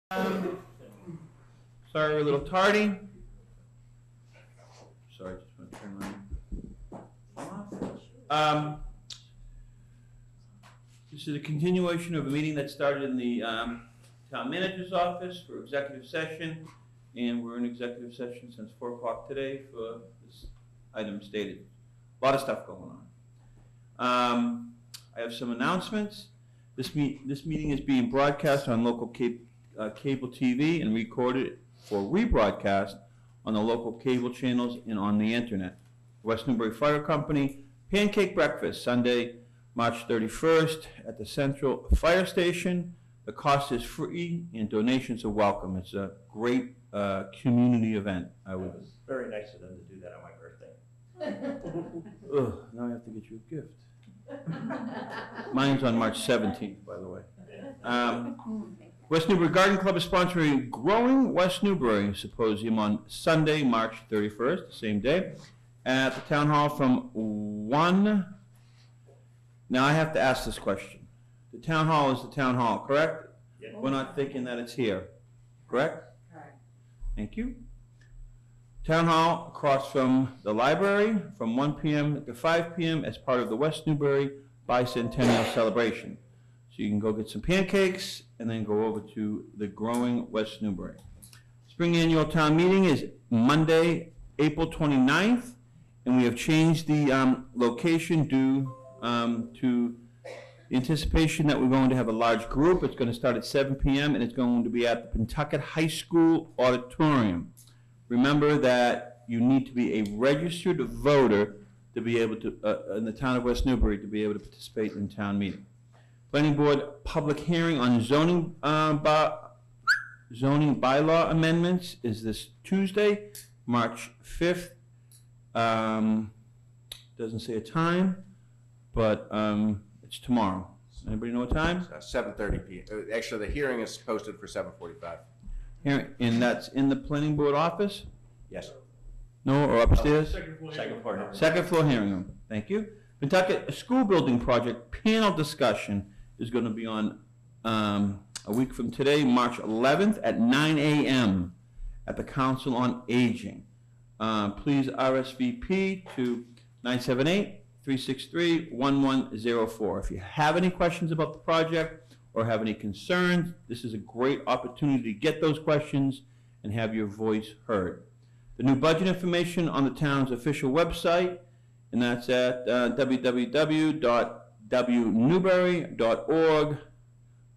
Sorry we're a little tardy. Sorry, just want to turn around. This is a continuation of a meeting that started in the town manager's office for executive session, and we're in executive session since 4 o'clock today for this item stated. A lot of stuff going on. I have some announcements. This meeting is being broadcast on local cable TV and recorded for rebroadcast on the local cable channels and on the internet. West Newbury Fire Company Pancake Breakfast, Sunday, March 31st at the Central Fire Station. The cost is free and donations are welcome. It's a great community event. It was very nice of them to do that on my birthday. Ugh, now I have to get you a gift. Mine's on March 17th, by the way. West Newbury Garden Club is sponsoring Growing West Newbury Symposium on Sunday, March 31st, the same day, at the Town Hall from 1. Now I have to ask this question. The Town Hall is the Town Hall, correct? Yeah. We're not thinking that it's here, correct? Correct. Thank you. Town Hall across from the library from 1 p.m. to 5 p.m. as part of the West Newbury Bicentennial Celebration. So you can go get some pancakes and then go over to the Growing West Newbury. Spring Annual Town Meeting is Monday, April 29th, and we have changed the location due to the anticipation that we're going to have a large group. It's going to start at 7 p.m. and it's going to be at the Pentucket High School Auditorium. Remember that you need to be a registered voter to be able to, in the town of West Newbury, to be able to participate in town meeting. Planning Board public hearing on zoning bylaw amendments is this Tuesday, March 5th. Doesn't say a time, but it's tomorrow. Anybody know what time? 7:30 p.m. Actually, the hearing is posted for 7:45. Here, and that's in the Planning Board office? Yes. No, or upstairs? Second floor. Second floor hearing room. Thank you. Pentucket School Building Project panel discussion is going to be on a week from today, March 11th at 9 a.m. at the Council on Aging. Please RSVP to 978-363-1104. If you have any questions about the project or have any concerns, this is a great opportunity to get those questions and have your voice heard. The new budget information on the town's official website, and that's at www.wnewbury.org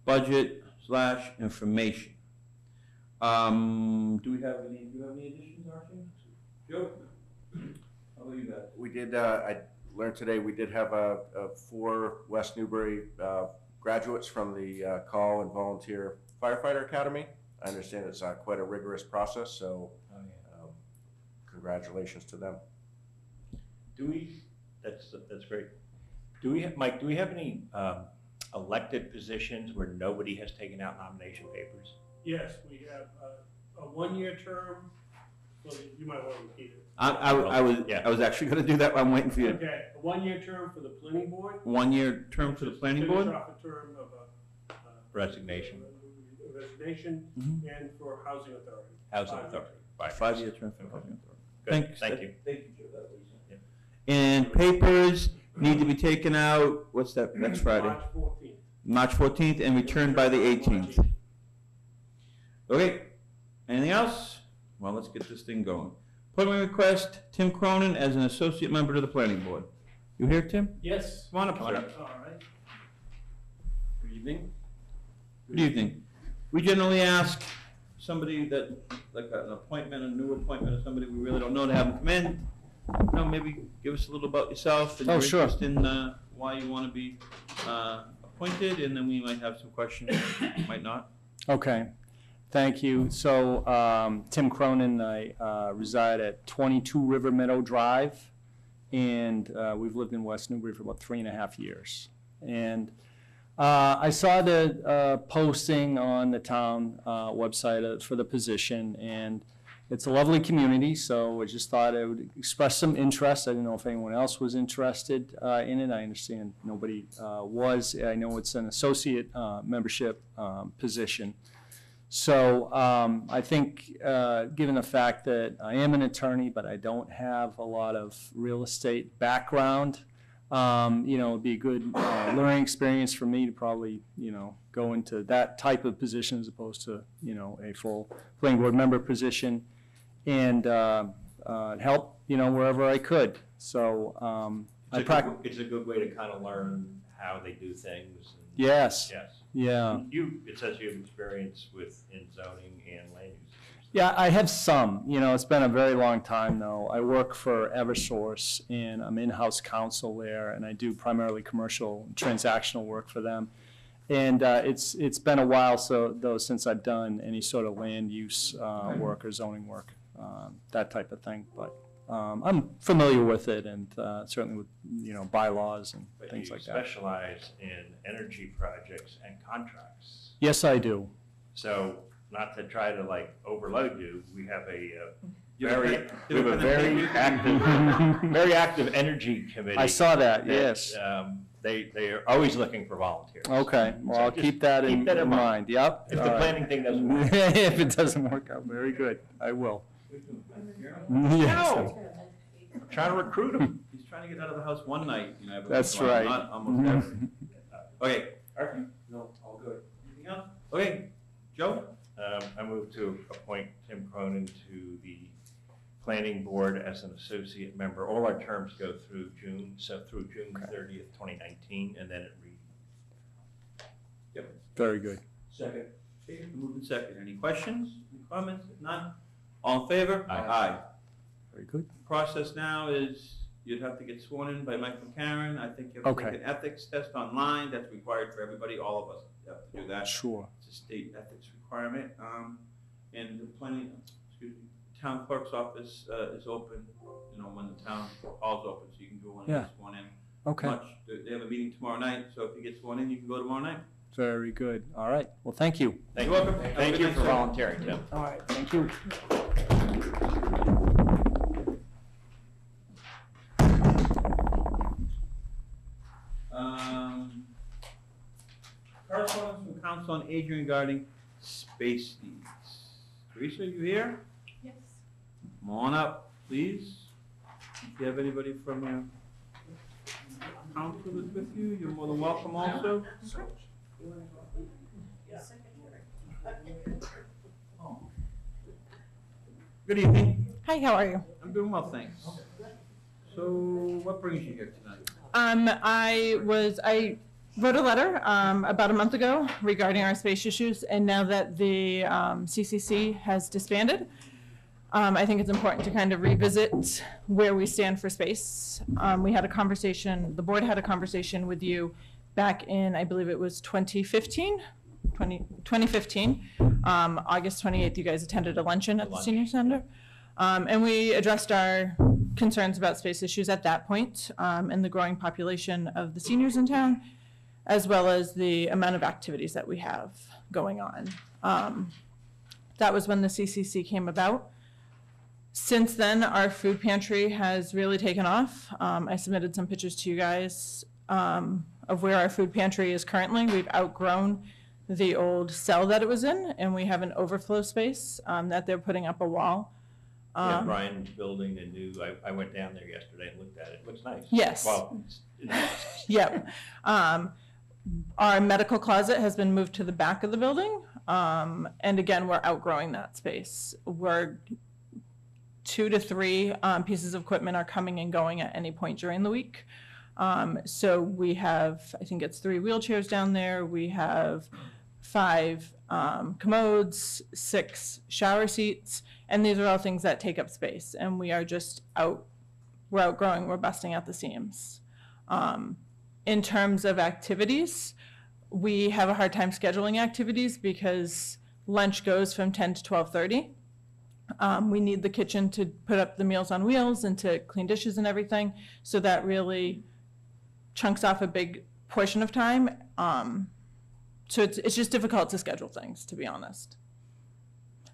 budget/information. Do you have any additions, Archie? Joe? How about you guys? We did. I learned today we did have 4 West Newbury graduates from the Call and Volunteer Firefighter Academy. I understand it's quite a rigorous process, so congratulations to them. That's great. Mike, do we have any elected positions where nobody has taken out nomination papers? Yes, we have a 1-year term, so you might want to repeat it. I was actually going to do that. I'm waiting for you. Okay, a 1-year term for the planning board. 1-year term for the planning board? Finish off a term of Resignation. Resignation, and for housing authority. Housing authority. 5-year term for the housing authority. Good. Thanks. Thank you. Thank you, Joe. That was, And papers need to be taken out, what's that, next Friday? March 14th. March 14th and returned by the 18th. Okay, anything else? Well, let's get this thing going. Appointment request, Tim Cronin as an associate member to the planning board. You here, Tim? Yes. Come on up, Come on sir. up. All right. Good evening. Good evening. We generally ask somebody that, like an appointment, a new appointment, or somebody we really don't know to have them come in. You know, maybe give us a little about yourself and your sure. interest in why you want to be appointed, and then we might have some questions, might not. Okay, thank you. So, Tim Cronin, I reside at 22 River Meadow Drive, and we've lived in West Newbury for about 3.5 years. And I saw the posting on the town website for the position, and it's a lovely community, so I just thought I would express some interest. I didn't know if anyone else was interested in it. I understand nobody was. I know it's an associate membership position. So I think, given the fact that I am an attorney, but I don't have a lot of real estate background, it'd be a good learning experience for me to probably, go into that type of position as opposed to, a full planning board member position, and help, wherever I could. So It's a good way to kind of learn how they do things. And- Yes. Yes. Yeah. It says you have experience in zoning and land use. Yeah, I have some. It's been a very long time, though. I work for Eversource, and I'm in-house counsel there, and I do primarily commercial transactional work for them. And it's been a while, though, since I've done any sort of land use work or zoning work, that type of thing. But I'm familiar with it, and certainly with bylaws and But things you like that. specialize in energy projects and contracts. Yes, I do. So, not to try to overload you, we have a You have very, a- we have a very active energy committee. I saw that, yes. They are always looking for volunteers. Okay, well, So I'll just keep that in mind. Yep. If All the right. planning thing doesn't work. If it doesn't work out, very good. I will. Yes. No. I'm trying to recruit them. He's trying to get out of the house one night, every That's once in a while, right. not almost every. Okay, Archie? No, all good. Anything else? Okay, Joe? I move to appoint Tim Cronin to the planning board as an associate member. All our terms go through June 30th, 2019, and then it Yep. Very good. Second. Okay, moved and second. Any questions, any comments? If none, all in favor? Aye. Very good. Process now is you'd have to get sworn in by Mike McCarron. I think you have to Okay. take an ethics test online. That's required for everybody, all of us have to do that. Sure. It's a state ethics requirement. And the town clerk's office is open, when the town hall's open, so you can go in and Yeah. get sworn in. Okay. They have a meeting tomorrow night, so if you get sworn in, you can go tomorrow night. Very good. All right. Well, thank you. Thank You're you. welcome. Have a Thank good you night, for sir. volunteering, Tim. All right. Thank you. Correspondence from Council on Aging regarding space needs. Teresa, you here? Yes. Come on up, please. If you have anybody from your council that's with you, you're more than welcome also. Good evening. Hi, how are you? I'm doing well, thanks. So what brings you here tonight? I wrote a letter about a month ago regarding our space issues, and now that the CCC has disbanded, I think it's important to kind of revisit where we stand for space. We had a conversation, the board had a conversation with you back in, I believe it was 2015. August 28th, you guys attended a luncheon at the senior center. And we addressed our concerns about space issues at that point, and the growing population of the seniors in town, as well as the amount of activities that we have going on. That was when the CCC came about. Since then, our food pantry has really taken off. I submitted some pictures to you guys of where our food pantry is currently. We've outgrown the old cell that it was in, and we have an overflow space that they're putting up a wall. Yeah, Brian's building a new, I went down there yesterday and looked at it. It looks nice. Yes. Well, Yep. Our medical closet has been moved to the back of the building. And again, we're outgrowing that space. We're 2 to 3 pieces of equipment are coming and going at any point during the week. So we have, I think it's 3 wheelchairs down there. We have 5 commodes, 6 shower seats, and these are all things that take up space. And we are just we're outgrowing, we're busting at the seams. In terms of activities, we have a hard time scheduling activities because lunch goes from 10 to 12:30. We need the kitchen to put up the Meals on Wheels and to clean dishes and everything, so that really chunks off a big portion of time. So it's just difficult to schedule things, to be honest.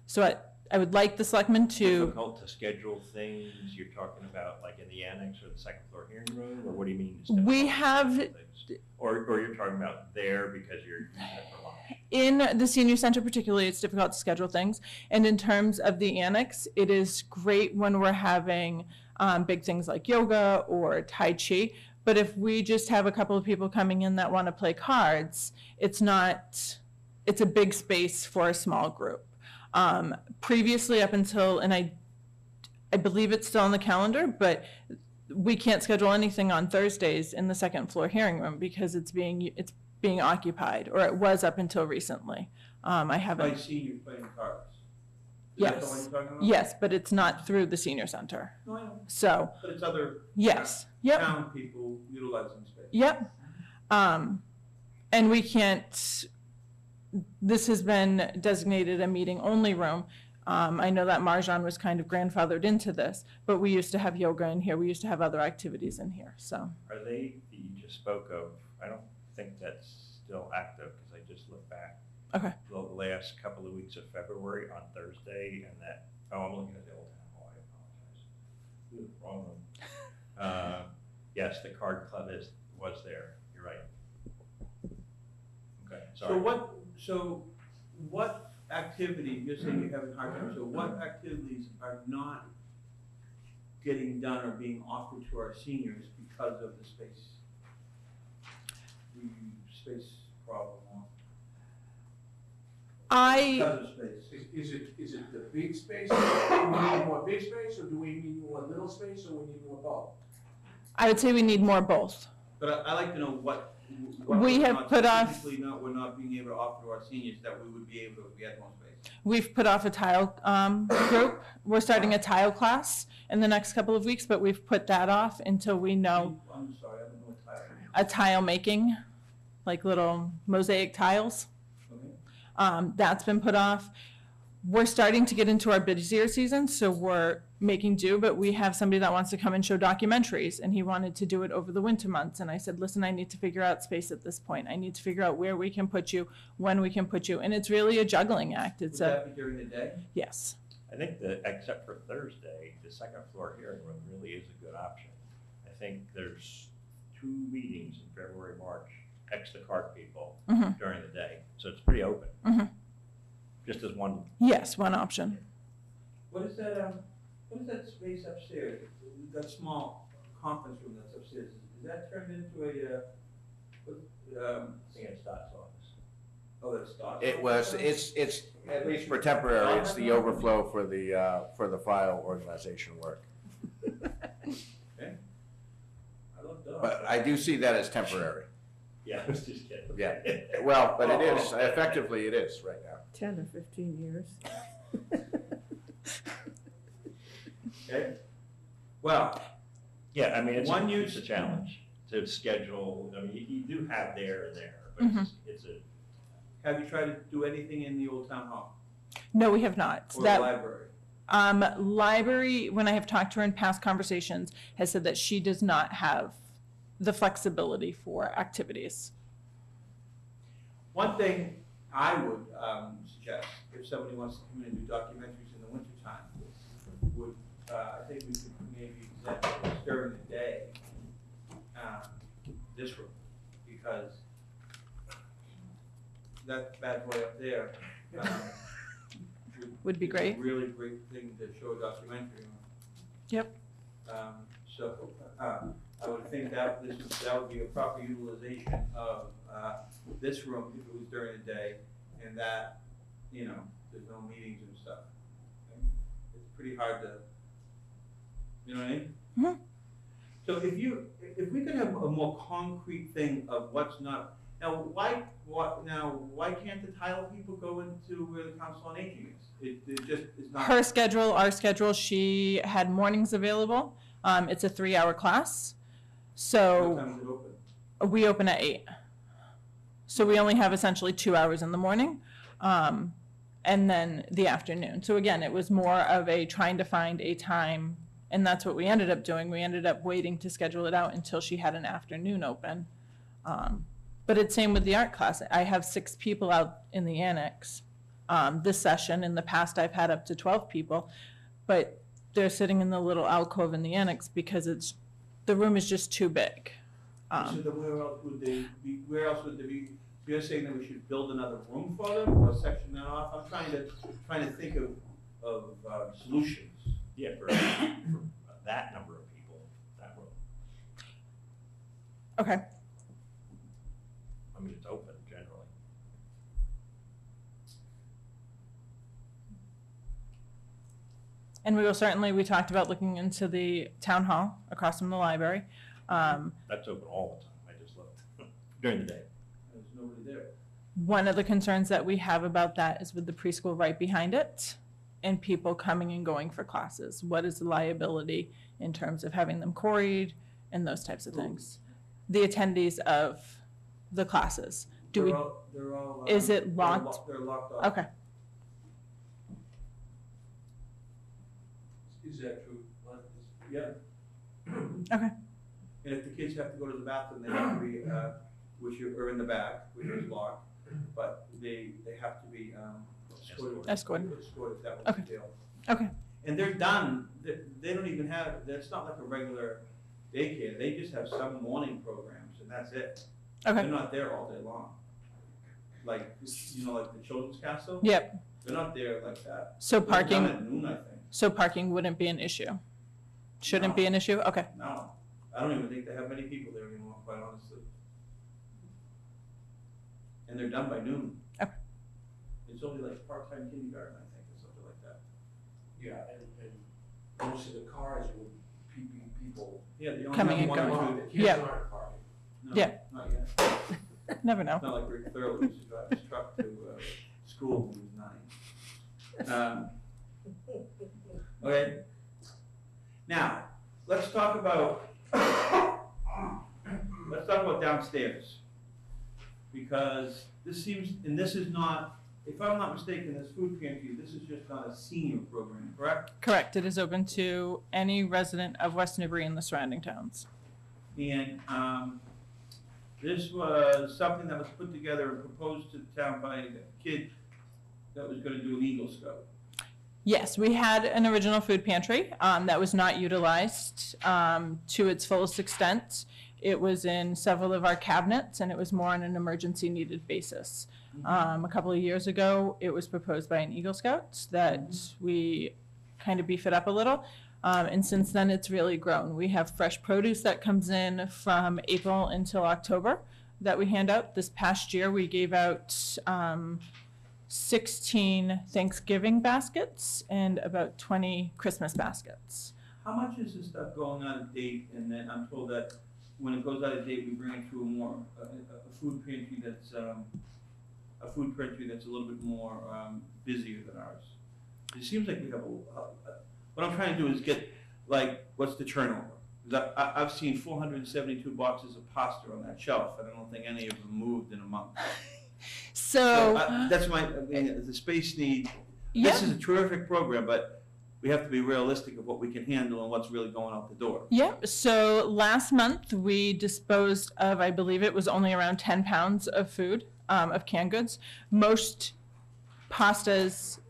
So I would like the selectmen to, difficult to schedule things, you're talking about like in the annex or the second floor hearing room, or what do you mean? it's we difficult to have, schedule things? Or you're talking about there because you're using it for lunch? In the senior center particularly, it's difficult to schedule things. And in terms of the annex, it is great when we're having big things like yoga or Tai Chi. But if we just have a couple of people coming in that want to play cards, it's a big space for a small group. Previously, up until, and I believe it's still on the calendar, but we can't schedule anything on Thursdays in the second floor hearing room because it's being occupied, or it was up until recently. I My haven't, seniors playing cards. Is that the one yes, you're talking about? yes, but it's not through the senior center. No, I know. So, But it's other yes, yep. town people utilizing space. Yep. And we can't, this has been designated a meeting-only room. I know that Marjan was kind of grandfathered into this, but we used to have yoga in here. We used to have other activities in here, so. Are they, that you just spoke of, I don't think that's still active, because I just looked back. Okay. The last couple of weeks of February on Thursday, and that, oh, I'm looking at the old town hall, I apologize. Ooh, wrong one. Yes, the card club was there, you're right. Okay, sorry. So what activity, you're saying you're having a hard time, so what activities are not getting done or being offered to our seniors because of the space? Space problem, or because of space? Is it the big space? Do we need more big space, or do we need more little space, or we need more both? I would say we need more both. But I like to know what We we're have not put off- specifically we're not being able to offer to our seniors that we would be able to if we had more space. We've put off a tile group. We're starting a tile class in the next couple of weeks, but we've put that off until we know I'm sorry, I don't know what title. a tile making, like little mosaic tiles. Okay. That's been put off. We're starting to get into our busier season, so we're making do, but we have somebody that wants to come and show documentaries, and he wanted to do it over the winter months. And I said, listen, I need to figure out space at this point. I need to figure out where we can put you, when we can put you. And it's really a juggling act. Would It's that be during the day? yes. I think except for Thursday, the second floor hearing room really is a good option. I think there's 2 meetings in February, March, ex the card people Mhm. during the day, so it's pretty open. Mhm. Just as one, Yes, one option. What is that space upstairs? That small conference room that's upstairs, is that turned into a, I think it's Dot's office. oh, that's Dot's? It's, at least for temporary, it's the overflow for the file organization work. Okay. I love Dot. But I do see that as temporary. Yeah, I was just kidding. Yeah. Well, but it is, effectively it is right now. 10 or 15 years. Okay. Well, Yeah, I mean, it's One it's a use- challenge to schedule, I mean, you do have there and there, but it's a, have you tried to do anything in the old town hall No, we have not. or the That library? library, when I have talked to her in past conversations, has said that she does not have the flexibility for activities. One thing I would suggest, if somebody wants to come in and do documentaries in the wintertime, would, I think we could maybe exempt this during the day, this room, because that bad boy up there Would be is great. a really great thing to show a documentary on. Yep. So, I would think that that would be a proper utilization of, this room if it was during the day, and that, there's no meetings and stuff. Okay? It's pretty hard to, you know what I mean? Mhm. So if we could have a more concrete thing of what's not, now, why can't the tile people go into where the council on aging is? It just is not. Her schedule, our schedule, she had mornings available. It's a 3-hour class. What So time is it open? we open at 8. So we only have essentially 2 hours in the morning, and then the afternoon. So again, it was more of a trying to find a time, and that's what we ended up doing. We ended up waiting to schedule it out until she had an afternoon open. But it's same with the art class. I have 6 people out in the annex this session. In the past, I've had up to 12 people, but they're sitting in the little alcove in the annex because the room is just too big. So then where else would they be, You're saying that we should build another room for them or section that off? I'm trying to think of solutions. Yeah, for that number of people, that room. Okay. I mean, it's open generally. And we will certainly, we talked about looking into the town hall across from the library. That's open all the time. I just looked during the day. There's nobody there. One of the concerns that we have about that is with the preschool right behind it and people coming and going for classes. What is the liability in terms of having them quarried and those types of things? The attendees of the classes. Do we, They're all. Is it locked? They're locked off. okay, Is that true? Yeah. okay, And if the kids have to go to the bathroom, they have to be, or in the back, which is locked, but they have to be, escorted. Escorted. Escorted, that was the Okay. deal. okay, And they're done, they don't even have, it's not like a regular daycare, they just have some morning programs, and that's it. They're okay, not there all day long. Like, like the Children's Castle? yep. They're not there like that. So They're done parking, at noon, I think. so parking wouldn't be an issue? Shouldn't be an issue? Okay, No, I don't even think they have many people there anymore, quite honestly. And they're done by noon. Okay. It's only like part-time kindergarten, I think, or something like that. Yeah, and most of the cars would be people. Yeah, they only Coming have and one or going. two. The kids Yeah. aren't parking. No, Yeah. Not yet. never know. Not like Rick Thurlow used to drive his truck to school when he was 9. Okay. Now, let's talk about downstairs. Because this seems, and this is not, if I'm not mistaken, this food pantry, this is just not a senior program, correct? Correct, it is open to any resident of West Newbury and the surrounding towns. And this was something that was put together and proposed to the town by a kid that was gonna do an Eagle Scout. Yes, we had an original food pantry that was not utilized to its fullest extent. It was in several of our cabinets, and it was more on an emergency needed basis. A couple of years ago, it was proposed by an Eagle Scout that we kind of beef it up a little. And since then, it's really grown. We have fresh produce that comes in from April until October that we hand out. This past year, we gave out 16 Thanksgiving baskets and about 20 Christmas baskets. How much is this stuff going out of date? And then I'm told that when it goes out of date, we bring it to a food pantry that's a little bit more busier than ours. It seems like we have what I'm trying to do is get, like, what's the turnover? 'Cause I've seen 472 boxes of pasta on that shelf, and I don't think any of them moved in a month. So, That's the space need. yeah. This is a terrific program, but we have to be realistic of what we can handle and what's really going out the door. Yeah, so last month we disposed of, I believe it was only around 10 pounds of food, of canned goods. Most pastas,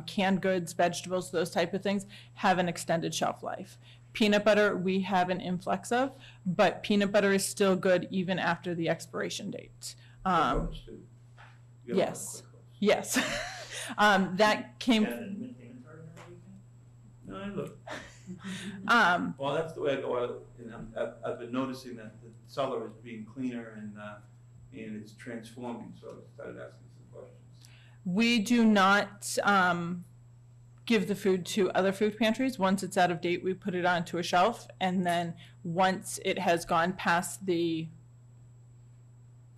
canned goods, vegetables, those type of things have an extended shelf life. Peanut butter, we have an influx of, but peanut butter is still good even after the expiration date. Those two. You have yes. quick ones. Yes. That came, And inventory and everything? No, I look. well, Well, that's the way I go out, and I've been noticing that the cellar is being cleaner and it's transforming, so I started asking some questions. we do not give the food to other food pantries. Once it's out of date, we put it onto a shelf, and then once it has gone past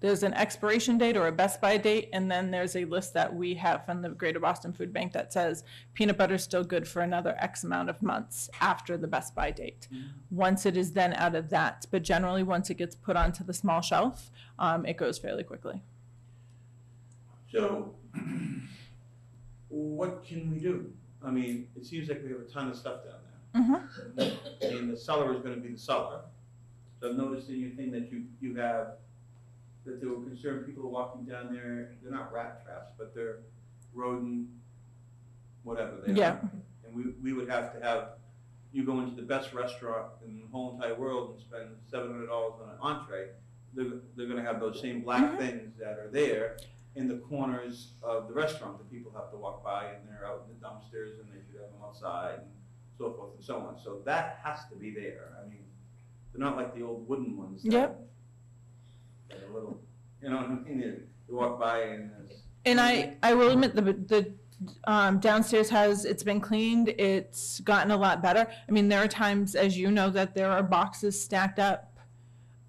there's an expiration date or a Best By date, and then there's a list that we have from the Greater Boston Food Bank that says peanut butter is still good for another X amount of months after the Best By date. Once it is then out of that, but generally once it gets put onto the small shelf, it goes fairly quickly. So, what can we do? I mean, it seems like we have a ton of stuff down there. And the cellar is gonna be the cellar. So I've noticed in your thing that you have, that there were concerned people are walking down there, they're not rat traps, but they're rodent, whatever they are. Yeah. And we would have to have, you go into the best restaurant in the whole entire world and spend $700 on an entree, they're gonna have those same black things that are there in the corners of the restaurant that people have to walk by, and they're out in the dumpsters, and they should have them outside, and so forth and so on. So that has to be there. I mean, they're not like the old wooden ones. Yep. That are little, you know what I mean? You walk by and it's. And I will admit, the downstairs it's been cleaned, it's gotten a lot better. I mean, there are times, as you know, that there are boxes stacked up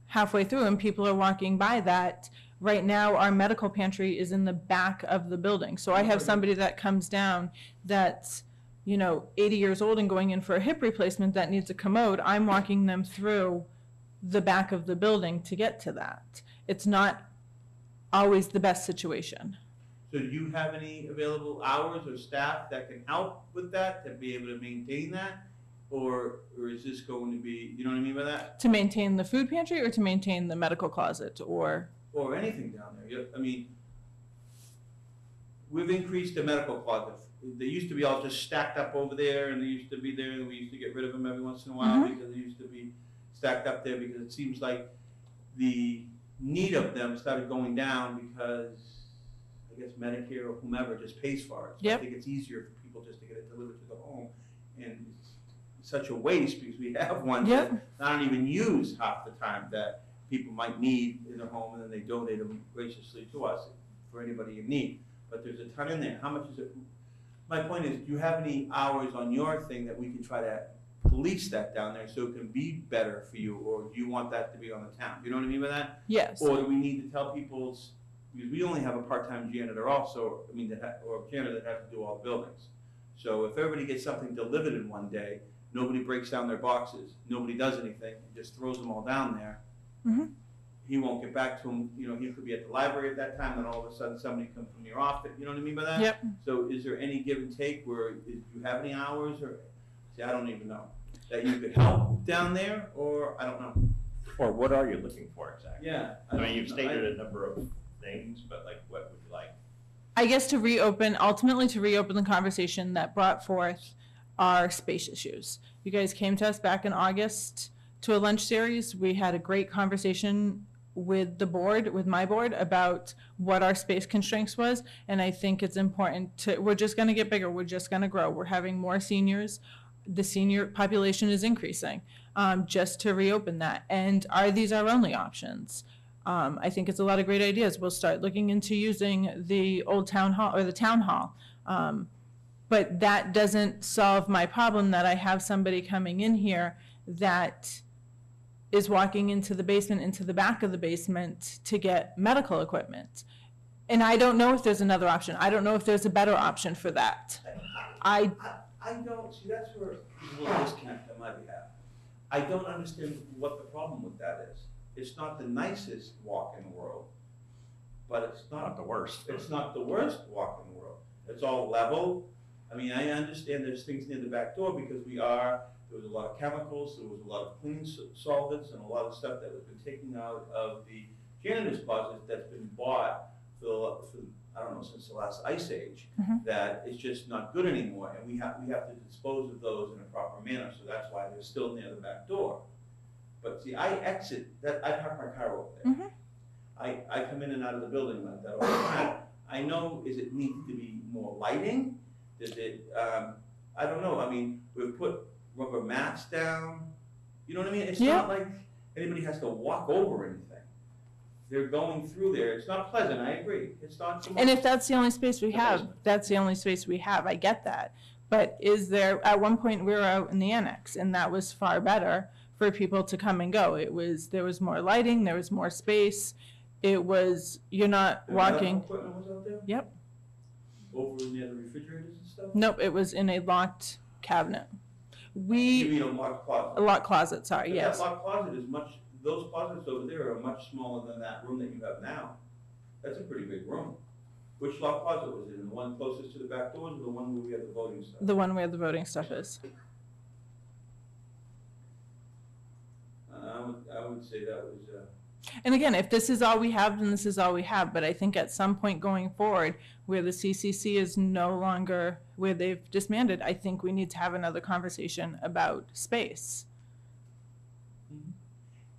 halfway through and people are walking by that. Right now, our medical pantry is in the back of the building. So I have somebody that comes down that's, 80 years old and going in for a hip replacement that needs a commode. I'm walking them through the back of the building to get to that. It's not always the best situation. So do you have any available hours or staff that can help with that, to be able to maintain that? Or is this going to be, you know what I mean by that? To maintain the food pantry or to maintain the medical closet or? Or anything down there? I mean, we've increased the medical closet. They used to be all just stacked up over there, and they used to be there, and we used to get rid of them every once in a while because they used to be stacked up there, because it seems like the need of them started going down because I guess Medicare or whomever just pays for it. So Yep. I think it's easier for people just to get it delivered to the home, and it's such a waste because we have ones Yep. that I don't even use half the time that people might need in their home, and then they donate them graciously to us for anybody in need. But there's a ton in there. How much is it? My point is, do you have any hours on your thing that we can try to police that down there so it can be better for you, or do you want that to be on the town? You know what I mean by that? Yes. Or do we need to tell people, because we only have a part-time janitor also, or a janitor that has to do all the buildings. So if everybody gets something delivered in one day, nobody breaks down their boxes, nobody does anything, and just throws them all down there, Mhm. he won't get back to them. He could be at the library at that time, then all of a sudden somebody comes from your office, you know what I mean by that? Yep. So is there any give and take where, do you have any hours, or, see, I don't even know, that you could help down there, or, I don't know. Or what are you looking for exactly? Yeah. I mean, don't you've know. stated a number of things, but like, what would you like? I guess ultimately to reopen the conversation that brought forth our space issues. You guys came to us back in August to a lunch series. We had a great conversation with my board, about what our space constraints was. And I think it's important we're just gonna get bigger, we're just gonna grow. We're having more seniors. The senior population is increasing, just to reopen that. And are these our only options? I think it's a lot of great ideas. We'll start looking into using the old town hall or the town hall. But that doesn't solve my problem that I have somebody coming in here that is walking into the basement, into the back of the basement to get medical equipment. And I don't know if there's another option. I don't know if there's a better option for that. I don't, see, that's where there's a little disconnect on my behalf. I don't understand what the problem with that is. It's not the nicest walk in the world, but it's Not the worst. It's not the worst walk in the world. It's all level. I mean, I understand there's things near the back door because there was a lot of chemicals, there was a lot of cleaning solvents, and a lot of stuff that has been taken out of the janitor's closet that's been bought for I don't know, since the last ice age, that it's just not good anymore, and we have to dispose of those in a proper manner, so that's why they're still near the back door. But see, I park my car over there. I come in and out of the building like that all the time. I know, is it need to be more lighting? Does it, I don't know, I mean, we've put rubber mats down, you know what I mean? It's not like anybody has to walk over anything. They're going through there, it's not pleasant, I agree, it's not too much. And if that's the only space we have, that's the only space we have, I get that. But at one point, we were out in the annex, and that was far better for people to come and go. There was more lighting, there was more space. You're not The walking. medical equipment was out there? Yep. Over near the refrigerators and stuff? Nope, it was in a locked cabinet. You We, mean a locked closet? a locked closet, sorry, But yes. that locked closet is those closets over there are much smaller than that room that you have now. That's a pretty big room. Which locked closet was it in? The one closest to the back doors, or the one where we have the voting stuff? The one where the voting stuff is. I would say that was, And again, if this is all we have, then this is all we have. But I think at some point going forward, where the CCC is no longer, where they've disbanded, I think we need to have another conversation about space.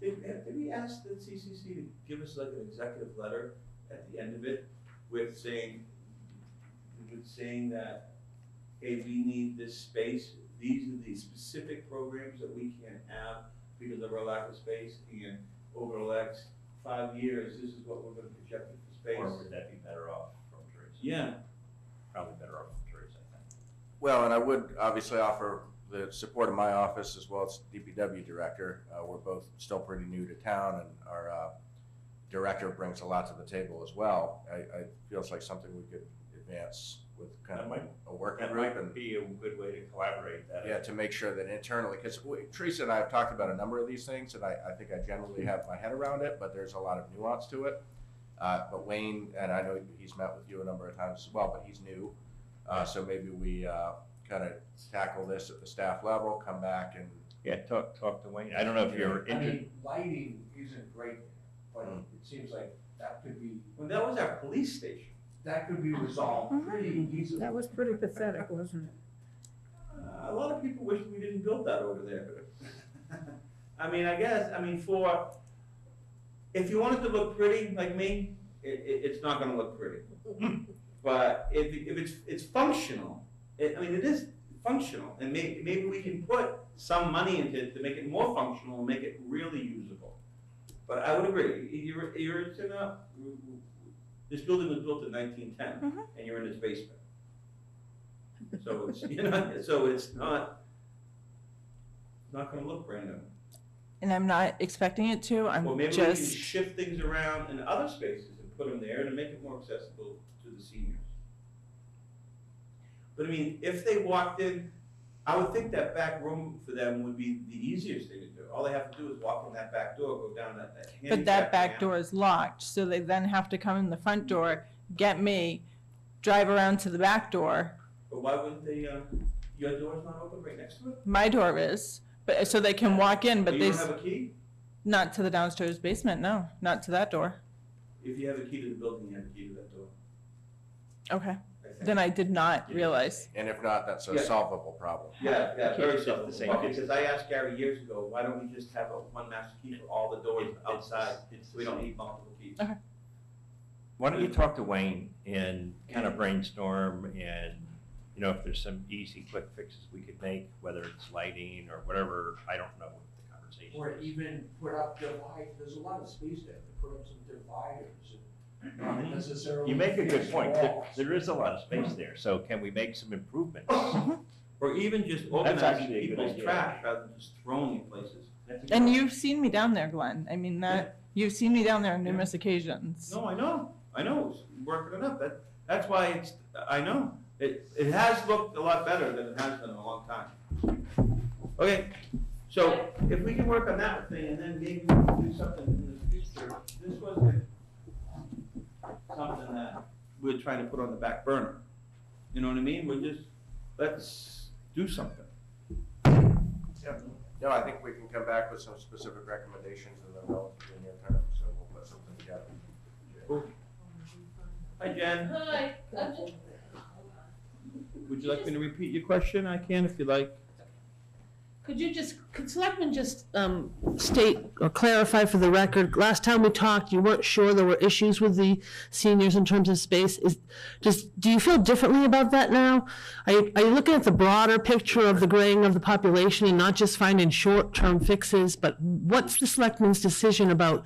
Did we ask the CCC to give us like an executive letter at the end of it with saying that, hey, we need this space, these are the specific programs that we can't have because of our lack of space, and over the next 5 years, this is what we're gonna project for space? Or would that be better off from Teresa? Yeah, Probably better off from Teresa, I think. Well, and I would obviously offer the support of my office as well as DPW director. We're both still pretty new to town, and our director brings a lot to the table as well. I feels like something we could advance with kind of That might- a working That group might and, be a good way to collaborate that. yeah, to make sure that internally, because Teresa and I have talked about a number of these things, and I think I generally have my head around it, but there's a lot of nuance to it. But Wayne, and I know he's met with you a number of times as well, but he's new. So maybe we kind of tackle this at the staff level, come back and, Yeah, talk to Wayne. I don't know if you're I interested. mean, lighting isn't great, but it seems like that could be, well, that was our police station. that could be resolved pretty easily. That was pretty pathetic, wasn't it? A lot of people wish we didn't build that over there. I mean, if you want it to look pretty, like me, it's not gonna look pretty. But if it's functional, it is functional, and maybe we can put some money into it to make it more functional and make it really usable. But I would agree, this building was built in 1910, and you're in its basement. So it's not gonna look brand new. And I'm not expecting it to, Well, I'm maybe we can just, shift things around in other spaces and put them there to make it more accessible to the seniors. But I mean, if they walked in, I would think that back room for them would be the easiest thing to do. All they have to do is walk in that back door, go down that handicap but that back ramp. door is locked, so they then have to come in the front door, get me, drive around to the back door. But why wouldn't they, your door's not open right next to it? My door is, but, so they can walk in, but You they, don't have a key? not to the downstairs basement, no, not to that door. If you have a key to the building, you have a key to that door, Okay, I think. then I did not realize. and if not, that's a Yeah. solvable problem. Yeah, can't very just have the same simple, key. because I asked Gary years ago, why don't we just have one master key for all the doors outside, so we don't need multiple keys? Okay. Why don't you talk to Wayne and kind of brainstorm, and, you know, if there's some easy, quick fixes we could make, whether it's lighting or whatever, I don't know what the conversation Or is. even put up there's a lot of space there, to put up some dividers and not necessarily. You make a good fixed point. walls. There is a lot of space there, so can we make some improvements? Or even just That's organizing actually a good people's idea. trash rather than just throwing it places. And you've seen me down there, Glenn, I mean, you've seen me down there on numerous occasions. No, I know, it's working it up, that's why I know. It has looked a lot better than it has been in a long time. Okay, so if we can work on that thing and then maybe we can do something in the future, this wasn't something that we're trying to put on the back burner. You know what I mean? Let's do something. No, I think we can come back with some specific recommendations in the relatively near term, so we'll put something together. Cool. Hi, Jen. Hi, I'm just, Would you like me to repeat your question? I can if you like. could Selectmen just state or clarify for the record, last time we talked, you weren't sure there were issues with the seniors in terms of space. Do you feel differently about that now? Are you looking at the broader picture of the graying of the population and not just finding short-term fixes, but what's the Selectmen's decision about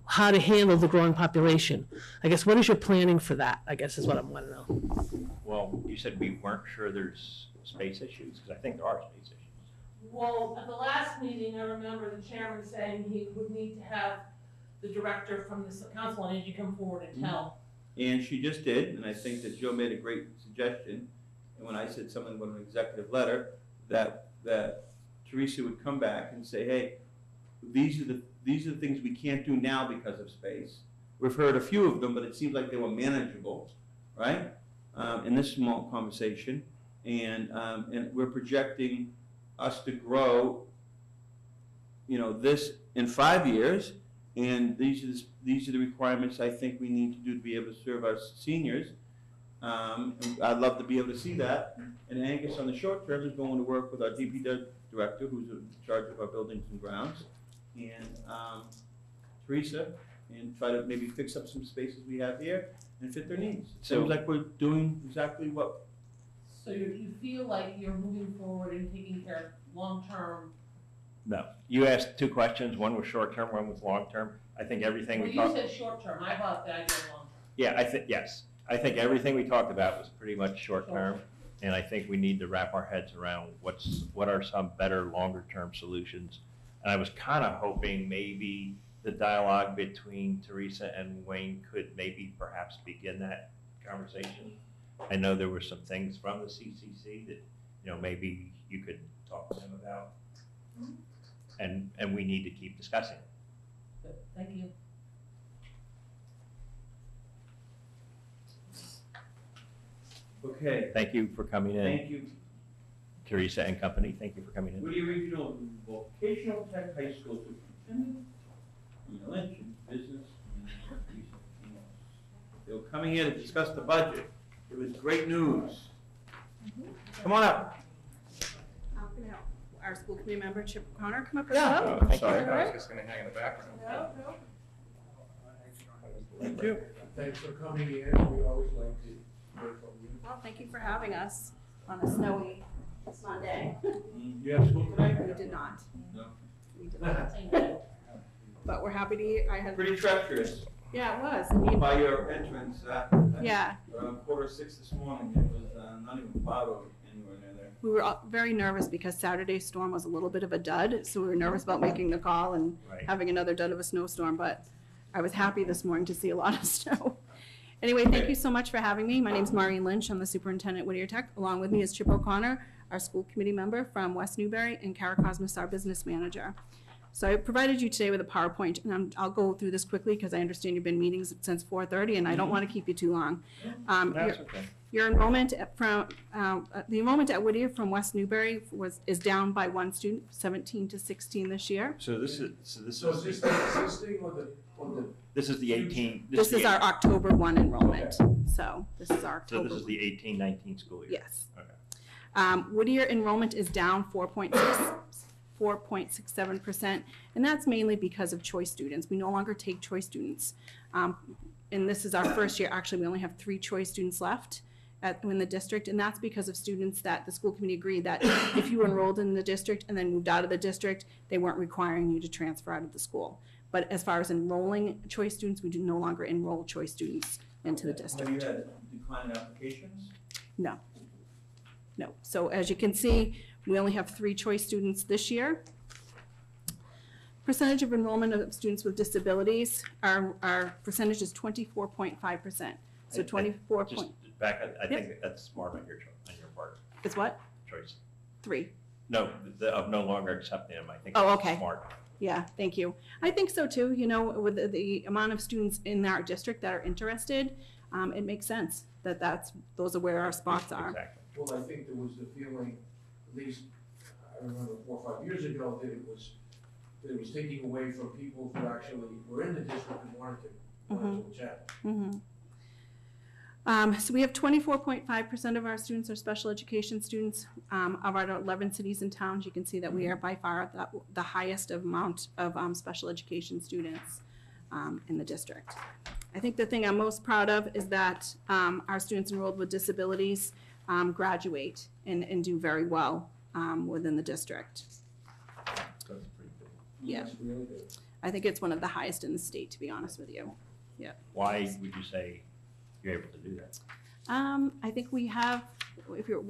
how to handle the growing population? I guess, what is your planning for that, I guess is what I want to know. Well, you said we weren't sure there's space issues, because I think there are space issues. Well, at the last meeting, I remember the chairman saying he would need to have the director from the council on aging come forward and tell. And she just did, and I think that Joe made a great suggestion. And when I said something about an executive letter, that Teresa would come back and say, hey, these are the things we can't do now because of space. We've heard a few of them, but it seems like they were manageable, right? In this small conversation. And we're projecting us to grow, this in 5 years, and these are the requirements I think we need to do to be able to serve our seniors. And I'd love to be able to see that. And Angus, on the short term, is going to work with our DPW director, who's in charge of our buildings and grounds, and Teresa, and try to maybe fix up some spaces we have here and fit their needs. It So- seems like we're doing exactly what, So you feel like you're moving forward and taking care of long-term? No. You asked two questions. One was short-term, one was long-term. I think everything Well, we you talked. said short-term, I bought the idea of long-term. Yeah, yes. I think everything we talked about was pretty much short-term. And I think we need to wrap our heads around what are some better longer-term solutions. And I was kind of hoping maybe the dialogue between Teresa and Wayne could maybe perhaps begin that conversation. I know there were some things from the CCC that, maybe you could talk to them about. And we need to keep discussing. Good, thank you. okay, Thank you for coming in, thank you. Teresa and company. Thank you for coming in. Whittier Regional Vocational Tech High School Superintendent, Ian Lynch, and Business Manager Lisa Amos. They were coming here to discuss the budget. It was great news. Come on up. Can our school committee member Chip Connor come up as Yeah. well? Thank you. Sorry, I was just gonna hang in the background. Thank you. Thanks for coming in, we always like to hear from you. Well, thank you for having us on a snowy Sunday. You have school We tonight? did not. No. We did not. Thank you. But we're happy to, I had, Pretty treacherous yeah, it was. I mean, by your entrance. yeah, Around 5:45 this morning, it was not even cloud anywhere near there. we were all very nervous because Saturday's storm was a little bit of a dud, so we were nervous about making the call and Right. having another dud of a snowstorm, but I was happy this morning to see a lot of snow. Anyway, thank you so much for having me. My name's Maureen Lynch. I'm the superintendent at Whittier Tech. Along with me is Chip O'Connor, our school committee member from West Newbury, and Kara Cosmas, our business manager. So I provided you today with a PowerPoint, and I'll go through this quickly because I understand you've been meeting since 4:30, and I don't want to keep you too long. That's okay. Your enrollment from, the enrollment at Whittier from West Newbury is down by one student, 17 to 16 this year. So this is So is this the existing or the? this is the 18. This is our October 1 enrollment, so this is our So October. this is the 18-19 school year. Yes. Okay. Whittier enrollment is down 4.67%, and that's mainly because of choice students. We no longer take choice students. And this is our first year, actually, we only have 3 choice students left in the district, and that's because of students that the school committee agreed that if you enrolled in the district and then moved out of the district, they weren't requiring you to transfer out of the school. But as far as enrolling choice students, we do no longer enroll choice students into the district. Have you had declining applications? No. No. So as you can see, we only have 3 choice students this year. Percentage of enrollment of students with disabilities, our percentage is 24.5%. So 24 Just point, back, I think that's smart on your part, is what? choice. 3. No, of no longer accepting them, I think Oh, that's okay. smart. Yeah, thank you. I think so too. You know, with the amount of students in our district that are interested, it makes sense that those are where our spots are. Exactly. Well, I think there was the feeling, at least, I remember 4 or 5 years ago, that it was taking away from people who actually were in the district and wanted to attend. Mhm. So we have 24.5% of our students are special education students. Of our 11 cities and towns, you can see that we are by far the highest amount of special education students in the district. I think the thing I'm most proud of is that our students enrolled with disabilities graduate and do very well within the district. That's pretty good. Yeah, That's really good. I think it's one of the highest in the state, to be honest with you. Why would you say you're able to do that? I think we have,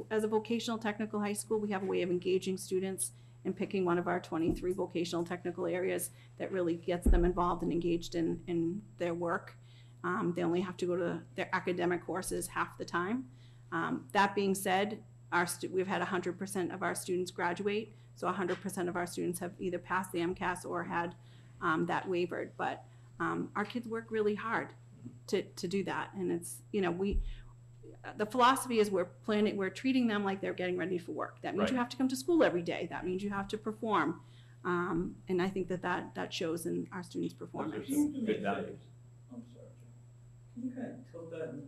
as a vocational technical high school, we have a way of engaging students and picking one of our 23 vocational technical areas that really gets them involved and engaged in their work. They only have to go to their academic courses half the time. That being said, we've had 100% of our students graduate, so 100% of our students have either passed the MCAS or had that wavered. But our kids work really hard to do that, and it's, you know, the philosophy is we're treating them like they're getting ready for work. That means you Right. have to come to school every day. That means you have to perform, and I think that shows in our students' performance. Those are some good values. I'm sorry, Jim. Can you kind of tilt that and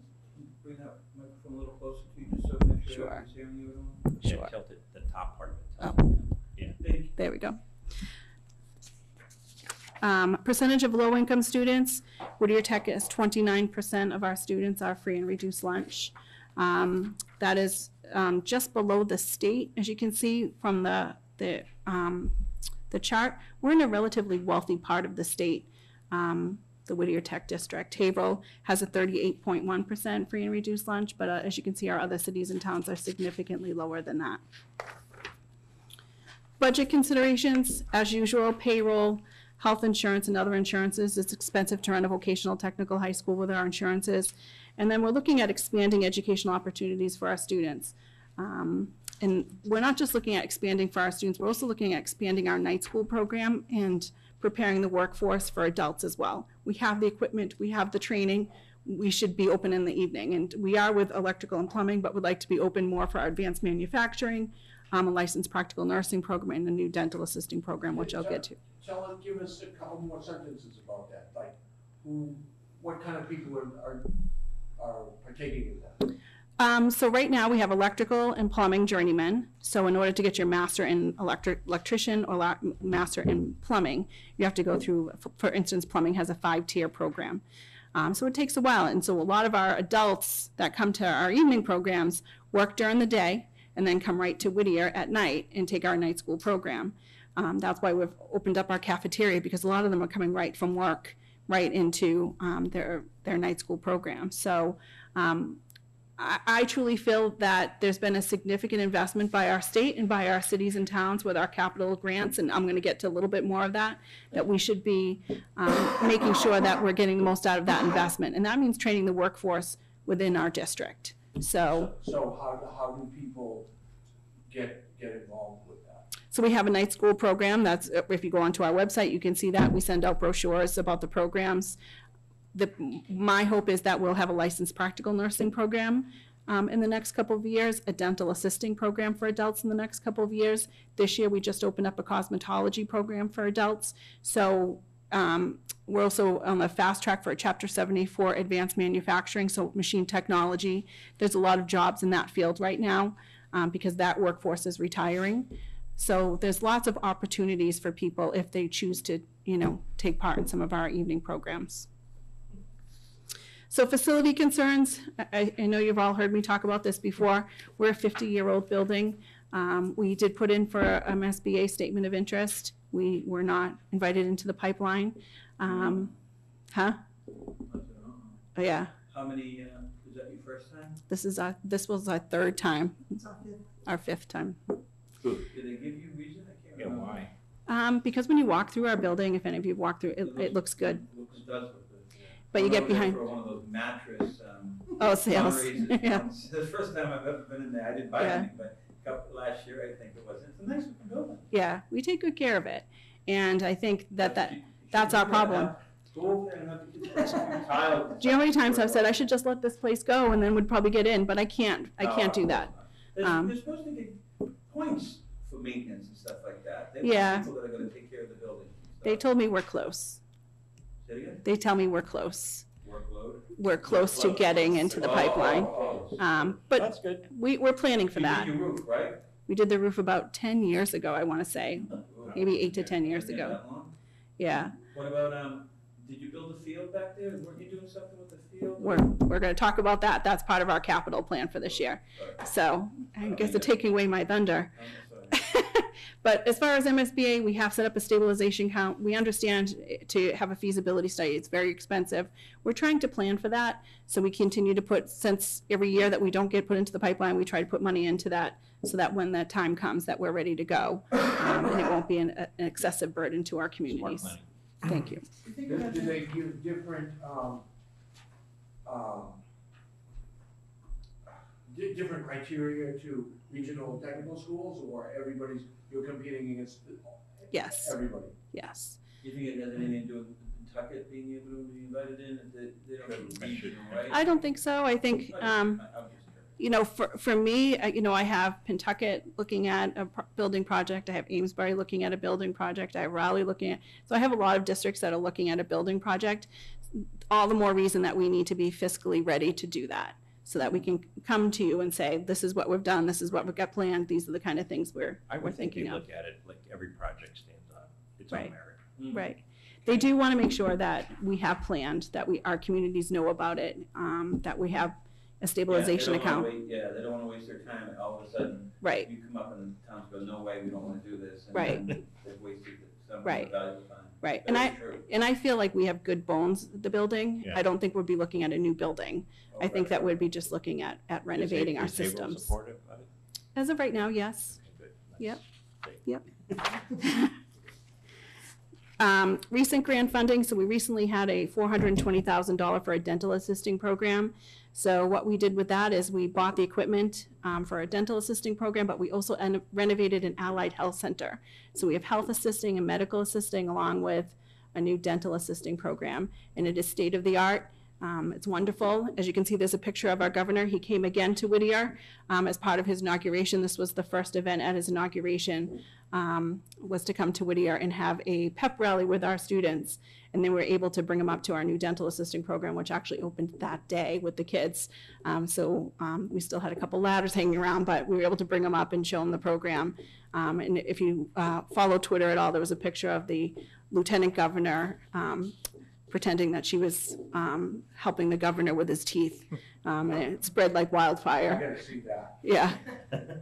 bring that microphone a little closer to you, just so make sure Sure. everyone's hearing you at all? Yeah, Sure. tilt it, the top part of it. Oh. Yeah. Thank you. There we go. Percentage of low-income students, Whittier Tech is 29% of our students are free and reduced lunch. That is just below the state, as you can see from the chart. We're in a relatively wealthy part of the state, the Whittier Tech District. Haverhill has a 38.1% free and reduced lunch, but as you can see, our other cities and towns are significantly lower than that. Budget considerations, as usual, payroll, health insurance, and other insurances. It's expensive to run a vocational technical high school with our insurances. And then we're looking at expanding educational opportunities for our students. And we're not just looking at expanding for our students, we're also looking at expanding our night school program and preparing the workforce for adults as well. We have the equipment, we have the training, we should be open in the evening. And we are with electrical and plumbing, but would like to be open more for our advanced manufacturing, a licensed practical nursing program, and a new dental assisting program, which I'll get to. Give us a couple more sentences about that, like what kind of people are partaking in that? So right now we have electrical and plumbing journeymen. So in order to get your master in electrician or master in plumbing, you have to go through, for instance, plumbing has a 5-tier program. So it takes a while. And so a lot of our adults that come to our evening programs work during the day and then come right to Whittier at night and take our night school program. That's why we've opened up our cafeteria, because a lot of them are coming right from work right into their night school program. So I truly feel that there's been a significant investment by our state and by our cities and towns with our capital grants, and I'm going to get to a little bit more of that we should be making sure that we're getting the most out of that investment. And that means training the workforce within our district. So how do people get involved with that? So we have a night school program. That's, if you go onto our website, you can see that. We send out brochures about the programs. My hope is that we'll have a licensed practical nursing program in the next couple of years, a dental assisting program for adults in the next couple of years. This year, we just opened up a cosmetology program for adults. So we're also on the fast track for a Chapter 74 advanced manufacturing, so machine technology. There's a lot of jobs in that field right now because that workforce is retiring. So there's lots of opportunities for people if they choose to, take part in some of our evening programs. So facility concerns, I know you've all heard me talk about this before. We're a 50-year-old building. We did put in for a MSBA statement of interest. We were not invited into the pipeline. Oh, yeah. How many, is that your first time? This was our third time. Our fifth time. Good. Did they give you a reason? I can't remember. Why? Because when you walk through our building, if any of you have walked through it, it looks good. It does look good. But you get behind. For one of those mattress. Sales. fundraisers. Yeah. It's the first time I've ever been in there. I didn't buy anything, but last year I think it was. It's a nice looking building. Yeah, we take good care of it. And I think that's our problem. Go over there and have the kids put some tiles. Do you know how many times I've said I should just let this place go and then would probably get in, but I can't do that. They're supposed to get points for maintenance and stuff like that. They Yeah. want people that are gonna take care of the building. They told me we're close. Say it again? They tell me we're close. Workload? We're close to getting into the pipeline. But That's good. we're planning for You that. did your roof, right? We did the roof about 10 years ago, I want to say. Maybe 8 to 10 years Been ago. that long? Yeah. What about, did you build a field back there? Weren't you doing something with the field? We're going to talk about that. That's part of our capital plan for this year. So I guess they're taking away my thunder. But as far as MSBA, we have set up a stabilization count. We understand to have a feasibility study, it's very expensive. We're trying to plan for that. So we continue to put, since every year that we don't get put into the pipeline, we try to put money into that so that when the time comes that we're ready to go. And it won't be an excessive burden to our communities. Thank you. Do they give different, different criteria to regional technical schools, or you're competing against Yes. everybody? Yes. You think it has anything to do with Pawtucket being able to be invited in? They don't have a regional, right? I don't think so. I think, for me, I have Pentucket looking at a building project. I have Amesbury looking at a building project. I have Raleigh looking at, so I have a lot of districts that are looking at a building project. All the more reason that we need to be fiscally ready to do that, so that we can come to you and say, this is what we've done, this is what we've got planned, these are the kind of things we're thinking of. Look at it like every project stands on its own Right. merit. Right. They do want to make sure that we have planned, that our communities know about it, that we have a stabilization account. Yeah, they don't want to waste their time, and all of a sudden, Right, you come up and the towns go, no way, we don't want to do this. And Right. then they've wasted some Right. valuable time. right. Very true. And I feel like we have good bones at the building. Yeah. I don't think we'd be looking at a new building. I think that we'd be just looking at renovating our Is Haverhill systems. supportive of it? As of right now, yes. Good. Yep. Great. Yep. Recent grant funding, so we recently had a $420,000 for a dental assisting program. So what we did with that is we bought the equipment for a dental assisting program, but we also renovated an allied health center. So we have health assisting and medical assisting along with a new dental assisting program, and it is state of the art. It's wonderful. As you can see, there's a picture of our governor. He came again to Whittier as part of his inauguration. This was the first event at his inauguration, was to come to Whittier and have a pep rally with our students. And then we were able to bring them up to our new dental assisting program, which actually opened that day with the kids. So we still had a couple ladders hanging around, but we were able to bring them up and show them the program. And if you follow Twitter at all, there was a picture of the lieutenant governor pretending that she was helping the governor with his teeth. And it spread like I wildfire. gotta see that. Yeah.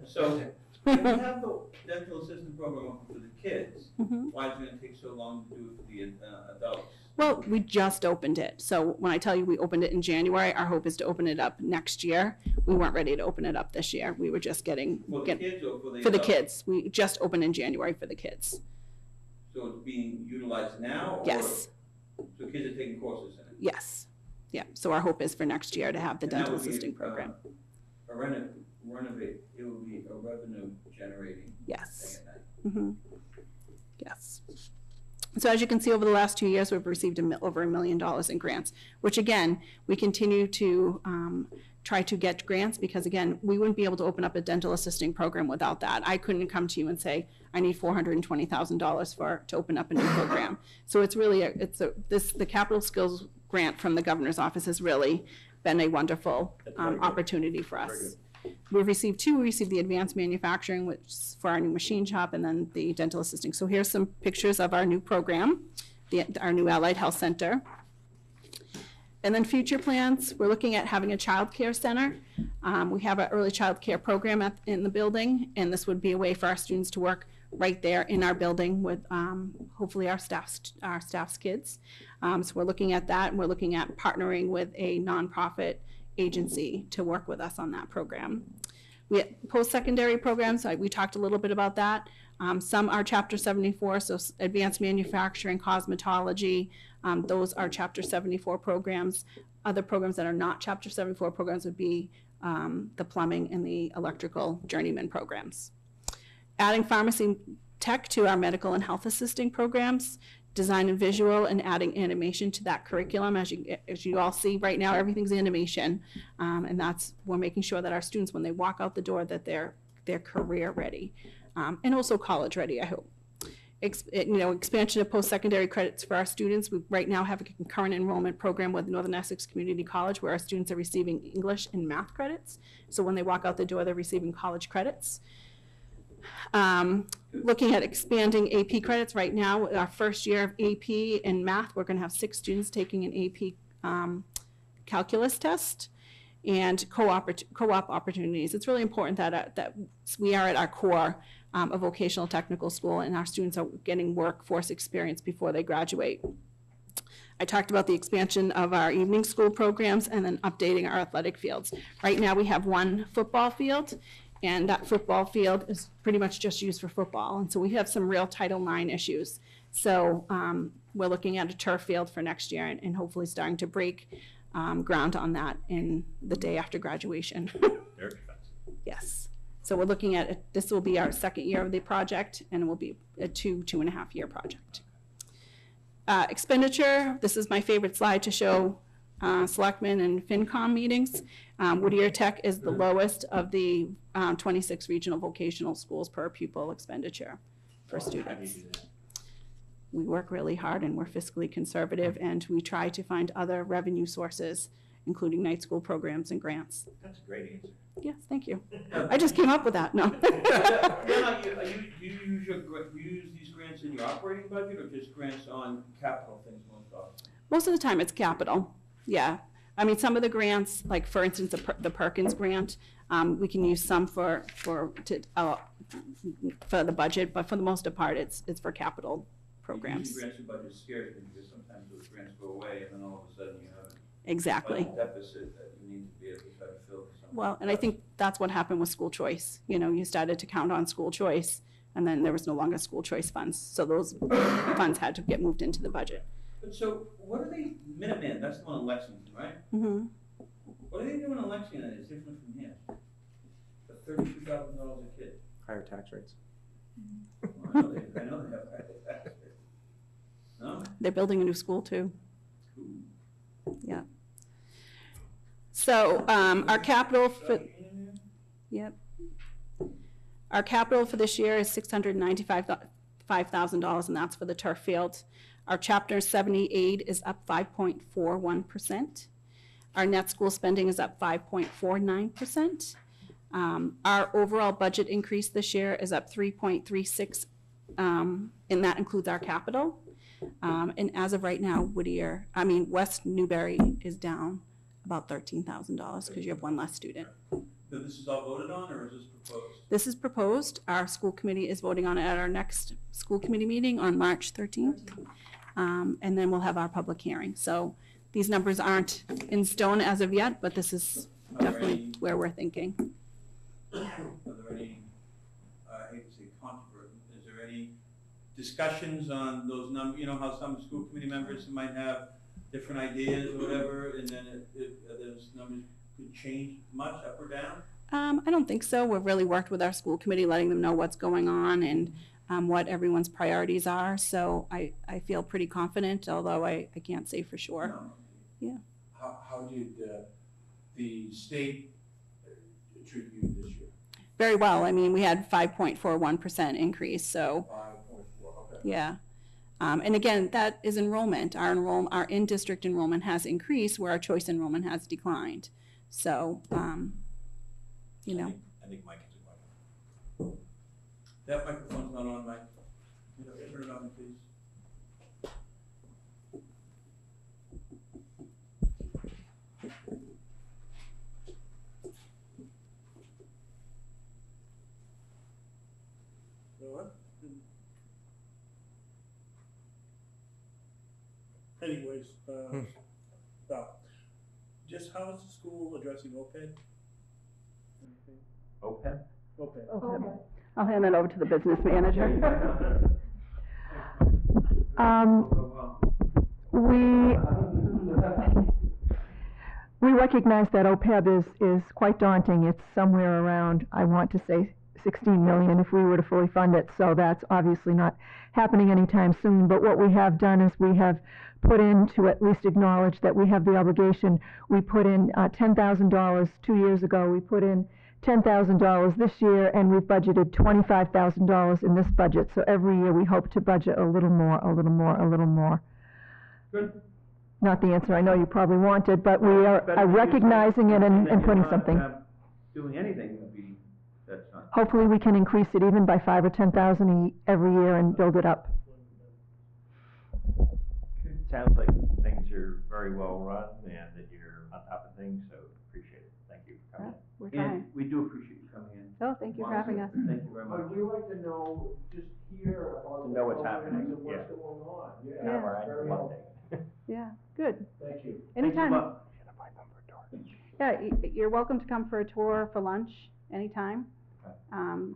So, if you have the dental assistant program open for the kids, Mhm. why is it gonna take so long to do it for the adults? Well, we just opened it. So when I tell you we opened it in January, our hope is to open it up next year. We weren't ready to open it up this year. We were just For the kids or for the for the adults? kids. We just opened in January for the kids. So it's being utilized now? or- Yes, So kids are taking courses in it? yes. Yeah, so our hope is for next year to have the And that dental would be, assisting program. Renovate, it will be a revenue generating Yes. thing at night. Mhm. Yes. So as you can see, over the last 2 years, we've received over $1 million in grants, which again, we continue to try to get grants because again, we wouldn't be able to open up a dental assisting program without that. I couldn't come to you and say, I need $420,000 to open up a new program. So it's really, the capital skills grant from the governor's office has really been a wonderful That's very good. opportunity for Very us. We've received two. We received the advanced manufacturing, which is for our new machine shop, and then the dental assisting. So here's some pictures of our new program, our new Allied Health Center. And then future plans, we're looking at having a child care center. We have an early child care program in the building, and this would be a way for our students to work right there in our building with hopefully our staff's kids. So we're looking at that, and we're looking at partnering with a nonprofit agency to work with us on that program. We have post-secondary programs, we talked a little bit about that. Some are Chapter 74, so advanced manufacturing, cosmetology, those are Chapter 74 programs. Other programs that are not Chapter 74 programs would be the plumbing and the electrical journeyman programs. Adding pharmacy tech to our medical and health assisting programs, design and visual, and adding animation to that curriculum. As you all see right now, everything's animation, and we're making sure that our students, when they walk out the door, that they're career ready, and also college ready, I hope. Expansion of post-secondary credits for our students. We right now have a concurrent enrollment program with Northern Essex Community College where our students are receiving English and math credits. So when they walk out the door, they're receiving college credits. Looking at expanding AP credits right now, our first year of AP and math, we're going to have 6 students taking an AP calculus test and co-op opportunities. It's really important that we are at our core a vocational technical school and our students are getting workforce experience before they graduate. I talked about the expansion of our evening school programs and then updating our athletic fields. Right now we have one football field, and that football field is pretty much just used for football. And so we have some real Title IX issues. So we're looking at a turf field for next year and hopefully starting to break ground on that in the day after graduation. They're expensive. Yes. So we're looking at, this will be our second year of the project, and it will be a 2.5 year project. Expenditure, this is my favorite slide to show Selectmen and FinCom meetings. Whittier Tech is the lowest of the 26 regional vocational schools per pupil expenditure for students. We work really hard and we're fiscally conservative, and we try to find other revenue sources including night school programs and grants. That's a great answer. Yes, thank you. I just came up with that, no. Do you use these grants in your operating budget or just grants on capital things most often? Most of the time, it's capital, yeah. I mean, some of the grants, like for instance, the Perkins grant, we can use some for the budget, but for the most part, it's for capital programs. Usually grants and budget scares me because sometimes those grants go away and then all of a sudden you have Exactly. a deficit that you need to be able to try to fill for something. Well, and I think that's what happened with school choice. You know, you started to count on school choice, and then there was no longer school choice funds. So those funds had to get moved into the budget. But so, what are they, Minuteman, that's the one in Lexington, right? Mm-hmm. What are they doing in Lexington that is different from here? For $32,000 a kid? Higher tax rates. Well, I know they have higher tax rates. No? They're building a new school too. Ooh. Yeah. So our capital for, yep. Our capital for this year is $695,000, and that's for the turf field. Our Chapter 78 is up 5.41%. Our net school spending is up 5.49%. Our overall budget increase this year is up 3.36, and that includes our capital. And as of right now, West Newbury is down about $13,000 because you have one less student. So this is all voted on, or is this proposed? This is proposed. Our school committee is voting on it at our next school committee meeting on March 13th. And then we'll have our public hearing. So these numbers aren't in stone as of yet, but this is definitely where we're thinking. Are there any, I hate to say controversy, is there any discussions on those numbers? You know how some school committee members might have different ideas or whatever, and then those numbers could change much up or down? I don't think so. We've really worked with our school committee, letting them know what's going on and what everyone's priorities are. So I feel pretty confident, although I can't say for sure. No. Yeah. How did the state treat you this year? Very well. I mean, we had 5.41% increase, so 5.4, okay. yeah. And again, that is enrollment. Our in-district enrollment has increased where our choice enrollment has declined. So, you know. I think Mike is a question. That microphone's not on, Mike. Turn it on, please. You know what? Anyways, well, just how is the school addressing OPED? OPEB? OPED. I'll hand that over to the business manager. We recognize that OPEB is quite daunting. It's somewhere around, I want to say, 16 million if we were to fully fund it. So that's obviously not happening anytime soon. But what we have done is we have put in to at least acknowledge that we have the obligation. We put in $10,000 2 years ago. We put in $10,000 this year, and we've budgeted $25,000 in this budget. So every year we hope to budget a little more, a little more, a little more. Good. Not the answer I know you probably wanted, but we are recognizing it and putting something. Doing anything would be, that's not. Hopefully we can increase it even by 5,000 or 10,000 every year and build it up. Sounds like things are very well run and that you're on top of things, so appreciate it. Thank you for coming in. We're And trying. we do appreciate you coming in. Oh, thank you for having us. Thank you very much. But we like to know, just hear about To the know what's programs happening, and what's yeah. going on. Yeah, Kind of our very annual helpful. update. Yeah, good. Thank you. Anytime. Thanks Yeah, you're welcome to come for a tour for lunch anytime. Okay.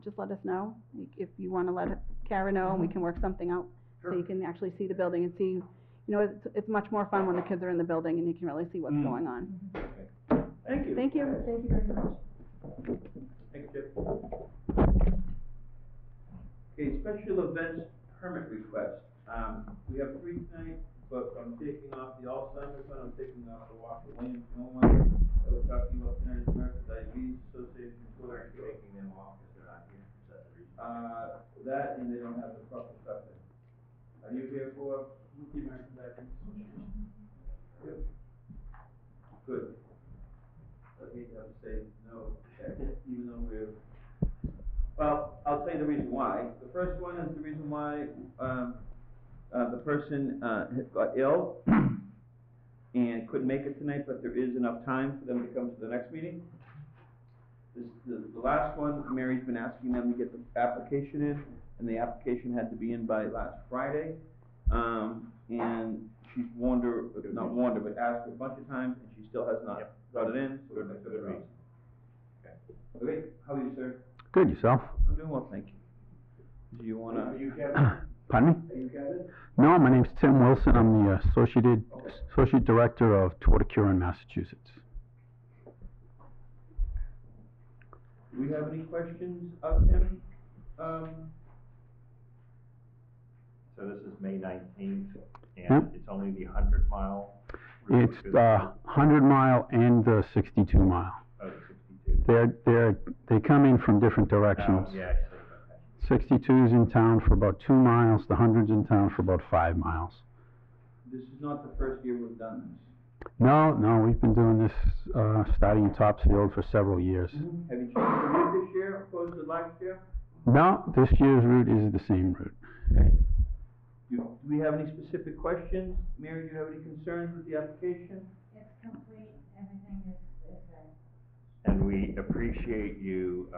Just let us know. If you want to let Kara know, and we can work something out. So you can actually see the building and see, you know, it's much more fun when the kids are in the building and you can really see what's going on. Okay. Thank you. Thank you. Thank you very much. Thank you, Chip. Okay, special events permit request. We have 3 tonight, but I'm taking off the Alzheimer's one, I'm taking off the Walker Williams one that we're talking about tonight, American Diabetes Association. We're taking them off because they're not here. Is that the reason? That and they don't have the proper stuff in. Are you here for the American Diabetes Association? Good. Good. say no, even though we're, well, I'll tell you the reason why. The first one is the reason why, the person, got ill and couldn't make it tonight, but there is enough time for them to come to the next meeting. The last one, Mary's been asking them to get the application in, and the application had to be in by last Friday. And she's warned her, not warned her, but asked her a bunch of times, and she still has not got it in, so that's a good reason. Okay, how are you, sir? Good, yourself? I'm doing well, thank you. Do you wanna? Are you Kevin? Pardon me? Are you Kevin? No, my name's Tim Wilson. I'm the Associate Director of Torticura in Massachusetts. Do we have any questions of him? So this is May 19th, Yep. and it's only the 100-mile route? It's the 100-mile and the 62-mile. Oh, the 62. They come in from different directions. Oh, yeah, I see, okay. 62's in town for about 2 miles, the 100's in town for about 5 miles. This is not the first year we've done this. No, we've been doing this, starting in Topsfield for several years. Have you changed the route this year opposed to last year? No, this year's route is the same route. Okay. Do we have any specific questions? Mary, do you have any concerns with the application? It's complete, everything is there. And we appreciate you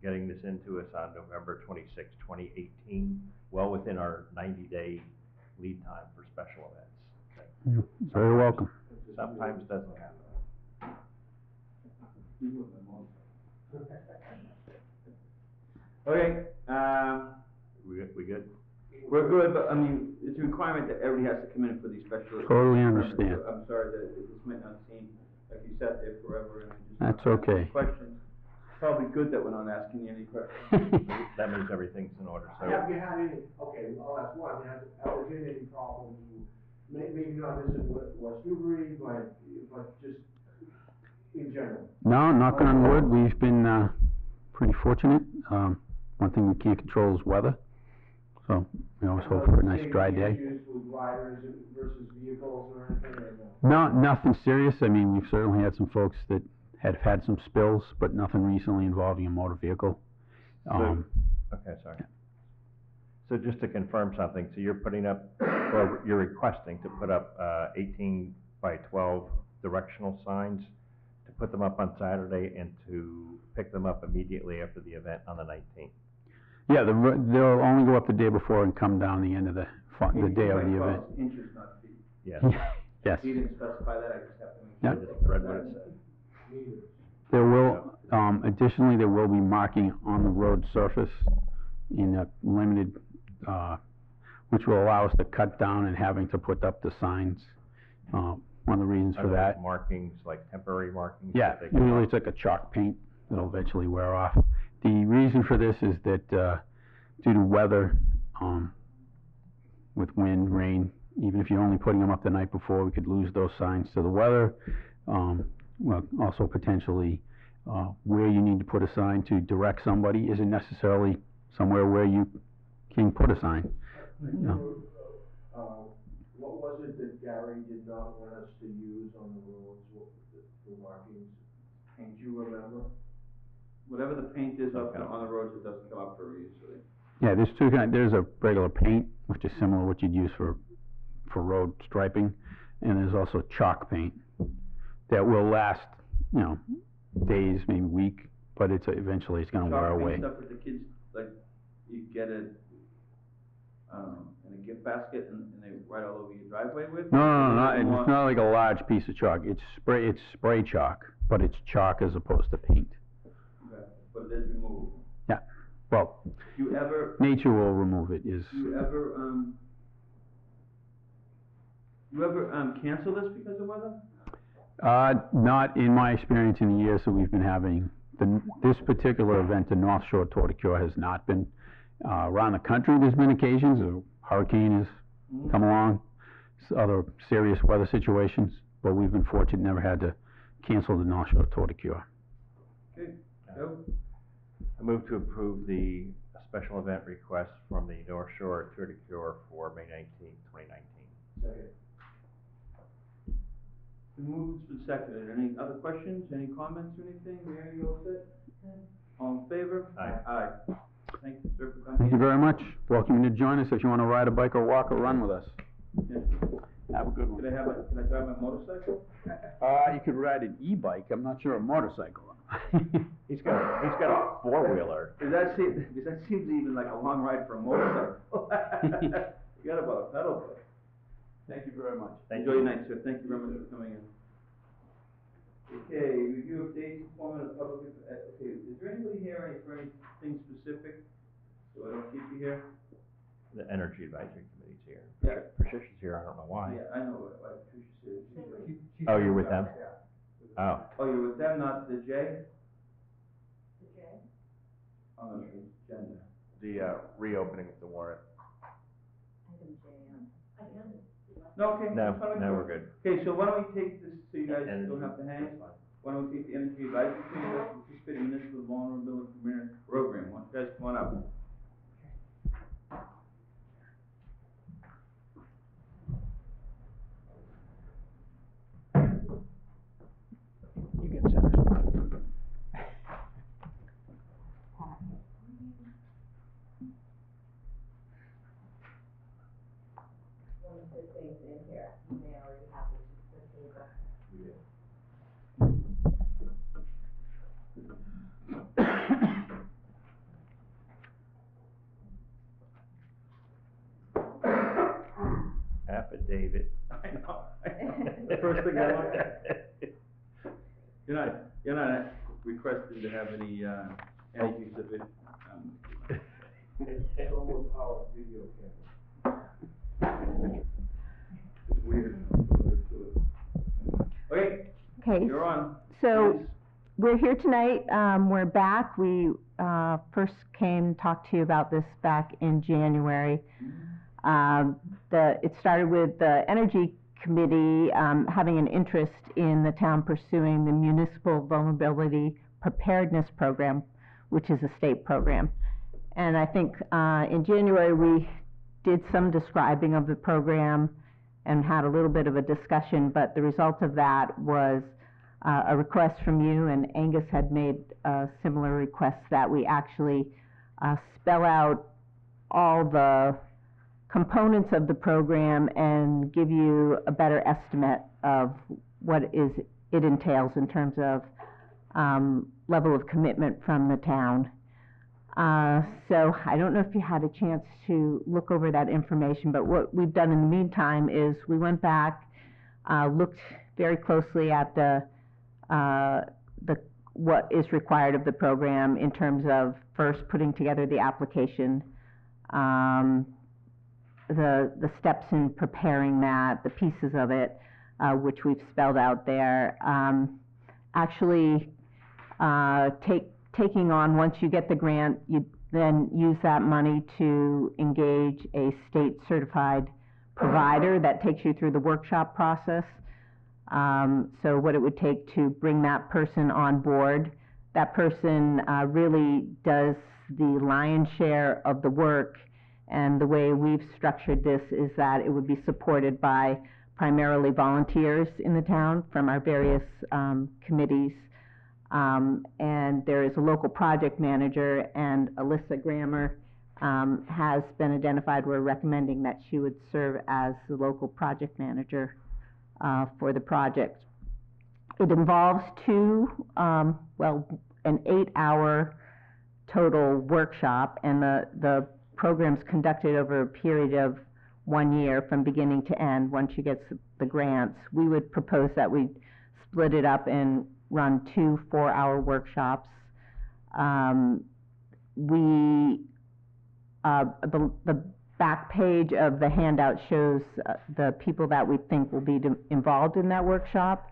getting this into us on November 26, 2018, well within our 90-day lead time for special events. You're very welcome. Sometimes doesn't happen. Okay, We good? we're good, but I mean, it's a requirement that everybody has to come in for these special. Totally understand. I'm sorry that this might not seem like you sat there forever and I just. That's not asking okay. Questions. Probably good that we're not asking you any questions. That means everything's in order, so. Have you had any, okay, I'll ask one, have there been any problems, maybe not this in West Newbury, but just in general? No, knock on wood, we've been pretty fortunate. One thing we can't control is weather, so we always hope for a nice dry day. Issues with riders versus vehicles or anything, or no? No, nothing serious. I mean, we've certainly had some folks that have had some spills, but nothing recently involving a motor vehicle. Okay, sorry. So just to confirm something, so you're putting up, or you're requesting to put up 18 by 12 directional signs, to put them up on Saturday and to pick them up immediately after the event on the 19th? Yeah, they'll only go up the day before and come down the end of the day of the event. Inches, not feet. Yes. Yes. You didn't specify that, I just have to make Yeah. sure. I just read what it said. There will, additionally, there will be marking on the road surface in a limited, which will allow us to cut down and having to put up the signs. One of the reasons Are for those that. markings, like temporary markings? Yeah, that they can- usually it's like a chalk paint that'll eventually wear off. The reason for this is that, due to weather, with wind, rain, even if you're only putting them up the night before, we could lose those signs to the weather. Well, also potentially, where you need to put a sign to direct somebody isn't necessarily somewhere where you can put a sign. No. What was it that Gary did not want us to use on the roads, the markings? Do you remember? Whatever the paint is up on the roads, it doesn't come up very easily. Yeah, there's two kinds. There's a regular paint, which is similar to what you'd use for road striping, and there's also chalk paint that will last, days, maybe a week, but eventually it's going to wear Chalk paint away. stuff that the kids, like, you get it, in a gift basket and they write all over your driveway with? No, it's not like a large piece of chalk. It's spray chalk, but it's chalk as opposed to paint. Okay, but it is removable. Yeah, well, You ever, nature will remove it. you ever cancel this because of weather? Not in my experience in the years that we've been having. This particular event, the North Shore Torticura, has not been. Around the country, there's been occasions, a hurricane has come along, other serious weather situations, but we've been fortunate, never had to cancel the North Shore Torticura. Okay, Joe? I move to approve the special event request from the North Shore Torticura for May 19, 2019. Second. Been moved, it's been seconded. Any other questions, any comments or anything? Mary, you all set? All in favor? Aye. Aye. Thank you, sir, for coming. Thank you very much. Welcome to join us if you want to ride a bike or walk or run with us. Yeah. Have a good one. Can I drive my motorcycle? You could ride an e-bike, I'm not sure a motorcycle. He's got a four-wheeler. Does that seems even like a long ride for a motorcycle. Forget about a pedal bike. Thank you very much. Enjoy your night, sir. Thank you very much for coming in. Okay, review of dates, appointment of public, okay, is there anybody here for anything specific? So I don't keep you here? The Energy Advisory Committee's here. Yeah. Patricia's here, I don't know why. Yeah, I know what Patricia said. Oh, you're with them? Oh. Oh, you're with them, not the J? The J? Oh, no, the agenda. The reopening of the warrant. No, okay. No, that's fine. no, we're good. Okay, so why don't we take this, so you guys And- don't have to hang? Why don't we take the Energy Advisory Committee, that's participating municipal vulnerability preparedness program. Why don't you guys come on up? You get center spot. Affidavit. I know. The first thing I looked at. You're not requesting to have any piece of it. Solar power video camera. It's weird. Okay, Okay, you're on. so Please. we're here tonight. We're back. We first came, talked to you about this back in January. It started with the Energy Committee having an interest in the town pursuing the Municipal Vulnerability Preparedness Program, which is a state program. And I think in January we did some describing of the program and had a little bit of a discussion, but the result of that was a request from you, and Angus had made similar requests that we actually spell out all the components of the program and give you a better estimate of what it entails in terms of level of commitment from the town. So I don't know if you had a chance to look over that information, but what we've done in the meantime is we went back, looked very closely at what is required of the program in terms of first putting together the application, the steps in preparing that, the pieces of it, which we've spelled out there. Actually, taking on, once you get the grant, you then use that money to engage a state certified provider that takes you through the workshop process. So what it would take to bring that person on board, that person really does the lion's share of the work, and the way we've structured this is that it would be supported by primarily volunteers in the town from our various committees. And there is a local project manager, and Alyssa Grammer has been identified. We're recommending that she would serve as the local project manager for the project. It involves an 8-hour total workshop, and the program's conducted over a period of 1 year from beginning to end. Once you get the grants, we would propose that we split it up and run 2 4-hour workshops. The back page of the handout shows the people that we think will be involved in that workshop.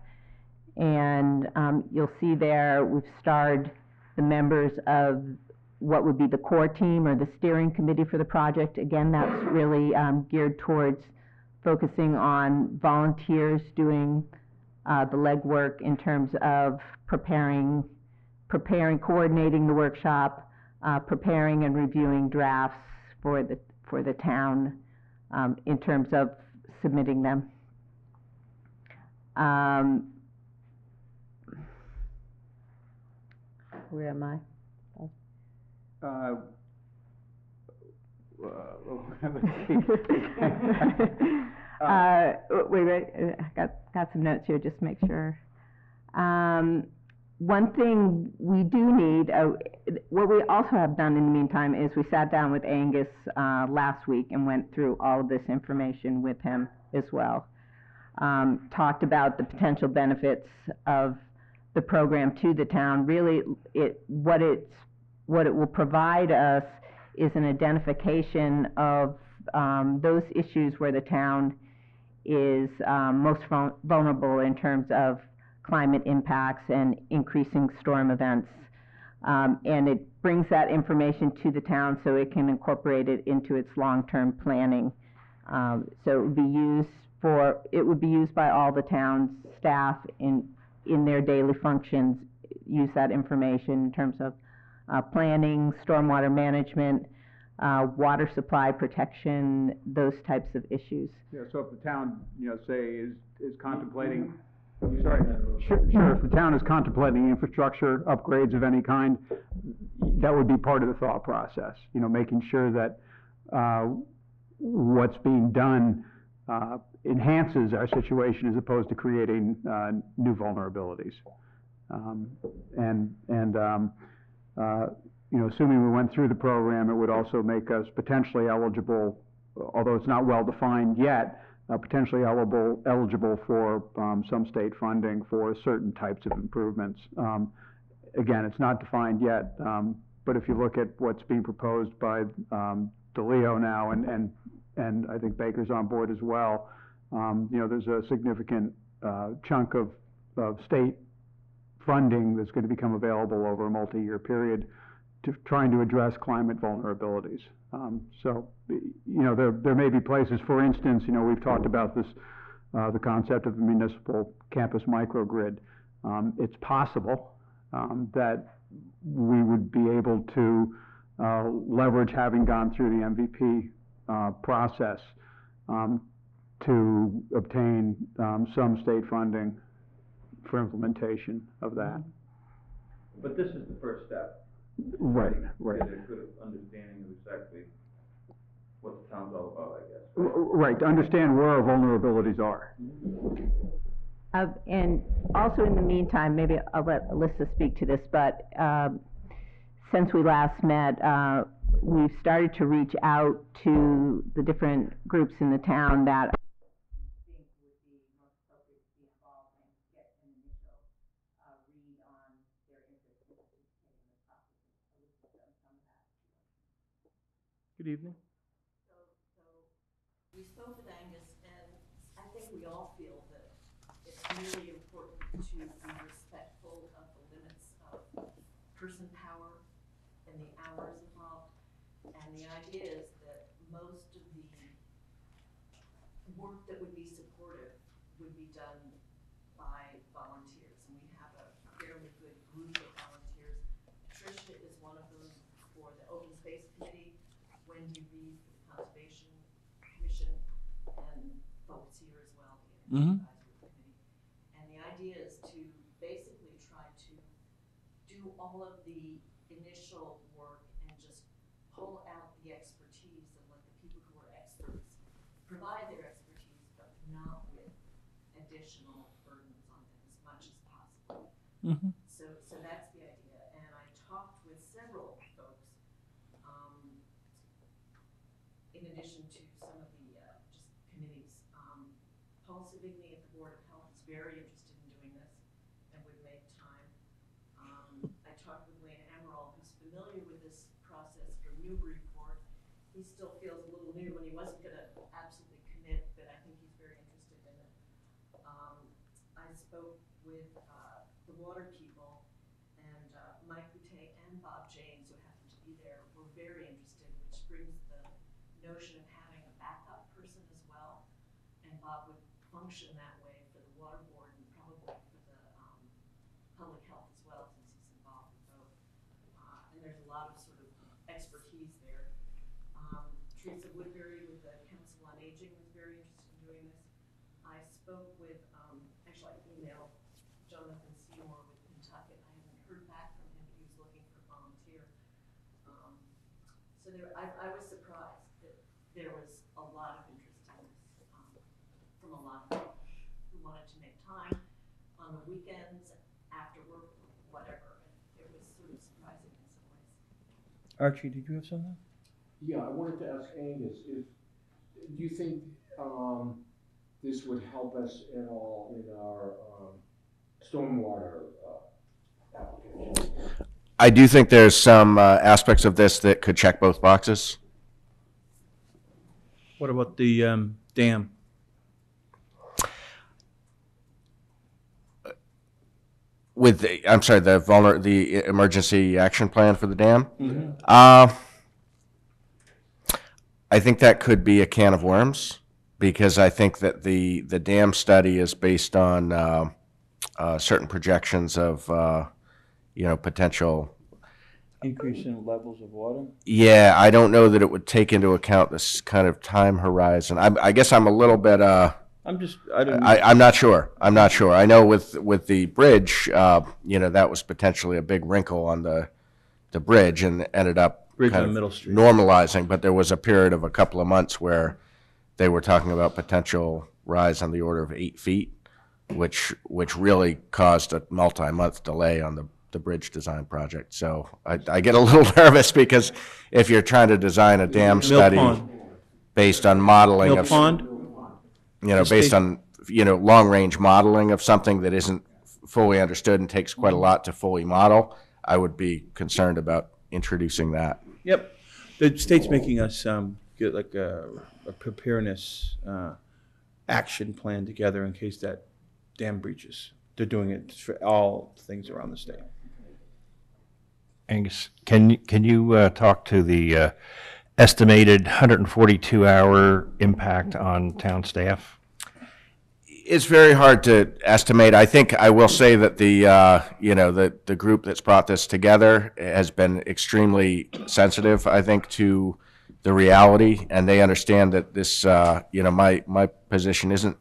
And you'll see there we've starred the members of what would be the core team or the steering committee for the project. Again, that's really geared towards focusing on volunteers doing the legwork in terms of preparing, coordinating the workshop, preparing and reviewing drafts for the town in terms of submitting them. Where am I? Wait, got some notes here, just to make sure. One thing we do need, what we also have done in the meantime is we sat down with Angus last week and went through all of this information with him as well. Talked about the potential benefits of the program to the town. Really, what it will provide us is an identification of those issues where the town is most vulnerable in terms of climate impacts and increasing storm events. And it brings that information to the town so it can incorporate it into its long-term planning. So it would be used by all the town's staff in their daily functions, use that information in terms of planning, stormwater management, water supply protection, those types of issues. Yeah, so if the town, say is contemplating, sure, if the town is contemplating infrastructure upgrades of any kind, that would be part of the thought process, making sure that what's being done enhances our situation as opposed to creating new vulnerabilities. Assuming we went through the program, it would also make us potentially eligible, although it's not well defined yet, potentially eligible for some state funding for certain types of improvements. Again, it's not defined yet, but if you look at what's being proposed by DeLeo now, and I think Baker's on board as well, there's a significant chunk of state funding that's going to become available over a multi-year period trying to address climate vulnerabilities. There may be places, for instance, we've talked about this, the concept of a municipal campus microgrid. It's possible that we would be able to leverage having gone through the MVP process to obtain some state funding for implementation of that. But this is the first step. Right. Get a good understanding of exactly what the town's all about, I guess. Right, to understand where our vulnerabilities are. And also in the meantime, maybe I'll let Alyssa speak to this, but since we last met, we've started to reach out to the different groups in the town that Good evening. We spoke with Angus, and I think we all feel that it's really important to be respectful of the limits of person power and the hours involved. And the idea is that most of the work that would be supportive would be done by volunteers. And we have a fairly good group of volunteers. Tricia is one of them for the Open Space Committee, Wendy Reed for the Conservation Commission, and folks here as well, the Energy Advisory Committee. And the idea is to basically try to do all of the initial work and just pull out the expertise and let the people who are experts provide their expertise, but not with additional burdens on them as much as possible. So that's the idea. And I talked with several folks, in addition to some of the just committees. Paul Savigny at the Board of Health is very interested in doing this and would make time. I talked with Wayne Amaral, who's familiar with this process from Newburyport. He still feels a little new, and he wasn't going to absolutely commit, but I think he's very interested in it. I spoke with the water people, and Mike Boutte and Bob James, who happened to be there, were very interested, which brings the notion of having a backup person as well. And Bob would function that way for the water board and probably for the public health as well, since he's involved with both. And there's a lot of sort of expertise there. Teresa Woodbury with the Council on Aging was very interested in doing this. I spoke with, actually I emailed Jonathan Seymour with Pentucket. I haven't heard back from him. He was looking for volunteer. So there, I was surprised that there was a lot of interest in this from a lot of people who wanted to make time on the weekends, after work, whatever. And it was sort of surprising in some ways. Archie, did you have something? Yeah, I wanted to ask Angus, do you think this would help us at all in our stormwater application? I do think there's some aspects of this that could check both boxes. What about the dam? With I'm sorry, the emergency action plan for the dam. Mm-hmm. I think that could be a can of worms, because I think that the dam study is based on certain projections of potential Increase in levels of water? Yeah, I don't know that it would take into account this kind of time horizon. I guess I'm a little bit. I'm not sure. I'm not sure. I know with the bridge, that was potentially a big wrinkle on the bridge, and ended up Bridge kind on of Middle Street. normalizing. But there was a period of a couple of months where they were talking about potential rise on the order of 8 feet, which really caused a multi-month delay on the bridge design project. So I get a little nervous, because if you're trying to design a dam study based on modeling Mill of, Pond? based on, long-range modeling of something that isn't fully understood and takes quite a lot to fully model, I would be concerned about introducing that. Yep. The state's making us get like a preparedness action plan together in case that dam breaches. They're doing it for all things around the state. Angus, can you talk to the estimated 142-hour impact on town staff? It's very hard to estimate. I think I will say that the group that's brought this together has been extremely sensitive, I think, to the reality, and they understand that this, my position isn't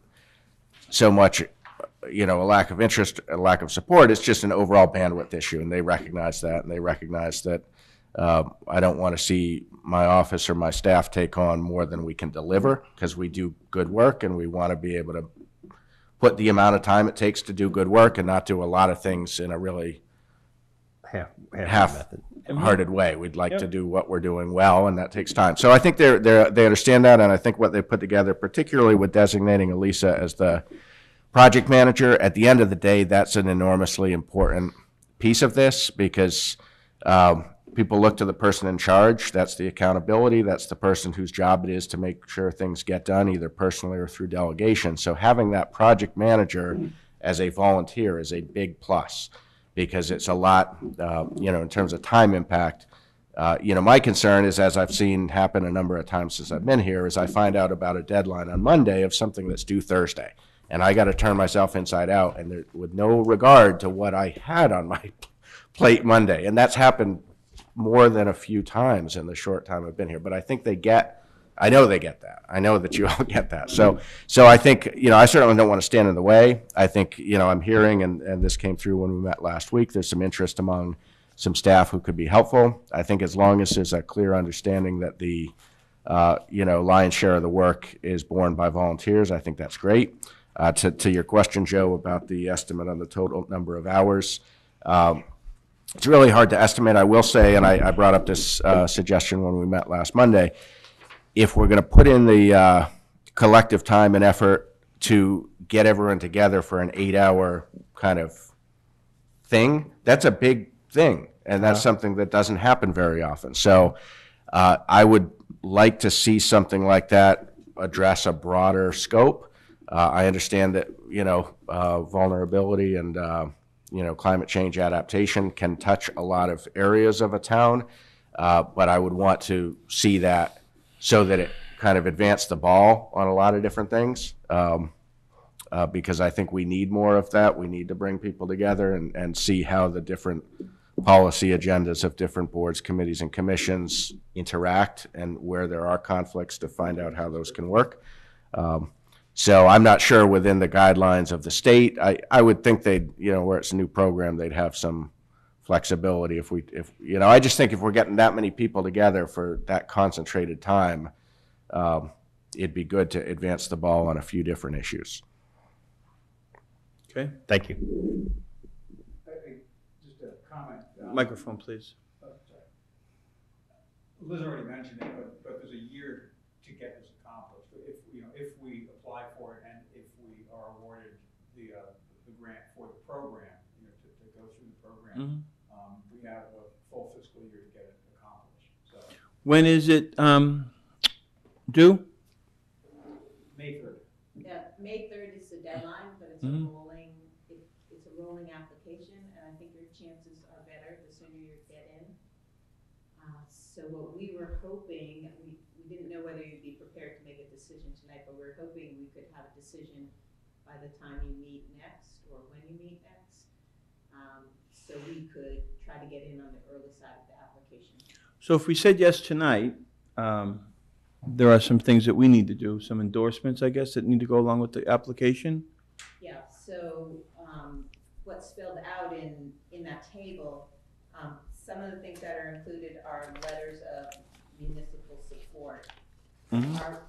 so much, a lack of interest, a lack of support. It's just an overall bandwidth issue, and they recognize that, and they recognize that I don't want to see my office or my staff take on more than we can deliver, because we do good work, and we want to be able to put the amount of time it takes to do good work and not do a lot of things in a really half-hearted way. We'd like to do what we're doing well, and that takes time. So I think they understand that, and I think what they put together, particularly with designating Elisa as the project manager, at the end of the day, that's an enormously important piece of this, because people look to the person in charge. That's the accountability. That's the person whose job it is to make sure things get done, either personally or through delegation. So having that project manager as a volunteer is a big plus, because it's a lot, in terms of time impact. My concern is, as I've seen happen a number of times since I've been here, is I find out about a deadline on Monday of something that's due Thursday, and I got to turn myself inside out, and with no regard to what I had on my plate Monday. And that's happened more than a few times in the short time I've been here. But I think I know they get that. I know that you all get that. So I think, I certainly don't want to stand in the way. I think, I'm hearing, and this came through when we met last week, there's some interest among some staff who could be helpful. I think as long as there's a clear understanding that the, lion's share of the work is borne by volunteers, I think that's great. To your question, Joe, about the estimate on the total number of hours, it's really hard to estimate. I will say, and I brought up this suggestion when we met last Monday, if we're going to put in the collective time and effort to get everyone together for an 8-hour kind of thing, that's a big thing, and that's something that doesn't happen very often. So I would like to see something like that address a broader scope. I understand that, vulnerability and, climate change adaptation can touch a lot of areas of a town, but I would want to see that so that it kind of advanced the ball on a lot of different things, because I think we need more of that. We need to bring people together and see how the different policy agendas of different boards, committees, and commissions interact, and where there are conflicts to find out how those can work. So I'm not sure within the guidelines of the state. I would think they'd, where it's a new program, they'd have some flexibility if I just think if we're getting that many people together for that concentrated time, it'd be good to advance the ball on a few different issues. Okay, Thank you. Just a comment. microphone, please. Liz already mentioned it, but there's a year to get this accomplished. If we apply for it and if we are awarded the grant for the program, to go through the program, we have a full fiscal year to get it accomplished. So When is it due? May 3rd. Yeah, May 3rd is the deadline, but it's a rolling application, and I think your chances are better the sooner you get in. So what we were hoping, we didn't know whether you'd be prepared to make a decision tonight, but we're hoping we could have a decision by the time you meet next, or when you meet next. So we could try to get in on the early side of the application. So if we said yes tonight, there are some things that we need to do, some endorsements, I guess, that need to go along with the application. Yeah, so what's spelled out in that table, some of the things that are included are letters of municipal support.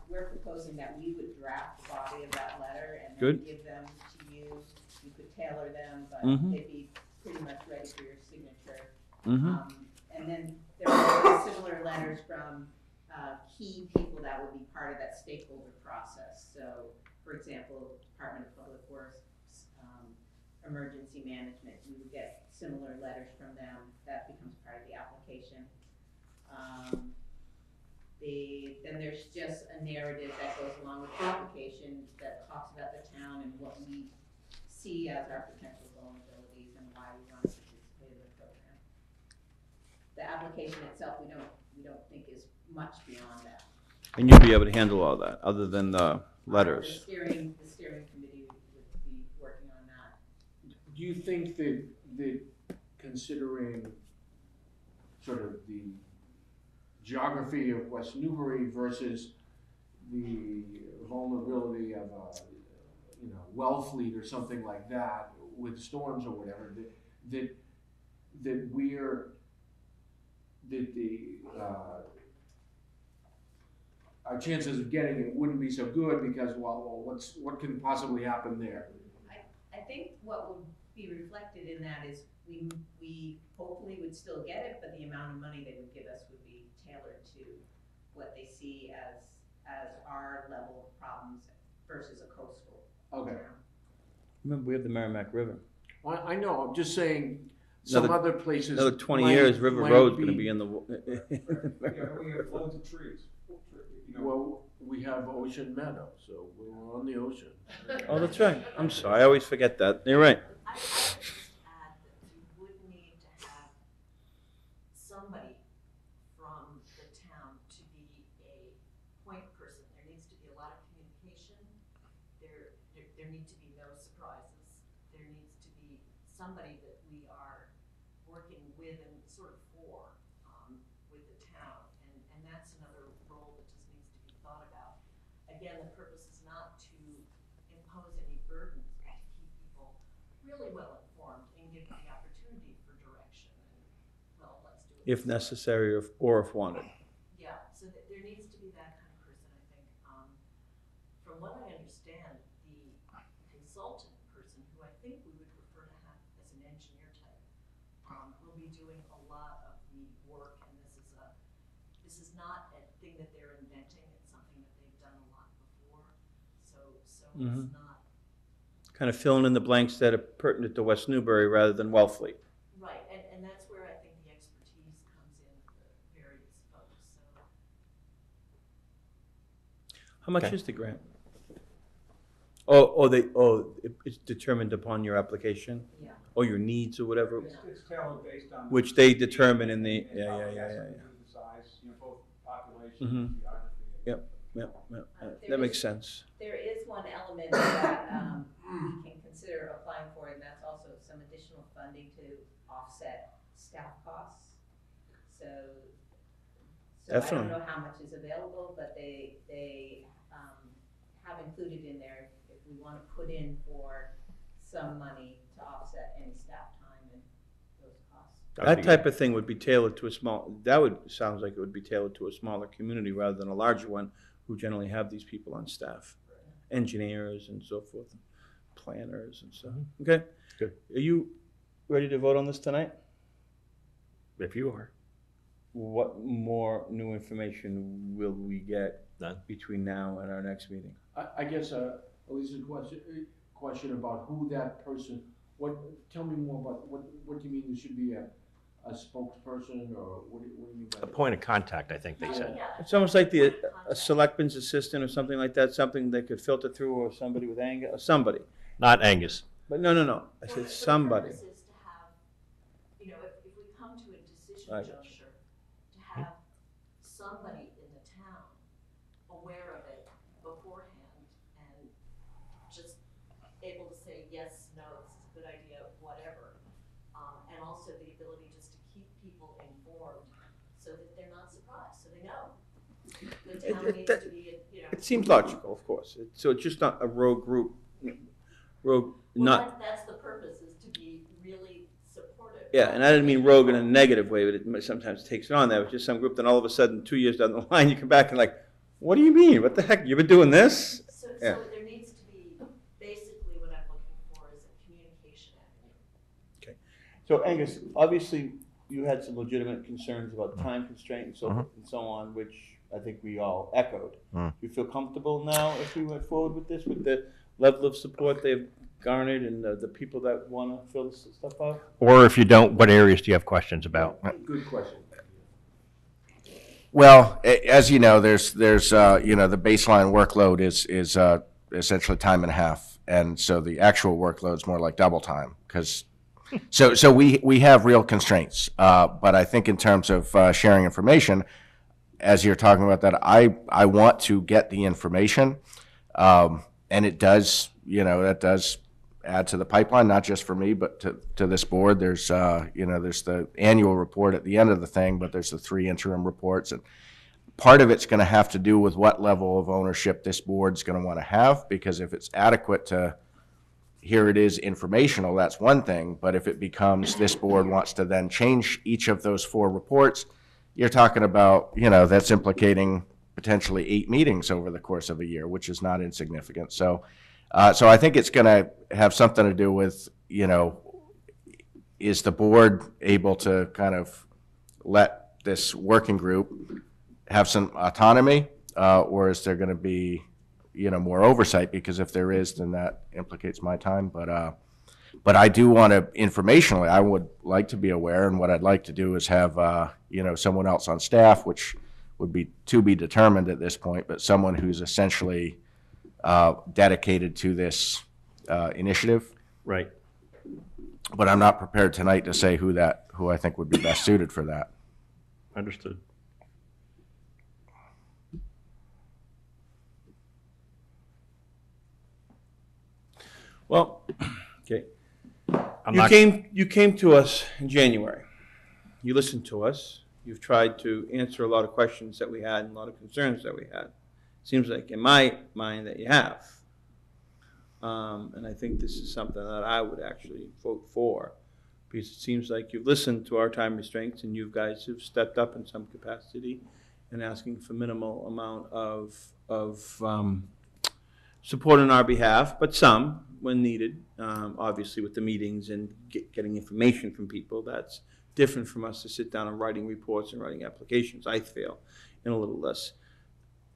We're proposing that we would draft the body of that letter and then give them to you. You could tailor them, but they'd be pretty much ready for your signature. And then there are similar letters from key people that would be part of that stakeholder process. So, for example, Department of Public Works, Emergency Management, we would get similar letters from them. That becomes part of the application. Then there's just a narrative that goes along with the application that talks about the town and what we see as our potential vulnerabilities and why we want to participate in the program. The application itself, we don't think is much beyond that. And you'll be able to handle all that, other than the letters. The steering committee would be working on that. Do you think that considering sort of the geography of West Newbury versus the vulnerability of Wellfleet or something like that with storms or whatever, our chances of getting it wouldn't be so good because what can possibly happen there? I think what would be reflected in that is we hopefully would still get it, but the amount of money they would give us would be tailored to what they see as our level of problems versus a coastal town. Remember, we have the Merrimack River. Well, I know, I'm just saying some other places. Another 20 years, River Road's gonna be in the. We have loads of trees. Well, we have Ocean Meadow, so we're on the ocean. Oh, that's right. I'm sorry, I always forget that. You're right. I would just add that we would need to have somebody from the town to be a point person. There needs to be a lot of communication. There need to be no surprises. There needs to be somebody that we are working with and sort of for with the town. And that's another role that just needs to be thought about. Again, the purpose is not to impose any burdens, but to keep people really well informed and give them the opportunity for direction and, well, let's do it. If necessary or if wanted. Yeah, so there needs to be that kind of person, I think. From what I understand, the consultant person, who I think we would prefer to have as an engineer type, will be doing a lot of the work, and this is not a thing that they're inventing. It's something that they've done a lot before. So it's not. Kind of filling in the blanks that are pertinent to West Newbury rather than Wellfleet. Right, and that's where I think the expertise comes in for the various folks, so. How much Okay. is the grant? It's determined upon your application? Yeah. Or your needs or whatever? It's tailored based on. Which they determine in the, The size, both population Mhm. and geography. Yep. There That makes is- sense. There is one element that we can consider applying for, and that's also some additional funding to offset staff costs. So I Definitely. don't know how much is available, but they have have included in there if we want to put in for some money to offset any staff time and those costs. That type of thing would be tailored to a sounds like it would be tailored to a smaller community rather than a larger one, who generally have these people on staff. Engineers and so forth, planners and so. Okay. Good. Are you ready to vote on this tonight? If you are. What more new information will we get None. between now and our next meeting? I guess, Elisa's question about who that person, tell me more about, what do you mean there should be a spokesperson, or what do you mean by A that? point of contact, I think they said. It's almost like a selectman's assistant or something like that, something they could filter through, or somebody with anger, or somebody. Not Angus. But no, I said somebody. The purpose is to have, you know, if we come to a decision I got juncture, to have somebody in the town aware of it beforehand and just able to say, yes, no, this is a good idea, whatever. And also the ability just to keep people informed so that they're not surprised, so they know. The town needs to be, you know. It seems logical, of course. So it's just not a rogue group, That's the purpose, is to be really supportive. Yeah, and I didn't mean rogue in a negative way, but it sometimes takes it on there. It's just some group, then all of a sudden, 2 years down the line, you come back and like, what do you mean? What the heck? You've been doing this? So Yeah. there needs to be, basically what I'm looking for is a communication avenue. So Angus, obviously, you had some legitimate concerns about time constraint and so on, which I think we all echoed. Do you feel comfortable now if we went forward with this, with the level of support they've garnered and the people that want to fill this stuff out? Or if you don't, what areas do you have questions about? Good question. Well, as you know, there's the baseline workload is essentially time and a half, and so the actual workload is more like double time, because so we have real constraints. But I think in terms of sharing information, as you're talking about that, I want to get the information, and it does, that does add to the pipeline, not just for me, but to this board. There's there's the annual report at the end of the thing, but there's the 3 interim reports, and part of it's going to have to do with what level of ownership this board's going to want to have, because if it's adequate to, here it is informational, that's one thing, but if it becomes this board wants to then change each of those 4 reports, you're talking about, that's implicating potentially 8 meetings over the course of a year, which is not insignificant. So I think it's going to have something to do with, is the board able to kind of let this working group have some autonomy, or is there going to be, more oversight? Because if there is, then that implicates my time. But I do want to, informationally, I would like to be aware, and what I'd like to do is have, someone else on staff, which would be to be determined at this point, but someone who's essentially dedicated to this initiative. Right. But I'm not prepared tonight to say who I think would be best suited for that. Understood. Well, okay. I'm You not- came to us in January. You listened to us. You've tried to answer a lot of questions that we had and a lot of concerns that we had. Seems like in my mind that you have. And I think this is something that I would actually vote for, because it seems like you've listened to our time restraints and you guys have stepped up in some capacity and asking for minimal amount of support on our behalf, but some when needed, obviously with the meetings and getting information from people. That's different from us to sit down and writing reports and writing applications, I feel, in a little less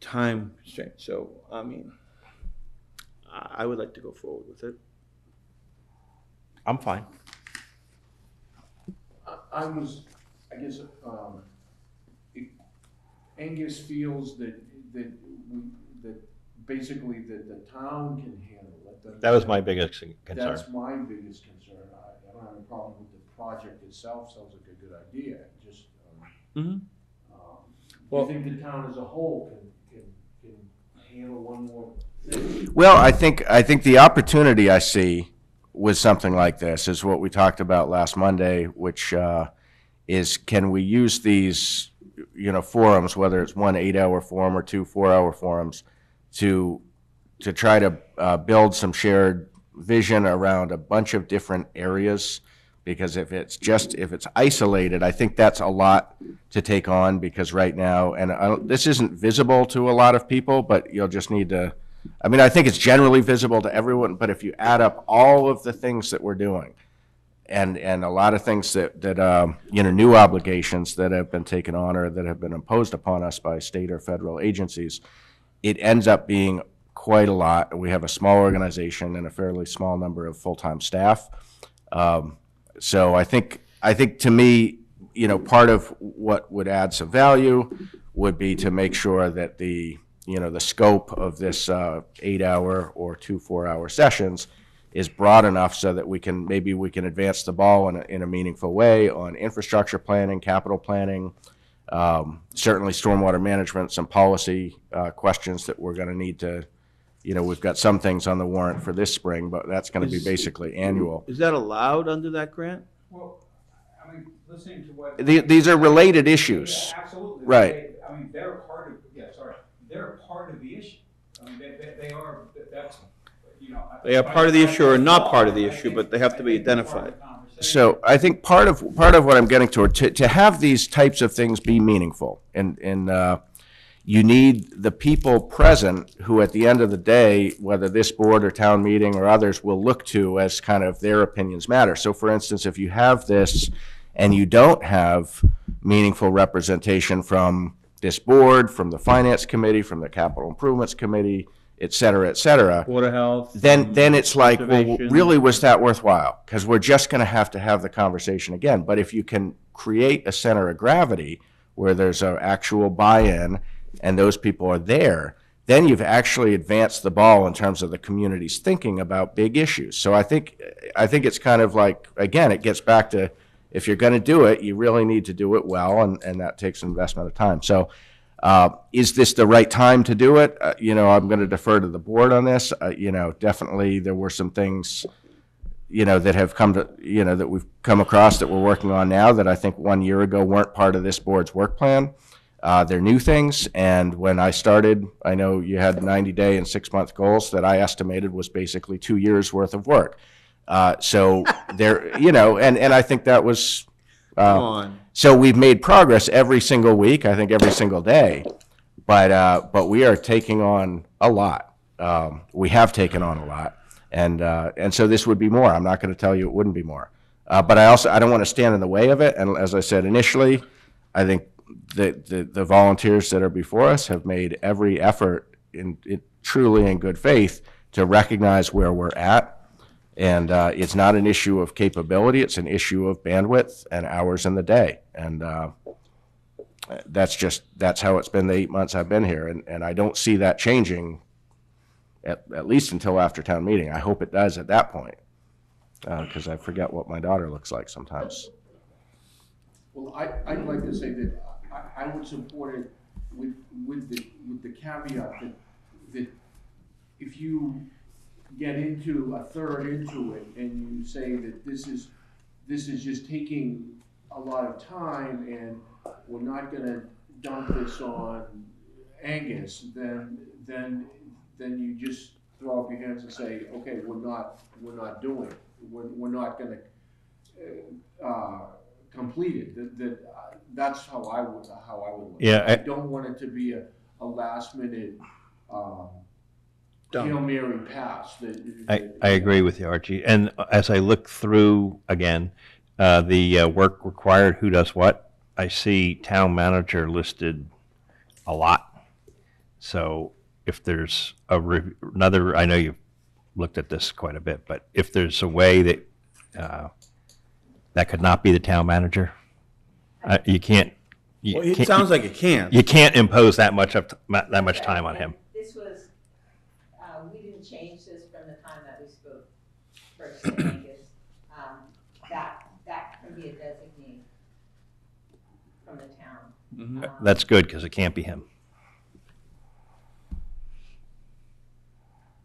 time constraint. So, I mean, I would like to go forward with it. I'm fine. I guess, Angus feels that basically that the town can handle it. That was my biggest concern. That's my biggest concern. I don't have a problem with the project itself, sounds like a good idea, just, do you think the town as a whole can handle one more thing? Well, I think the opportunity I see with something like this is what we talked about last Monday, which is, can we use these, forums, whether it's one 8-hour forum or 2 4-hour forums, to to try to build some shared vision around a bunch of different areas, because if it's isolated, I think that's a lot to take on, because right now, and this isn't visible to a lot of people, but you'll just need to, I mean, I think it's generally visible to everyone, but if you add up all of the things that we're doing, and a lot of things that you know, new obligations that have been taken on or that have been imposed upon us by state or federal agencies, it ends up being quite a lot. We have a small organization and a fairly small number of full-time staff. So I think to me, you know, part of what would add some value would be to make sure that the scope of this 8-hour or 2 4-hour sessions is broad enough so that we can advance the ball in a meaningful way on infrastructure planning, capital planning, certainly stormwater management, some policy questions that we're going to need to, you know, we've got some things on the warrant for this spring, but that's going to be basically annual. Is that allowed under that grant? Well, I mean, listening to what. These are related issues. Yeah, absolutely. Right. I mean, they're part of, they're part of the issue. I mean, they are, that's, you know. They are part of the issue or not part of the issue, but they have to be identified. So I think part of what I'm getting toward, to have these types of things be meaningful, and you need the people present who at the end of the day, whether this board or town meeting or others, will look to as kind of their opinions matter. So for instance, if you have this and you don't have meaningful representation from this board, from the finance committee, from the capital improvements committee, et cetera, Water health. then it's like, well, conservation. really, was that worthwhile? Because we're just going to have the conversation again. But if you can create a center of gravity where there's an actual buy-in and those people are there, then you've actually advanced the ball in terms of the community's thinking about big issues. So I think it's kind of like, again, it gets back to, if you're going to do it, you really need to do it well, and that takes an investment of time. So is this the right time to do it? You know, I'm going to defer to the board on this. You know, definitely there were some things, you know, that have come to, you know, that we've come across that we're working on now that I think 1 year ago weren't part of this board's work plan. They're new things, and when I started, I know you had 90-day and 6-month goals that I estimated was basically 2 years worth of work. So there, you know, and I think that was, Come on. so we've made progress every single week, I think every single day, but we are taking on a lot. We have taken on a lot, and so this would be more. I'm not going to tell you it wouldn't be more, but I don't want to stand in the way of it. And as I said initially, I think the volunteers that are before us have made every effort truly in good faith to recognize where we're at. And it's not an issue of capability, it's an issue of bandwidth and hours in the day. And that's how it's been the 8 months I've been here. And I don't see that changing at least until after town meeting. I hope it does at that point, because I forget what my daughter looks like sometimes. Well, I'd like to say that I would support it with the caveat that if you get into a third into it and you say that this is just taking a lot of time and we're not going to dump this on Angus, then you just throw up your hands and say, okay, we're not doing it. We're not going to complete it. That's how I would look. Yeah, I don't want it to be a last minute Hail Mary pass. I agree with you, Archie. And as I look through again, the work required, who does what, I see town manager listed a lot. So if there's another, I know you've looked at this quite a bit, but if there's a way that that could not be the town manager, you can't. Well, it sounds like it can. You can't impose that much time on him. This was, we didn't change this from the time that we spoke first to Angus. That can be a designee from the town. That's good, because it can't be him.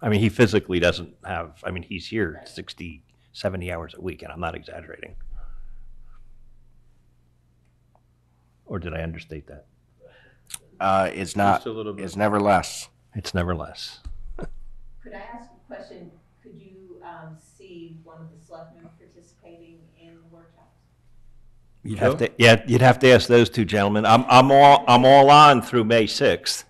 I mean, he physically doesn't have, I mean, he's here 60, 70 hours a week, and I'm not exaggerating. Or did I understate that? It's not. Just a little bit. It's never less. It's never less. Could I ask a question? Could you see one of the selectmen participating in the workshops? You'd have to, yeah, you'd have to ask those two gentlemen. I'm all on through May 6th.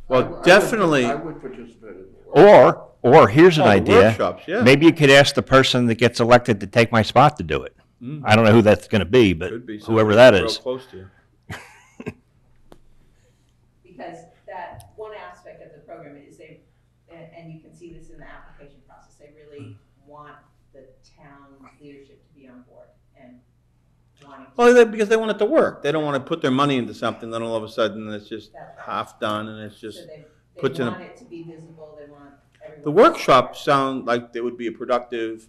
Well, definitely. I would participate in the Or here's an the idea. workshops, yeah. Maybe you could ask the person that gets elected to take my spot to do it. I don't know who that's going to be, but Could be whoever somebody that real is. close to you. Because that one aspect of the program is and you can see this in the application process, they really want the town leadership to be on board and wanting to. Well, because they want it to work. They don't want to put their money into something, then all of a sudden it's just half done and it's just So they puts in want a. it to be visible, they want everyone. The workshops sound like they would be a productive,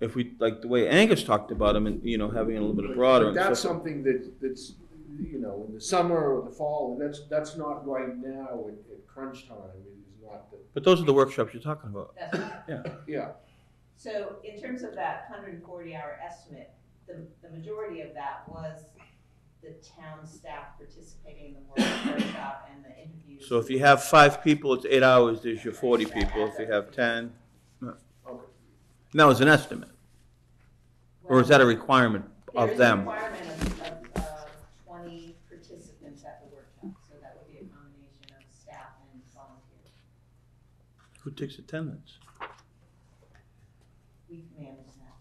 if we, like the way Angus talked about them and, having it a little bit broader. But and that's so- something that's, in the summer or the fall, and that's not right now at crunch time, it is not the. But those are the workshops you're talking about. That's right. Yeah. Yeah. So in terms of that 140-hour estimate, the majority of that was the town staff participating in the workshop and the interviews. So if you have 5 people, it's 8 hours, there's your 40 people. If you have 10, no. And that was an estimate. Or is that a requirement of them? There is a requirement of 20 participants at the workshop, so that would be a combination of staff and volunteers. Who takes attendance? We manage that.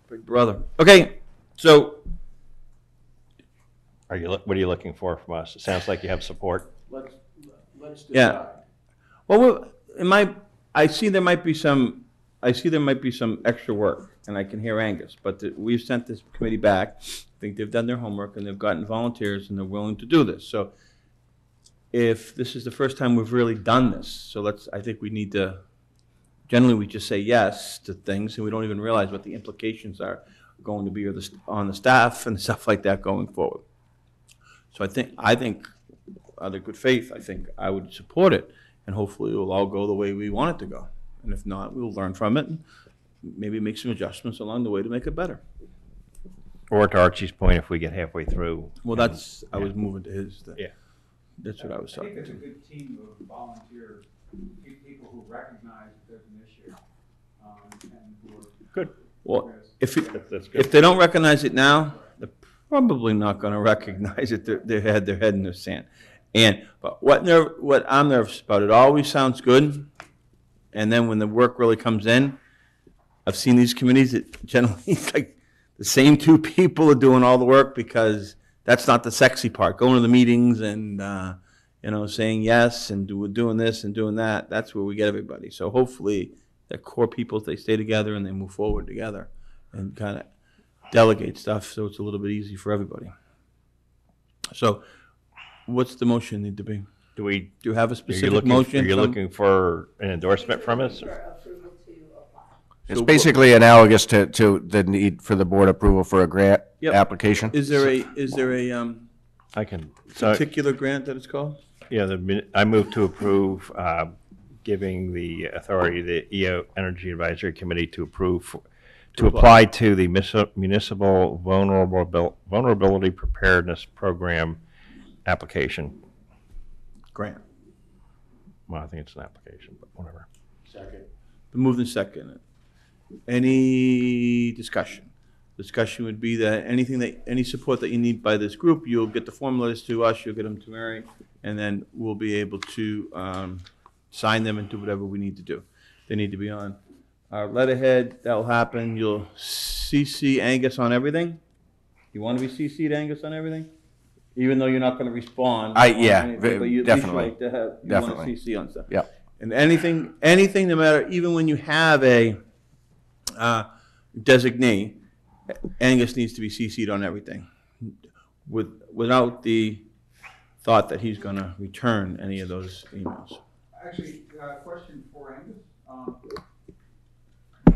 Big brother. Okay, so What are you looking for from us? It sounds like you have support. Let's decide. Yeah. Well, I see there might be some extra work, and I can hear Angus, but we've sent this committee back. I think they've done their homework, and they've gotten volunteers, and they're willing to do this. So if this is the first time we've really done this, so I think we need to, generally we just say yes to things, and we don't even realize what the implications are going to be on the staff and stuff like that going forward. So I think out of good faith, I think I would support it, and hopefully it will all go the way we want it to go. And if not, we'll learn from it and maybe make some adjustments along the way to make it better. Or to Archie's point, if we get halfway through. Well, I was moving to his thing. Yeah. That's what I was I talking think it's a to. good team of volunteer people who recognize that there's an issue, and who are. Good. Well, That's good. if they don't recognize it now, they're probably not gonna recognize it. They had their head in the sand. But what I'm nervous about, it always sounds good, and then when the work really comes in, I've seen these committees, it generally, it's like the same 2 people are doing all the work, because that's not the sexy part. Going to the meetings and, saying yes and doing this and doing that, that's where we get everybody. So hopefully, the core people, they stay together and they move forward together and kind of delegate stuff so it's a little bit easy for everybody. So what's the motion need to be? Do you have a specific motion? Are you looking for an endorsement from us? It's basically analogous to the need for the board approval for a grant Yep. application. Is there a I can. So, particular grant that it's called? yeah, I move to approve giving the authority, the EO Energy Advisory Committee to approve, to apply to the Municipal Vulnerability Preparedness Program application. Grant. Well, I think it's an application, but whatever. Second. Been moved and seconded. Any discussion? Discussion would be that any support that you need by this group, you'll get the form letters to us, you'll get them to Mary, and then we'll be able to sign them and do whatever we need to do. They need to be on our letterhead. That'll happen. You'll CC Angus on everything. You want to be CC'd, Angus, on everything? Even though you're not going to respond. Yeah, on anything, but you at least definitely. like to have, you Definitely. want to CC on stuff. Yep. And anything, no matter, even when you have a designee, Angus needs to be CC'd on everything, without the thought that he's going to return any of those emails. Actually, question for Angus.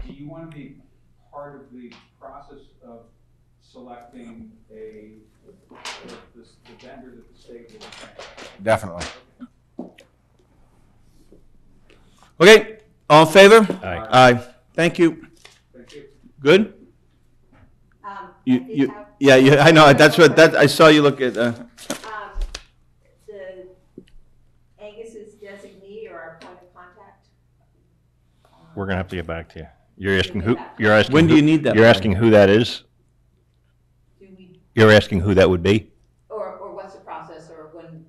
Do you want to be part of the process of selecting the vendor that the state will pick? Definitely. Okay, all in favor? Aye. Aye. Thank you. Thank you. Good? Yeah, I know, that's what, I saw you look at, The Angus's designee or our point of contact? We're gonna have to get back to you. You're asking who, you're asking. When do who- you need that You're by? asking who that is? Do we, You're asking who that would be? or what's the process, or when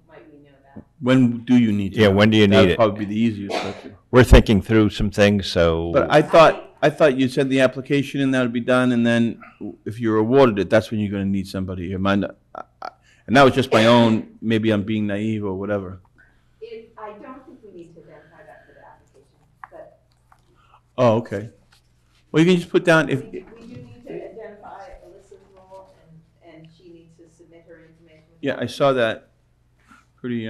might we know that? when do you need to? Yeah, know? when do you That need would it? probably be the easiest question. We're thinking through some things, so. But I thought you sent the application and that would be done, and then if you're awarded it, that's when you're gonna need somebody. You might not, and that was just my own, maybe I'm being naive or whatever. I don't think we need to identify that for the application, but Oh, okay. Well, you can just put down if, we do need to identify Alyssa's role, and she needs to submit her information. yeah, I saw that. Pretty,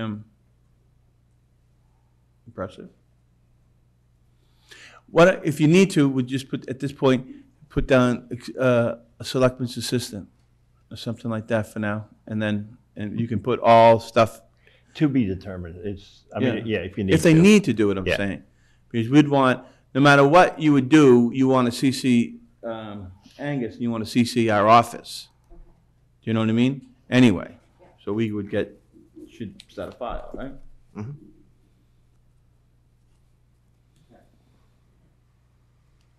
impressive. What, if you need to, would just put, at this point, put down, a selectman's assistant, or something like that for now, and then, and you can put all stuff. To be determined, it's, I mean, yeah, if you need to. If they need to do it, I'm Yeah. saying. Because we'd want, no matter what you would do, you want to CC Angus, and you want to CC our office. Do you know what I mean? Anyway, so we would get, should start a file, right?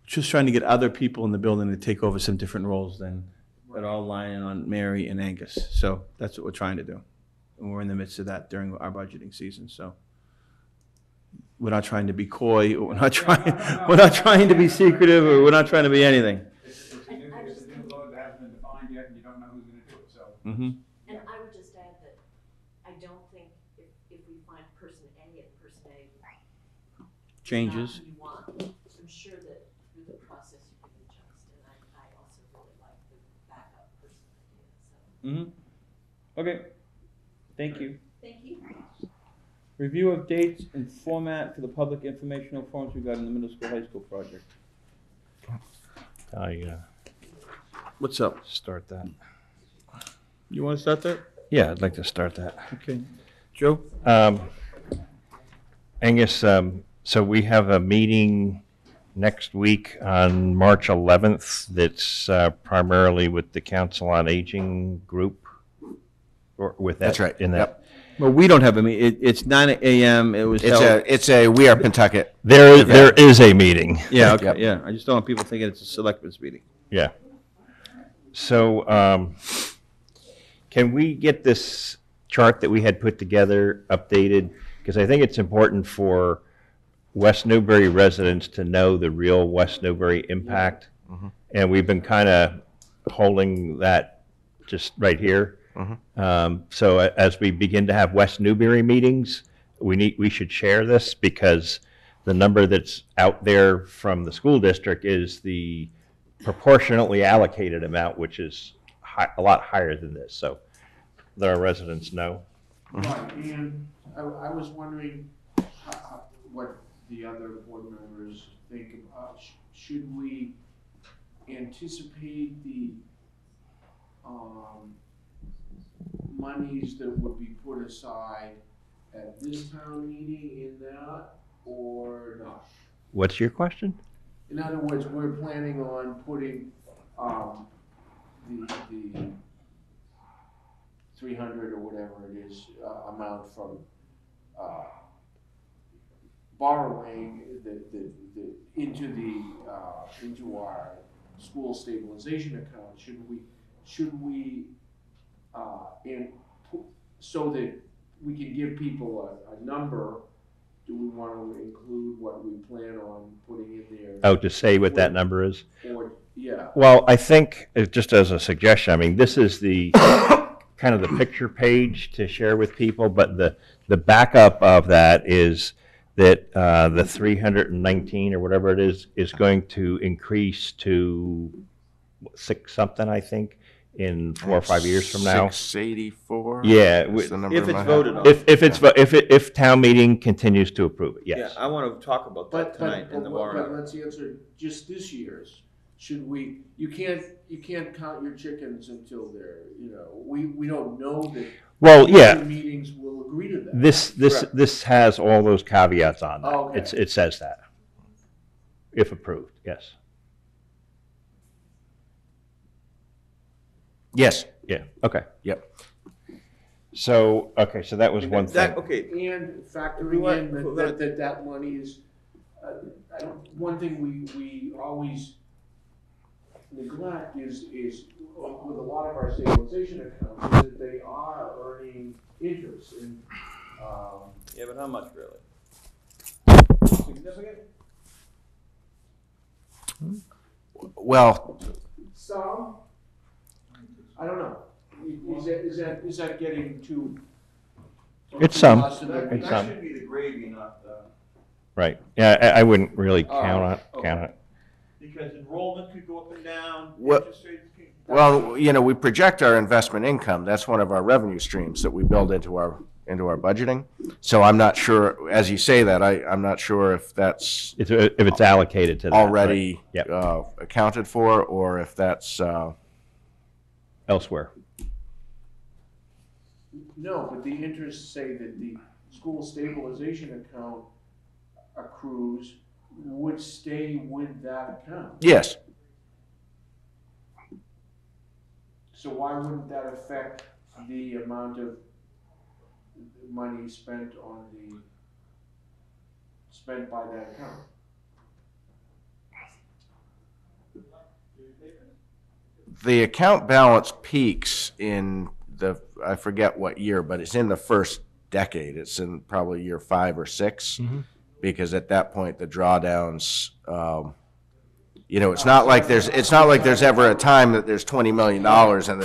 Just trying to get other people in the building to take over some different roles than, that are all lying on Mary and Angus. So that's what we're trying to do. And we're in the midst of that during our budgeting season, so. We're not trying to be coy, or we're not trying to be secretive, or we're not trying to be anything. It's a new load that hasn't been defined yet, and you don't know who's gonna do it, so. Mm-hmm. And I would just add that I don't think if we find person A and person A Changes. not who you want, I'm sure that through the process you can adjust, and I also really like the backup person idea, so. Mm-hmm. Okay, thank you. Thank you. Review of dates and format for the public informational forums regarding the middle school, high school project. What's up? Start that. You want to start that? Yeah, I'd like to start that. Okay. Joe? Angus, so we have a meeting next week on March 11th that's primarily with the Council on Aging group, or with that. That's right. In that. Yep. Well, we don't have a meeting. It's 9 a.m. It was held. It's a We Are Pentucket. There is a meeting. Yeah, okay, Yep. yeah. I just don't want people thinking it's a selectmen's meeting. Yeah. So, can we get this chart that we had put together updated? Because I think it's important for West Newbury residents to know the real West Newbury impact. And we've been kind of holding that just right here. So as we begin to have West Newbury meetings, we should share this, because the number that's out there from the school district is the proportionately allocated amount, which is a lot higher than this, so that our residents know. Right, and I was wondering what the other board members think about, should we anticipate the monies that would be put aside at this town meeting in that, or not? What's your question? In other words, we're planning on putting, the 300 or whatever it is, amount from, borrowing into our school stabilization account. Should we, so that we can give people a number, do we want to include what we plan on putting in there? Oh, to say what that number is? Or, yeah. Well, I think, just as a suggestion, I mean, this is the kind of the picture page to share with people, but the backup of that is that the 319 or whatever it is going to increase to 6 something, I think, in 4 or 5 years from now. 684. Yeah, That's the number if in it's my voted head. on. If town meeting continues to approve it, yes. Yeah, I want to talk about that tonight in the But warrant. let's answer just this year's. Should we, you can't count your chickens until they're, we don't know that. Well, yeah. The meetings will agree to that. This has all those caveats on that. Oh, okay. It says that, if approved, yes. Yes. Yeah, okay. Yep. So, okay, so that was one thing. Okay, And factoring in that money is, one thing we always neglect is with a lot of our stabilization accounts, is that they are earning interest and, yeah, but how much really? Significant? Well, some, I don't know. Is that getting too? It's some. Lost in the- It's some. That should be the gravy, not the. Right, yeah, I wouldn't really count it. Because enrollment could go up and down, Well- interest rates could. well, we project our investment income. That's one of our revenue streams that we build into our budgeting. So I'm not sure, as you say that, I'm not sure if that's If it's allocated to that. already right. Yep. accounted for, or if that's, Elsewhere. No, but the interests say that the school stabilization account accrues would stay with that account. yes. So why wouldn't that affect the amount of money spent by that account? The account balance peaks in I forget what year, but it's in the first decade. It's in probably year 5 or 6, because at that point the drawdowns, it's not like there's ever a time that there's $20 million and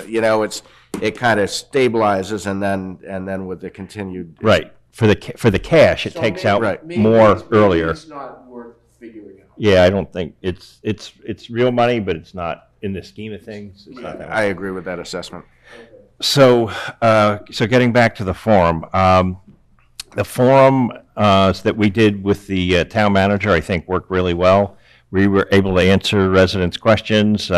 it kind of stabilizes and then with the continued. Right, for the cash, it So takes maybe- out maybe more it's- maybe earlier. It's not worth figuring out. Yeah, I don't think, it's real money, but it's not, in the scheme of things, it's not that much. I agree with that assessment. So getting back to the forum, that we did with the town manager, I think worked really well. We were able to answer residents' questions.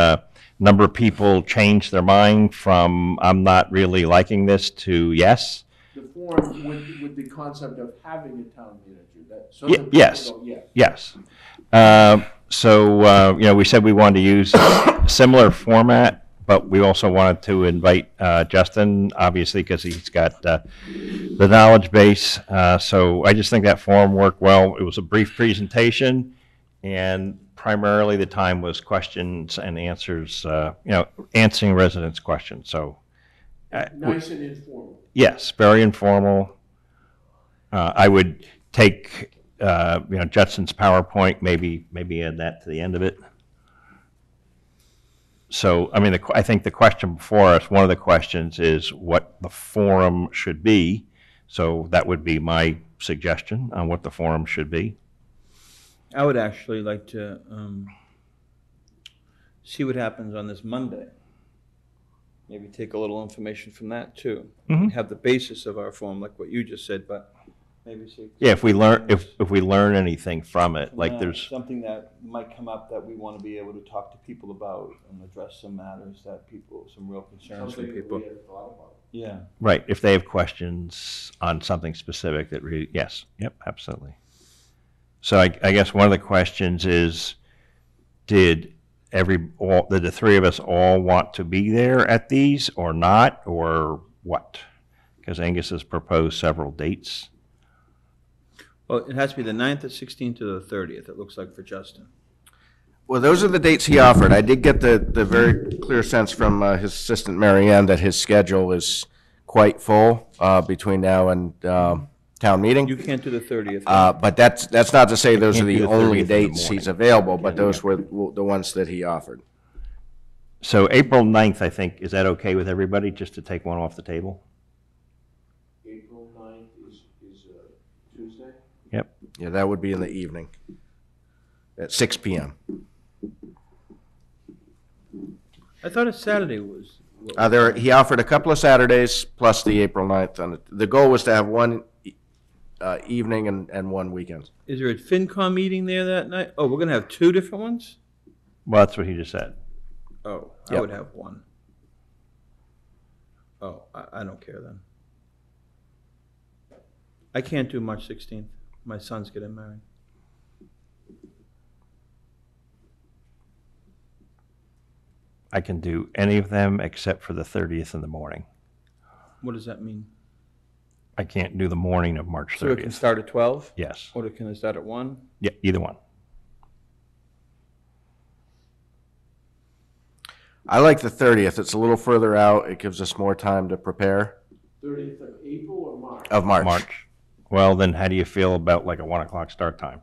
Number of people changed their mind from "I'm not really liking this" to "yes." The form with the concept of having a town manager, so Ye- that people yes. go, yes. Yes. We said we wanted to use a similar format, but we also wanted to invite Justin, obviously, because he's got the knowledge base. So I just think that forum worked well. It was a brief presentation, and primarily the time was questions and answers, answering residents' questions. So Nice and informal. yes, very informal. I would take, Justin's PowerPoint, maybe add that to the end of it. So, I think the question before us, one of the questions is what the forum should be. So that would be my suggestion on what the forum should be. I would actually like to see what happens on this Monday. Maybe take a little information from that too. Mhm. Have the basis of our form, like what you just said, but maybe see. Yeah, if we learn anything from it, like Yeah, there's, something that might come up that we want to be able to talk to people about and address some matters that some real concerns from Something that people. we hadn't thought about. Yeah. right, if they have questions on something specific that yes, yep, absolutely. So I guess one of the questions is, did the three of us all want to be there at these or not, or what? Because Angus has proposed several dates. Well, it has to be the 9th, the 16th, or the 30th, it looks like for Justin. Well, those are the dates he offered. I did get the very clear sense from his assistant, Mary Ann, that his schedule is quite full between now and town meeting. You can't do the 30th. But that's not to say those are can't do the the only 30th in the dates morning. he's available, but those were the ones that he offered. So April 9th, I think, is that okay with everybody, just to take one off the table? April 9th is Tuesday? Yep. Yeah, that would be in the evening at 6 p.m. I thought a Saturday was. He offered a couple of Saturdays plus the April 9th. And the goal was to have one evening and one weekend. Is there a FinCom meeting there that night? Oh, we're gonna have two different ones? Well, that's what he just said. Oh, I Yep. would have one. Oh, I don't care then. I can't do March 16th. My son's getting married. I can do any of them except for the 30th in the morning. What does that mean? I can't do the morning of March 30th. So it can start at 12? Yes. Or can it start at 1? Yeah, either one. I like the 30th. It's a little further out. It gives us more time to prepare. 30th of April or March? Of March. Well, then how do you feel about like a 1 o'clock start time?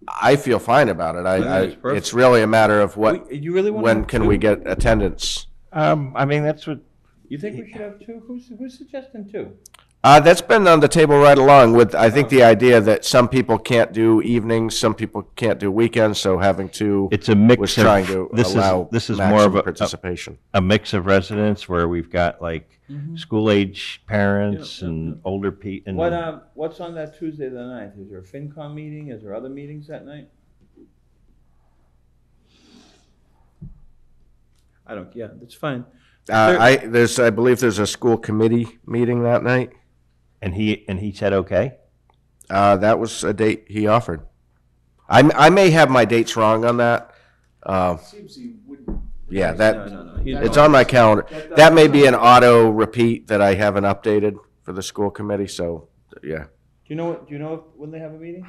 I feel fine about it. That's perfect. It's really a matter of You really want to when have can two? we get attendance? I mean, that's what. You think we should have 2? Who's suggesting 2? That's been on the table right along with, I think, the idea that some people can't do evenings, some people can't do weekends, so having two It's a mix was of, trying to this allow is more maximum of a participation. a mix of residents where we've got like Mhm. school-age parents Yeah, yeah, and older people. What's on that Tuesday the 9th? Is there a FinCom meeting? Is there other meetings that night? Yeah, that's fine. I believe there's a school committee meeting that night. And he said, okay? That was a date he offered. I may have my dates wrong on that. Seems he wouldn't. Yeah, No. it's on my calendar. That may be an auto repeat that I haven't updated for the school committee, so, yeah. Do you know when they have a meeting,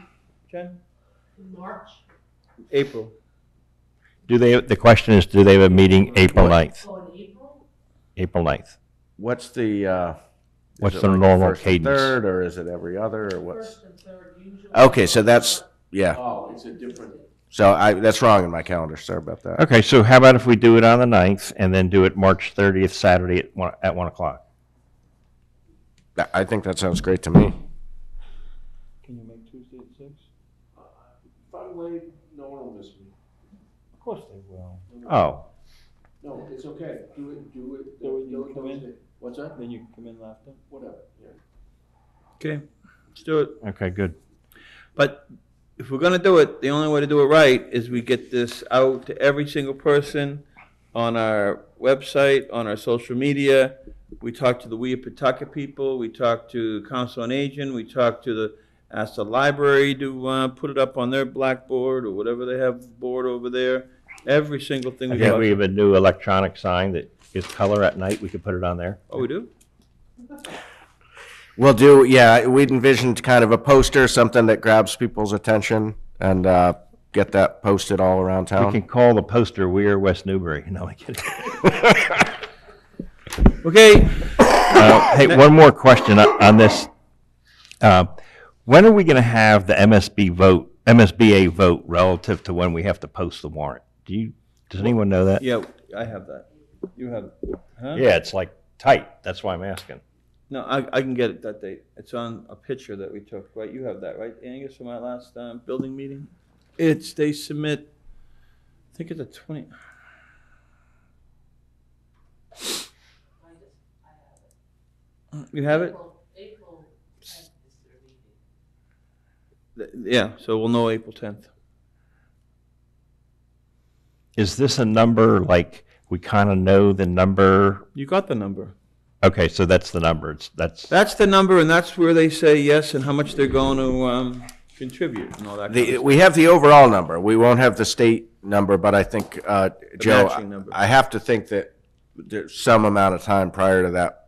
Jen? March. April. The question is, do they have a meeting April 9th? Oh, in April? April 9th. What's the, What's is it the like normal first and cadence? Third, or is it every other, or what's? First and third usually. Okay, so that's, yeah. Oh, it's a different. So that's wrong in my calendar. Sorry about that. Okay, so how about if we do it on the 9th and then do it March 30th, Saturday at 1 o'clock? I think that sounds great to me. Can you make Tuesday at 6? If I'm late, no one will miss me. Of course they will. Oh, No, it's okay. Do it. So when you come in? What's that? Then you can come in after? Whatever, yeah. Okay, let's do it. okay, good. But if we're gonna do it, the only way to do it right is we get this out to every single person on our website, on our social media. We talk to the We of Pawtucket people, we talk to the Council on Aging, we talk to ask the library to put it up on their blackboard or whatever they have board over there. Every single thing we Okay, talk. we have a new electronic sign that is color at night. We could put it on there. Oh, we do? We'll do, yeah, we'd envisioned kind of a poster, something that grabs people's attention, and get that posted all around We town. can call the poster "We're West Newbury." No, I kidding. Okay. Hey, one more question on this. When are we going to have the MSBA vote relative to when we have to post the warrant? Does anyone know that? Yeah, I have that. You have it. Huh? Yeah, it's like tight. That's why I'm asking. No, I can get it that date. It's on a picture that we took, right? You have that, right, Angus, from our last building meeting? They submit, I think it's a 20. You have it? April 10th is their meeting. Yeah, so we'll know April 10th. Is this a number, like, we kind of know the number? You got the number. Okay, so that's the number. That's the number, and that's where they say yes and how much they're going to contribute and all that kind of stuff. We have the overall number. We won't have the state number, but I think, Joe, matching number. I have to think that there's some amount of time prior to that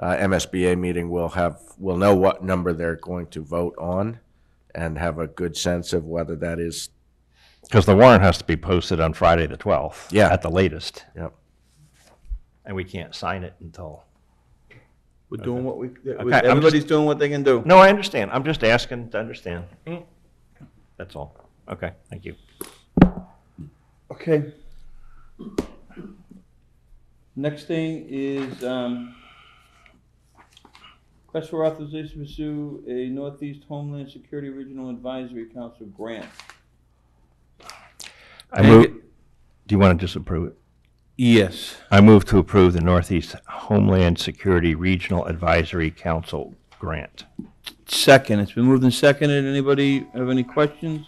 MSBA meeting, we'll know what number they're going to vote on and have a good sense of whether that is. Because the warrant has to be posted on Friday the 12th. Yeah. At the latest. Yep. And we can't sign it until. We're doing what we, Okay, I'm everybody's doing what they can do. No, I understand. I'm just asking to understand. That's all. Okay, thank you. Okay. Next thing is, request for authorization to pursue a Northeast Homeland Security Regional Advisory Council grant. I move, do you want to just approve it? Yes. I move to approve the Northeast Homeland Security Regional Advisory Council grant. Second, it's been moved and seconded. Anybody have any questions?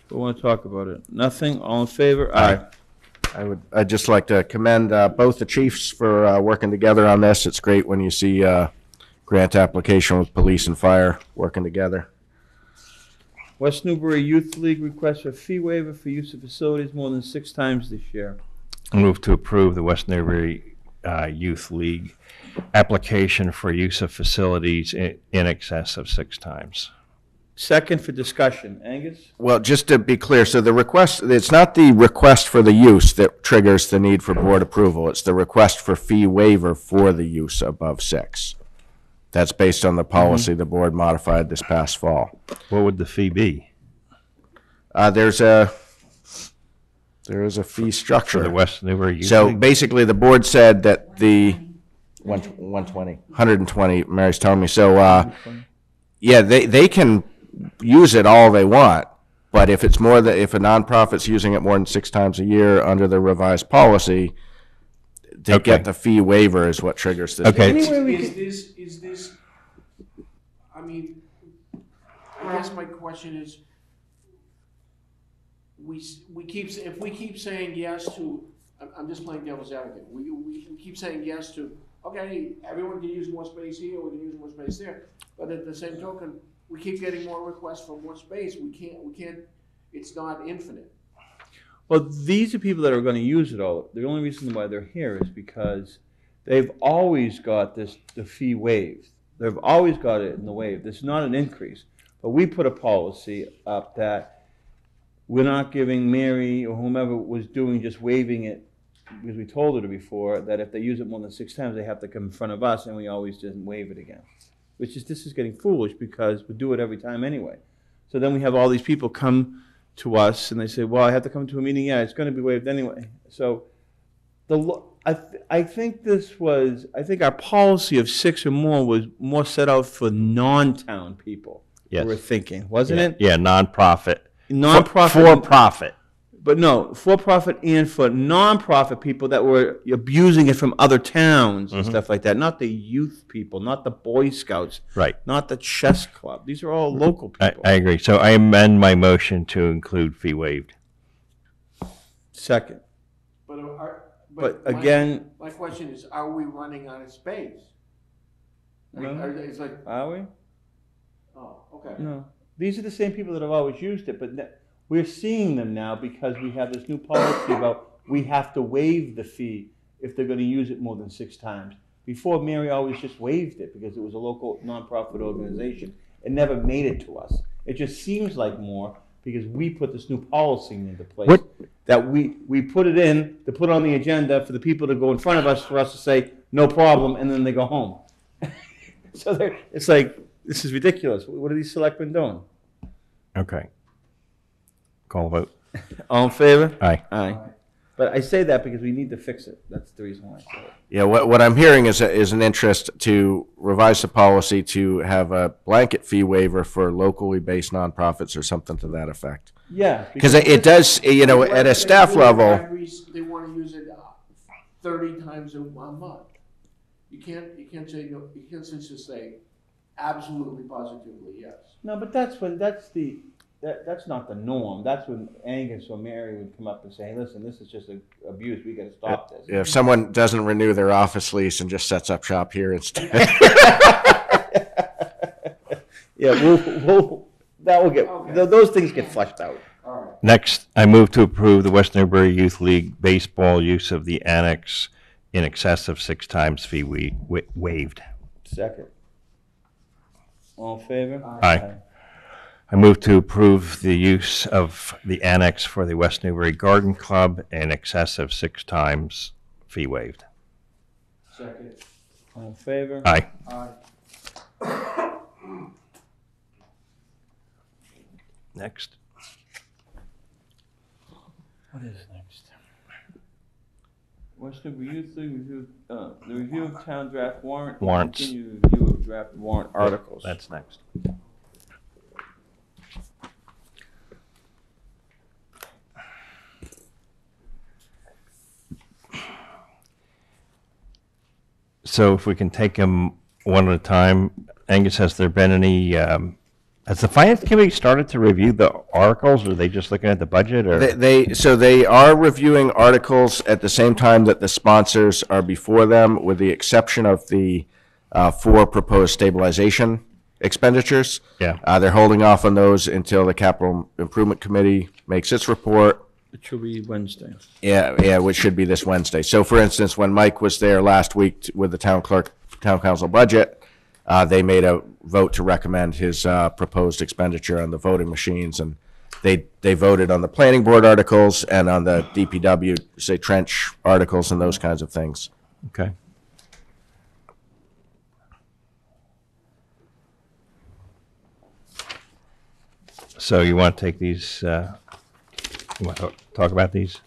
Or want to talk about it? Nothing? All in favor? Aye. I'd just like to commend both the chiefs for working together on this. It's great when you see grant application with police and fire working together. West Newbury Youth League request for fee waiver for use of facilities more than 6 times this year. I move to approve the West Newbury Youth League application for use of facilities in excess of 6 times. Second for discussion. Angus? Well, just to be clear, so the request, it's not the request for the use that triggers the need for board approval. It's the request for fee waiver for the use above 6. That's based on the policy the board modified this past fall. What would the fee be? There is a fee structure. For the West Newbury Youth So League? basically, the board said that the 120, Mary's telling me. So, yeah, they can use it all they want, but if it's more than, if a nonprofit's using it more than 6 times a year under the revised policy, they get the fee waiver is what triggers this. Okay. Is this, I mean, I guess my question is, if we keep saying yes to, I'm just playing devil's advocate, we keep saying yes to, okay, everyone can use more space here, we can use more space there, but at the same token, we keep getting more requests for more space, we can't, it's not infinite. Well, these are people that are going to use it all. The only reason why they're here is because they've always got the fee waived. They've always got it in the waive. It's not an increase. But we put a policy up that we're not giving Mary or whomever was doing just waiving it because we told her to before that if they use it more than 6 times, they have to come in front of us, and we always just waive it again. This is getting foolish because we do it every time anyway. So then we have all these people come to us and they say, well, I have to come to a meeting. Yeah, it's going to be waived anyway. So I think our policy of 6 or more was more set out for non-town people. Yes. We're thinking, wasn't it? Yeah, nonprofit. Nonprofit. For profit. But no, for-profit and for non-profit people that were abusing it from other towns and stuff like that. Not the youth people, not the Boy Scouts. Right. Not the chess club. These are all local people. I agree. So I amend my motion to include fee waived. Second. But again, my question is, are we running out of space? It's like, are we? oh, okay. No. These are the same people that have always used it, but we're seeing them now because we have this new policy about we have to waive the fee if they're going to use it more than 6 times. Before, Mary always just waived it because it was a local nonprofit organization. It never made it to us. It just seems like more because we put this new policy into place. That we put it in to put on the agenda for the people to go in front of us for us to say, no problem, and then they go home. So it's like, this is ridiculous. What are these selectmen doing? Okay. Call vote. All in favor? Aye. Aye. But I say that because we need to fix it. That's the reason why I say it. Yeah, what I'm hearing is an interest to revise the policy to have a blanket fee waiver for locally based nonprofits or something to that effect. Yeah. Because it does, at a staff level. They want to use it 30 times a month. You can't say no. You can't just say absolutely positively yes. No, but that's not the norm. That's when Angus or Mary would come up and say, hey, listen, this is just abuse. We got to stop this. If someone doesn't renew their office lease and just sets up shop here instead. Yeah, that will get, those things get flushed out. Next, I move to approve the West Newbury Youth League baseball use of the annex in excess of 6 times fee waived. Second. All in favor? Aye. I move to approve the use of the annex for the West Newbury Garden Club in excess of 6 times fee waived. Second. All in favor? Aye. Aye. Next. What is next? West Newbury Youth League review, the review of town draft warrant. Warrants. Continue review of draft warrant articles. That's next. So if we can take them one at a time, Angus, has there been any, has the finance committee started to review the articles, or are they just looking at the budget? Or They are reviewing articles at the same time that the sponsors are before them, with the exception of the 4 proposed stabilization expenditures. Yeah. They're holding off on those until the Capital Improvement Committee makes its report. It should be Wednesday. Yeah, which should be this Wednesday. So for instance, when Mike was there last week with the town council budget, they made a vote to recommend his proposed expenditure on the voting machines, and they voted on the planning board articles and on the DPW, say, trench articles and those kinds of things. Okay. So you want to take these, you want to talk about these?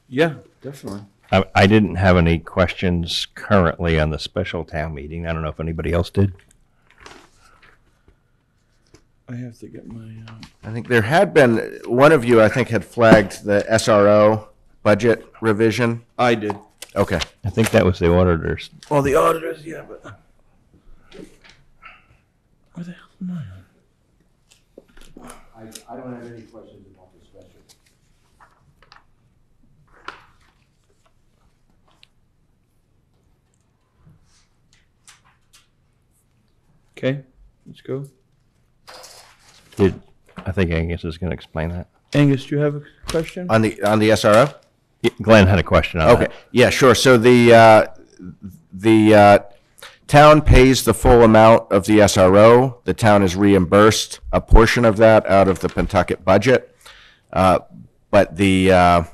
Yeah, definitely. I didn't have any questions currently on the special town meeting. I don't know if anybody else did. I have to get my, I think there had been, one of you, I think, had flagged the SRO budget revision. I did. Okay. I think that was the auditors. Well, the auditors, yeah, but. Where the hell am I? I don't have any questions about the special. Okay, let's go. I think Angus is going to explain that. Angus, do you have a question? On the SRO? Glenn had a question on Okay, that. yeah, sure. So the town pays the full amount of the SRO. The town is reimbursed a portion of that out of the Pentucket budget. But the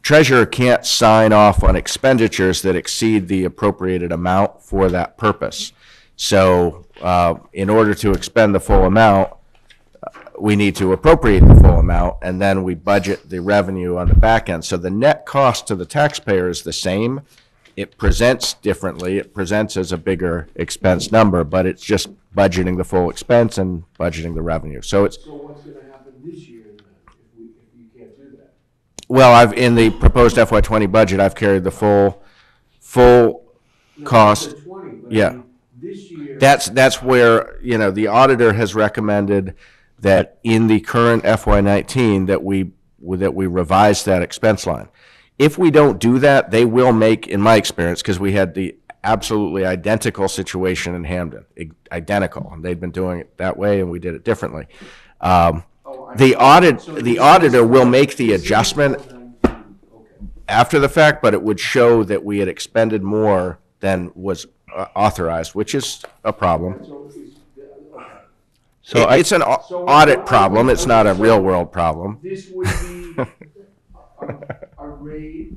treasurer can't sign off on expenditures that exceed the appropriated amount for that purpose. So in order to expend the full amount, we need to appropriate the full amount, and then we budget the revenue on the back end. So the net cost to the taxpayer is the same. It presents differently. It presents as a bigger expense number, but it's just budgeting the full expense and budgeting the revenue. So it's, So what's gonna happen this year then, if you can't do that? well, in the proposed FY20 budget, I've carried the full cost. The 20, but Yeah. I mean, this year. That's where, the auditor has recommended that in the current FY19 that we revise that expense line. If we don't do that, they will make, in my experience, because we had the absolutely identical situation in Hamden, identical, and they'd been doing it that way, and we did it differently. The auditor will make the adjustment after the fact, but it would show that we had expended more than was authorized, which is a problem. So It's an audit problem, it's not a real-world problem. This would be a rate,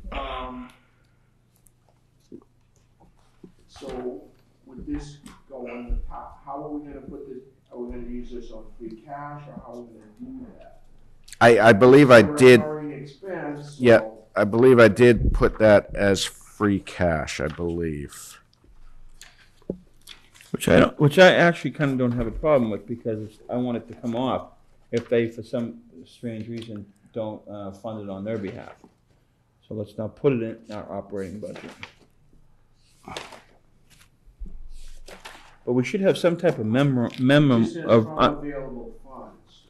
so would this go on the top, how are we gonna put this, are we gonna use this on free cash, or how are we gonna do that? I believe I We're did, already expense, yeah, so- I believe I did put that as free cash, I believe. Which I actually kind of don't have a problem with, because I want it to come off if they, for some strange reason, don't fund it on their behalf. So let's now put it in our operating budget. But we should have some type of memo This is of, from available funds.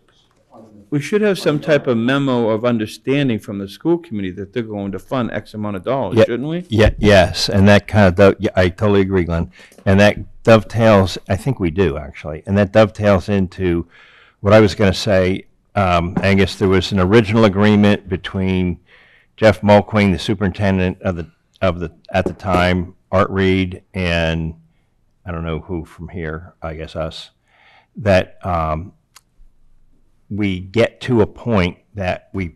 on the- we should have some type of memo of understanding from the school committee that they're going to fund X amount of dollars, Yeah. shouldn't we? Yes, and that kind of, yeah, I totally agree, Glenn. And that dovetails, I think we do, actually, and that dovetails into what I was going to say. Angus, there was an original agreement between Jeff Mulqueen, the superintendent at the time, Art Reed, and I don't know who from here, I guess us, that we get to a point that we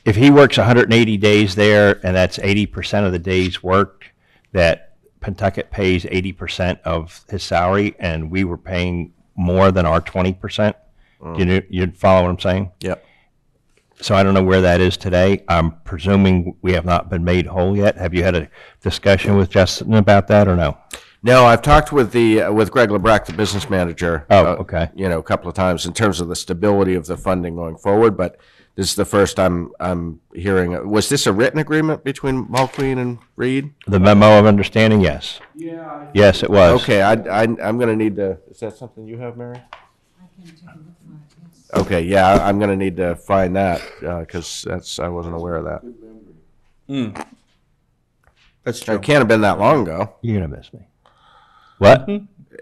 if he works 180 days there and that's 80% of the days worked, that Pentucket pays 80% of his salary, and we were paying more than our 20%. You'd follow what I'm saying? Yep. So I don't know where that is today. I'm presuming we have not been made whole yet. Have you had a discussion with Justin about that, or no? No, I've talked with Greg LeBrecq, the business manager. Oh, okay. A couple of times in terms of the stability of the funding going forward, but this is the first I'm hearing. Was this a written agreement between Mulqueen and Reed? The memo of understanding, yes. Yeah. Yes, it was. Okay, I'm going to need to, is that something you have, Mary? Okay, yeah, I'm going to need to find that, because I wasn't aware of that. That's true. It can't have been that long ago. You're going to miss me. What?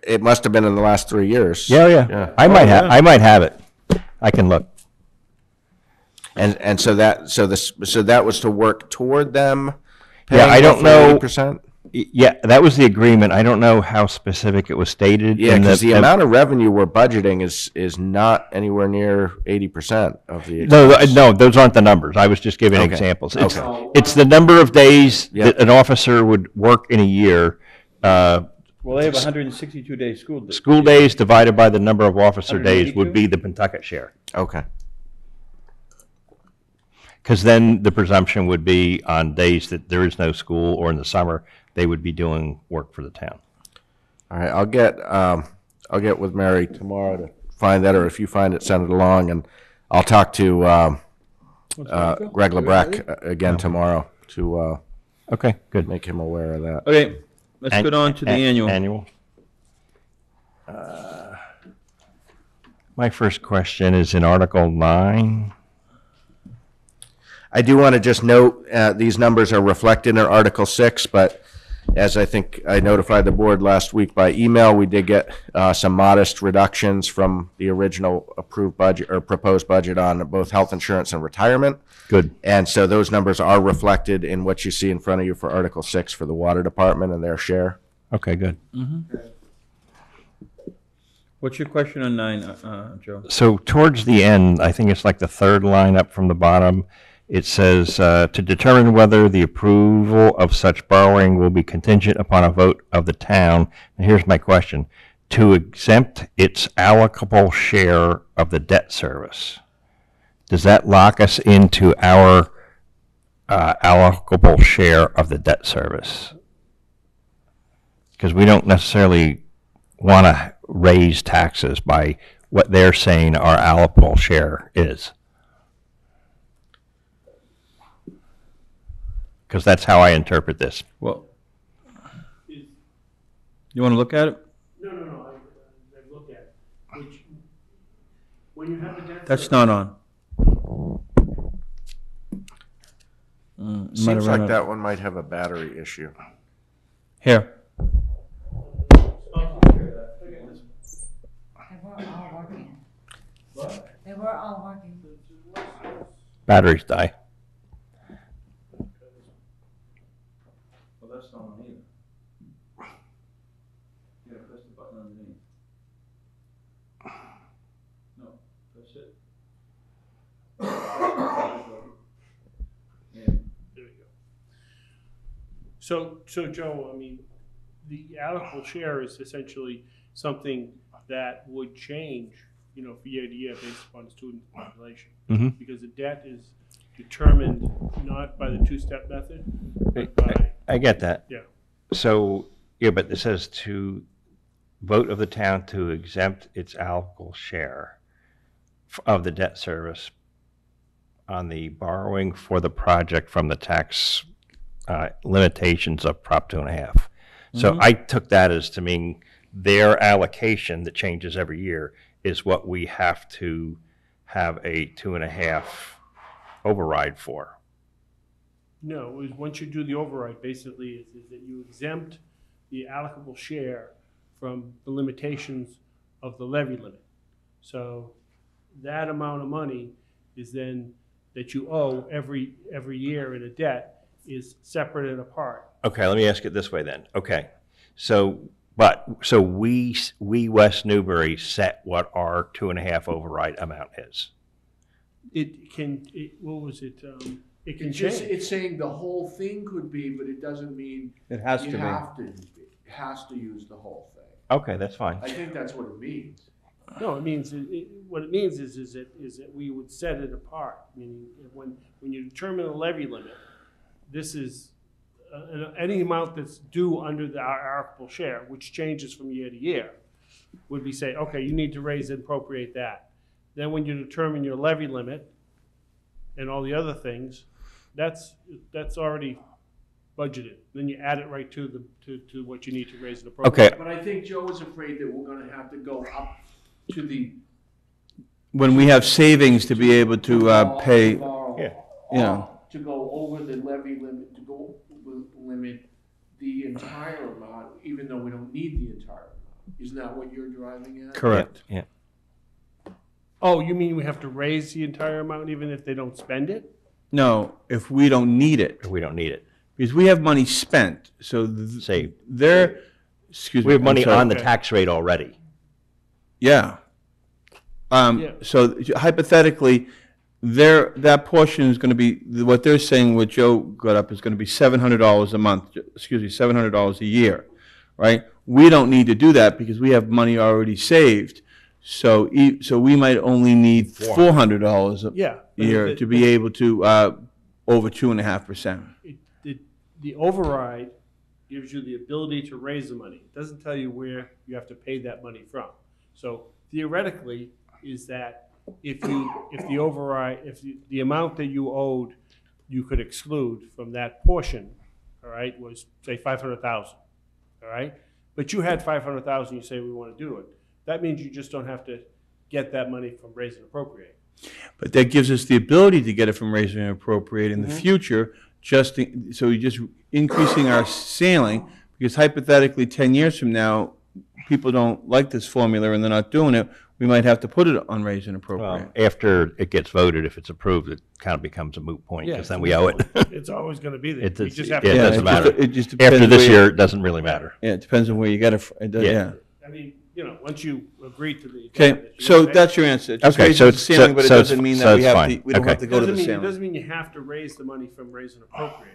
It must have been in the last 3 years. Yeah. I might have it. I can look. And so that was to work toward them Yeah, I don't know. 80%? Yeah, that was the agreement. I don't know how specific it was stated. Yeah, in because the amount of revenue we're budgeting is not anywhere near 80% of the. No, those aren't the numbers. I was just giving Okay. examples. Okay. It's the number of days Yeah. that an officer would work in a year. Well, they have 162 days school days. School days divided by the number of officer days would be the Pentucket share. Okay. Because then the presumption would be on days that there is no school or in the summer, they would be doing work for the town. All right, I'll get with Mary tomorrow to find that, or if you find it, send it along, and I'll talk to Greg LeBrecq again tomorrow to Okay, good. make him aware of that. Okay, let's go on to the annual. Annual. My first question is in Article 9. I do want to just note, these numbers are reflected in Article 6, but as I think I notified the board last week by email, we did get some modest reductions from the original approved budget or proposed budget on both health insurance and retirement. Good. And so those numbers are reflected in what you see in front of you for Article 6 for the water department and their share. Okay, good. What's your question on 9, Joe? So towards the end, I think it's like the third line up from the bottom, it says, to determine whether the approval of such borrowing will be contingent upon a vote of the town. And here's my question. To exempt its allocable share of the debt service. Does that lock us into our allocable share of the debt service? Because we don't necessarily want to raise taxes by what they're saying our allocable share is. Because that's how I interpret this. Well, you want to look at it? No, I've looked at it, which, when you have a debt. That's not on. Seems like that one might have a battery issue. Here. They were all working. They were all working. Batteries die. Well, that's not on either. Yeah, press the button underneath. No, that's it. Yeah. There we go. So Joe, I mean, the allocable share is essentially something that would change, for year to year based upon the student population. Mm-hmm. Because the debt is determined not by the two-step method, but by, I get that. yeah. So, yeah, but it says to vote of the town to exempt its allocable share of the debt service on the borrowing for the project from the tax limitations of Prop 2.5. So I took that as to mean their allocation that changes every year is what we have to have a 2.5 override for. No, it was, once you do the override, basically, is that you exempt the allocable share from the limitations of the levy limit. So that amount of money is then, that you owe every year in a debt, is separate and apart. Okay, let me ask it this way then. Okay, so we West Newbury set what our 2.5 override amount is. It can, what was it? It can It's just, change. it's saying the whole thing could be, but it doesn't mean It has you to be. it has to use the whole thing. Okay, that's fine. I think that's what it means. No, it means, what it means is that we would set it apart, meaning when you determine a levy limit, this is any amount that's due under our allocable share, which changes from year to year, would be say, okay, you need to raise and appropriate that. Then when you determine your levy limit and all the other things, that's already budgeted. Then you add it right to what you need to raise and appropriate. Okay. But I think Joe is afraid that we're gonna have to go up to the. When we have savings to be able to pay, To go over the levy limit, to go limit the entire amount even though we don't need the entire amount. Isn't that what you're driving at? Correct. Yeah. Oh, you mean we have to raise the entire amount even if they don't spend it? No, if we don't need it. We don't need it. Because we have money spent, so Say, they're, excuse me. we have I'm money sorry. on the tax rate already. Yeah. Yeah. So hypothetically, that portion is gonna be, what they're saying, what Joe got up, is gonna be $700 a month, excuse me, $700 a year, right? We don't need to do that because we have money already saved. So we might only need $400 a Yeah. year to be able to, over 2.5%. The override gives you the ability to raise the money. It doesn't tell you where you have to pay that money from. So theoretically, is that if the override, the amount that you owed, you could exclude from that portion, all right, was say 500,000, all right? But you had 500,000, you say we want to do it. That means you just don't have to get that money from raise and appropriate. But that gives us the ability to get it from raise and appropriate in the future, so we're just increasing our ceiling, because hypothetically, 10 years from now, people don't like this formula and they're not doing it, we might have to put it on raise and appropriate. Well, after it gets voted, if it's approved, it kind of becomes a moot point, because then we owe it. It's always going to be there. It You does- just have yeah, to. it doesn't matter. It just depends After this where- year, it doesn't really matter. Yeah, it depends on where you get it from. Yeah. I mean, once you agree to the. Okay, so that's your answer. It just Okay, raises so the it's- ceiling, but it so it's- doesn't mean so that we it's have fine. to, we don't have Okay. to go to the It ceiling. doesn't mean you have to raise the money from raise and appropriate.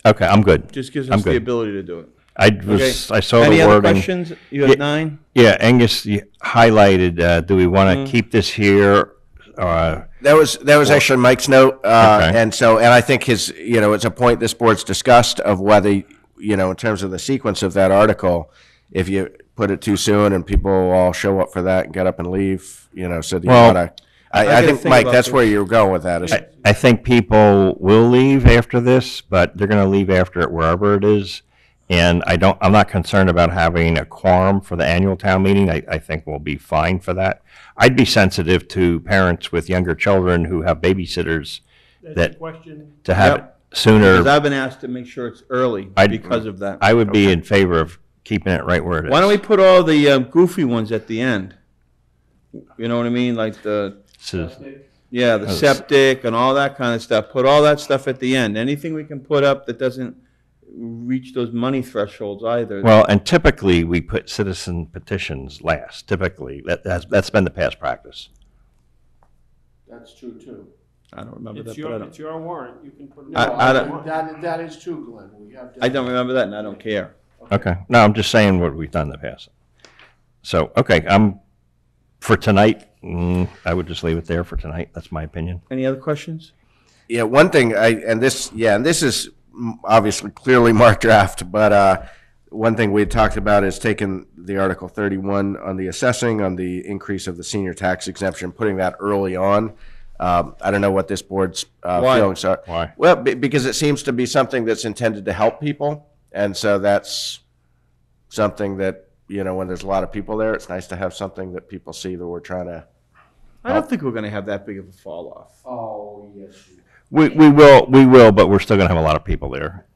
Okay, I'm good. Just gives I'm us the good. ability to do it. I Okay. saw the Any wording. other questions? You have 9? Yeah, Angus, you highlighted, do we want to keep this here? That was actually Mike's note, and I think it's a point this board's discussed of whether, in terms of the sequence of that article, if you put it too soon and people all show up for that and get up and leave, so do you Well, want to? I I gotta think, think Mike, about that's this. where you're going with that. Is, I think people will leave after this, but they're going to leave after it wherever it is. And I'm not concerned about having a quorum for the annual town meeting. I think we'll be fine for that. I'd be sensitive to parents with younger children who have babysitters That's that, the question. to have Yep. it sooner. Because I've been asked to make sure it's early because of that. I would be in favor of keeping it right where it is. Why don't we put all the goofy ones at the end? You know what I mean? Like the Oh, septic and all that kind of stuff. Put all that stuff at the end. Anything we can put up that doesn't reach those money thresholds either. Well, and typically, we put citizen petitions last. Typically, that's been the past practice. That's true too. I don't remember that, It's but I it's don't. your warrant, you can put it. No, I don't- that is true, Glenn. We have. I don't remember that, and I don't care. Okay. No, I'm just saying what we've done in the past. So, okay, for tonight, I would just leave it there for tonight. That's my opinion. Any other questions? yeah, one thing, and this is obviously clearly marked draft, but one thing we had talked about is taking the Article 31 on the assessing, on the increase of the senior tax exemption, putting that early on. I don't know what this board's feelings are. Why? Well, because it seems to be something that's intended to help people, and so that's something that, when there's a lot of people there, it's nice to have something that people see that we're trying to. I don't think we're going to have that big of a fall off. Oh, yes. We will, but we're still going to have a lot of people there.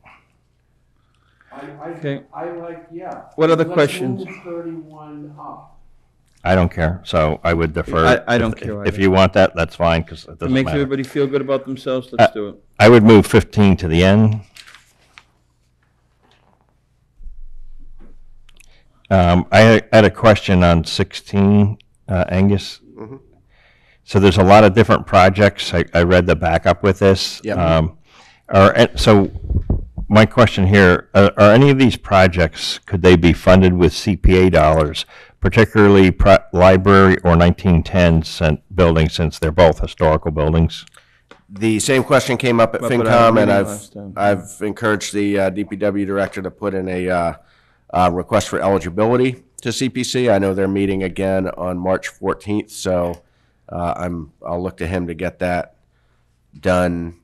Okay. I like, yeah. What other Let's questions? move 31 up. I don't care, so I would defer. I don't If- care If either. you want that, that's fine, because it It doesn't makes matter. everybody feel good about themselves. Let's do it. I would move 15 to the end. I had a question on 16, Angus. So there's a lot of different projects. I read the backup with this. Yep. So my question here, are any of these projects, could they be funded with CPA dollars, particularly library or 1910 building, since they're both historical buildings? The same question came up at Up at our FinCom, and meeting last time. I've encouraged the DPW director to put in a request for eligibility to CPC. I know they're meeting again on March 14th, so I'll look to him to get that done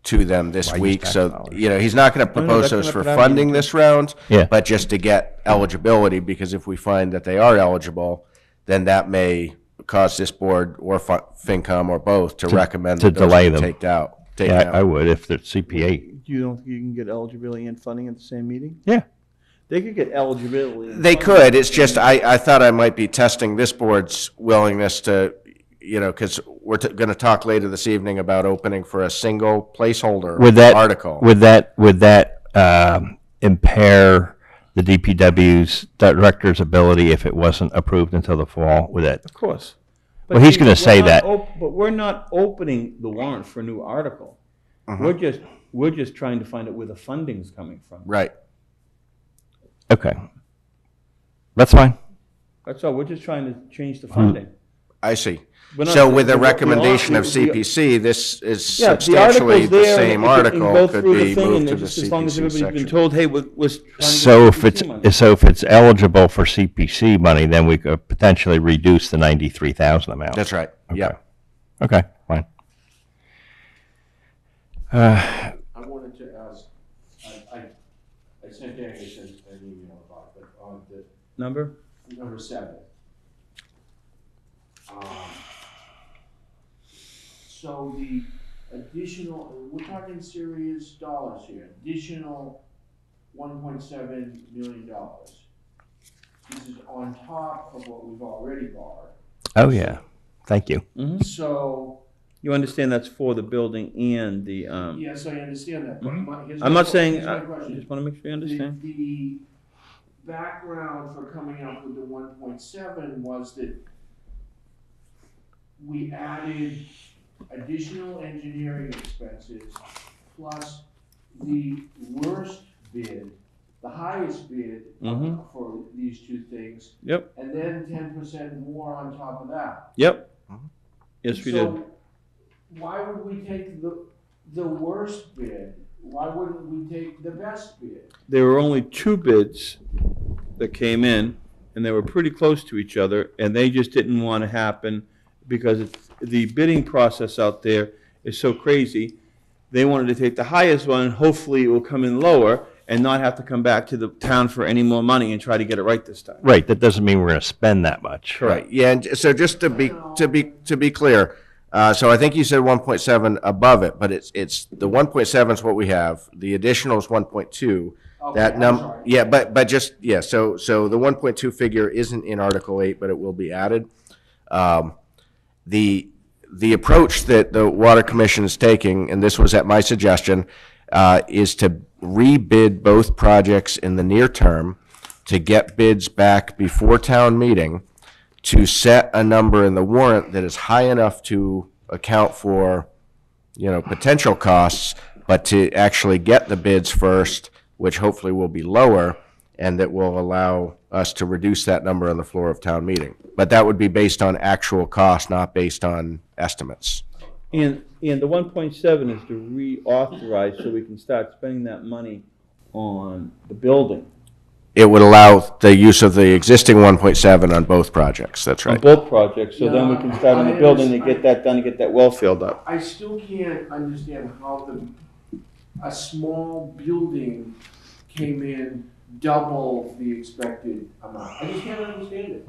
to them this Why use week. tax So, dollars? he's not going to propose that's those gonna for put out funding meeting. this round, Yeah. but just to get eligibility, because if we find that they are eligible, then that may cause this board or FinCom or both to recommend to that those delay be them. taken out. Yeah, I would if they're CPA. You don't think you can get eligibility and funding at the same meeting? Yeah. They could get eligibility. They could, it's just, I thought I might be testing this board's willingness to, because we're gonna talk later this evening about opening for a single placeholder article. Would that impair the DPW's director's ability if it wasn't approved until the fall? Would that? Of course. Well, he's going to say that. But we're not opening the warrant for a new article. We're just trying to find out where the funding's coming from. Right. Okay. That's fine. That's all. We're just trying to change the funding. I see. We're not- So with a we- recommendation of we- CPC, this is Yeah, the substantially article's the there, same and it can article go could through the be thing, moved and to the just as long as CPC everybody's been section. told, hey, we're trying to get So CPC money. if it's eligible for CPC money, then we could potentially reduce the 93,000 amount. That's right. Okay. Yeah. Okay, fine. I wanted to ask, I sent Angus an email about it, but on the Number? number 7. So the additional, we're talking serious dollars here, additional $1.7 million. This is on top of what we've already borrowed. Oh, yeah. Thank you. So, You understand that's for the building and the, yes, I understand that, but here's I'm my- not saying, here's my I question. just want to make sure you understand. The background for coming up with the 1.7 was that we added additional engineering expenses plus the worst bid, the highest bid for these two things. Yep. And then 10% more on top of that. Yep. Yes, we did. So why would we take the worst bid? Why wouldn't we take the best bid? There were only 2 bids that came in, and they were pretty close to each other, and they just didn't want to happen because the bidding process out there is so crazy. They wanted to take the highest one, and hopefully it will come in lower and not have to come back to the town for any more money and try to get it right this time. Right, that doesn't mean we're going to spend that much. Right, yeah, and so just to be clear, so I think you said 1.7 above it, but it's the 1.7 is what we have, the additional is 1.2. That I'm sorry. yeah, but just, yeah, so the 1.2 figure isn't in Article 8, but it will be added. The approach that the Water Commission is taking, and this was at my suggestion, is to rebid both projects in the near term to get bids back before town meeting to set a number in the warrant that is high enough to account for, potential costs, but to actually get the bids first, which hopefully will be lower, and that will allow us to reduce that number on the floor of town meeting. But that would be based on actual cost, not based on estimates. And the 1.7 is to reauthorize so we can start spending that money on the building. It would allow the use of the existing 1.7 on both projects, that's On right. both projects, so then we can start on the building and get that done and get that well filled up. I still can't understand how a small building came in double the expected amount. I just can't understand it.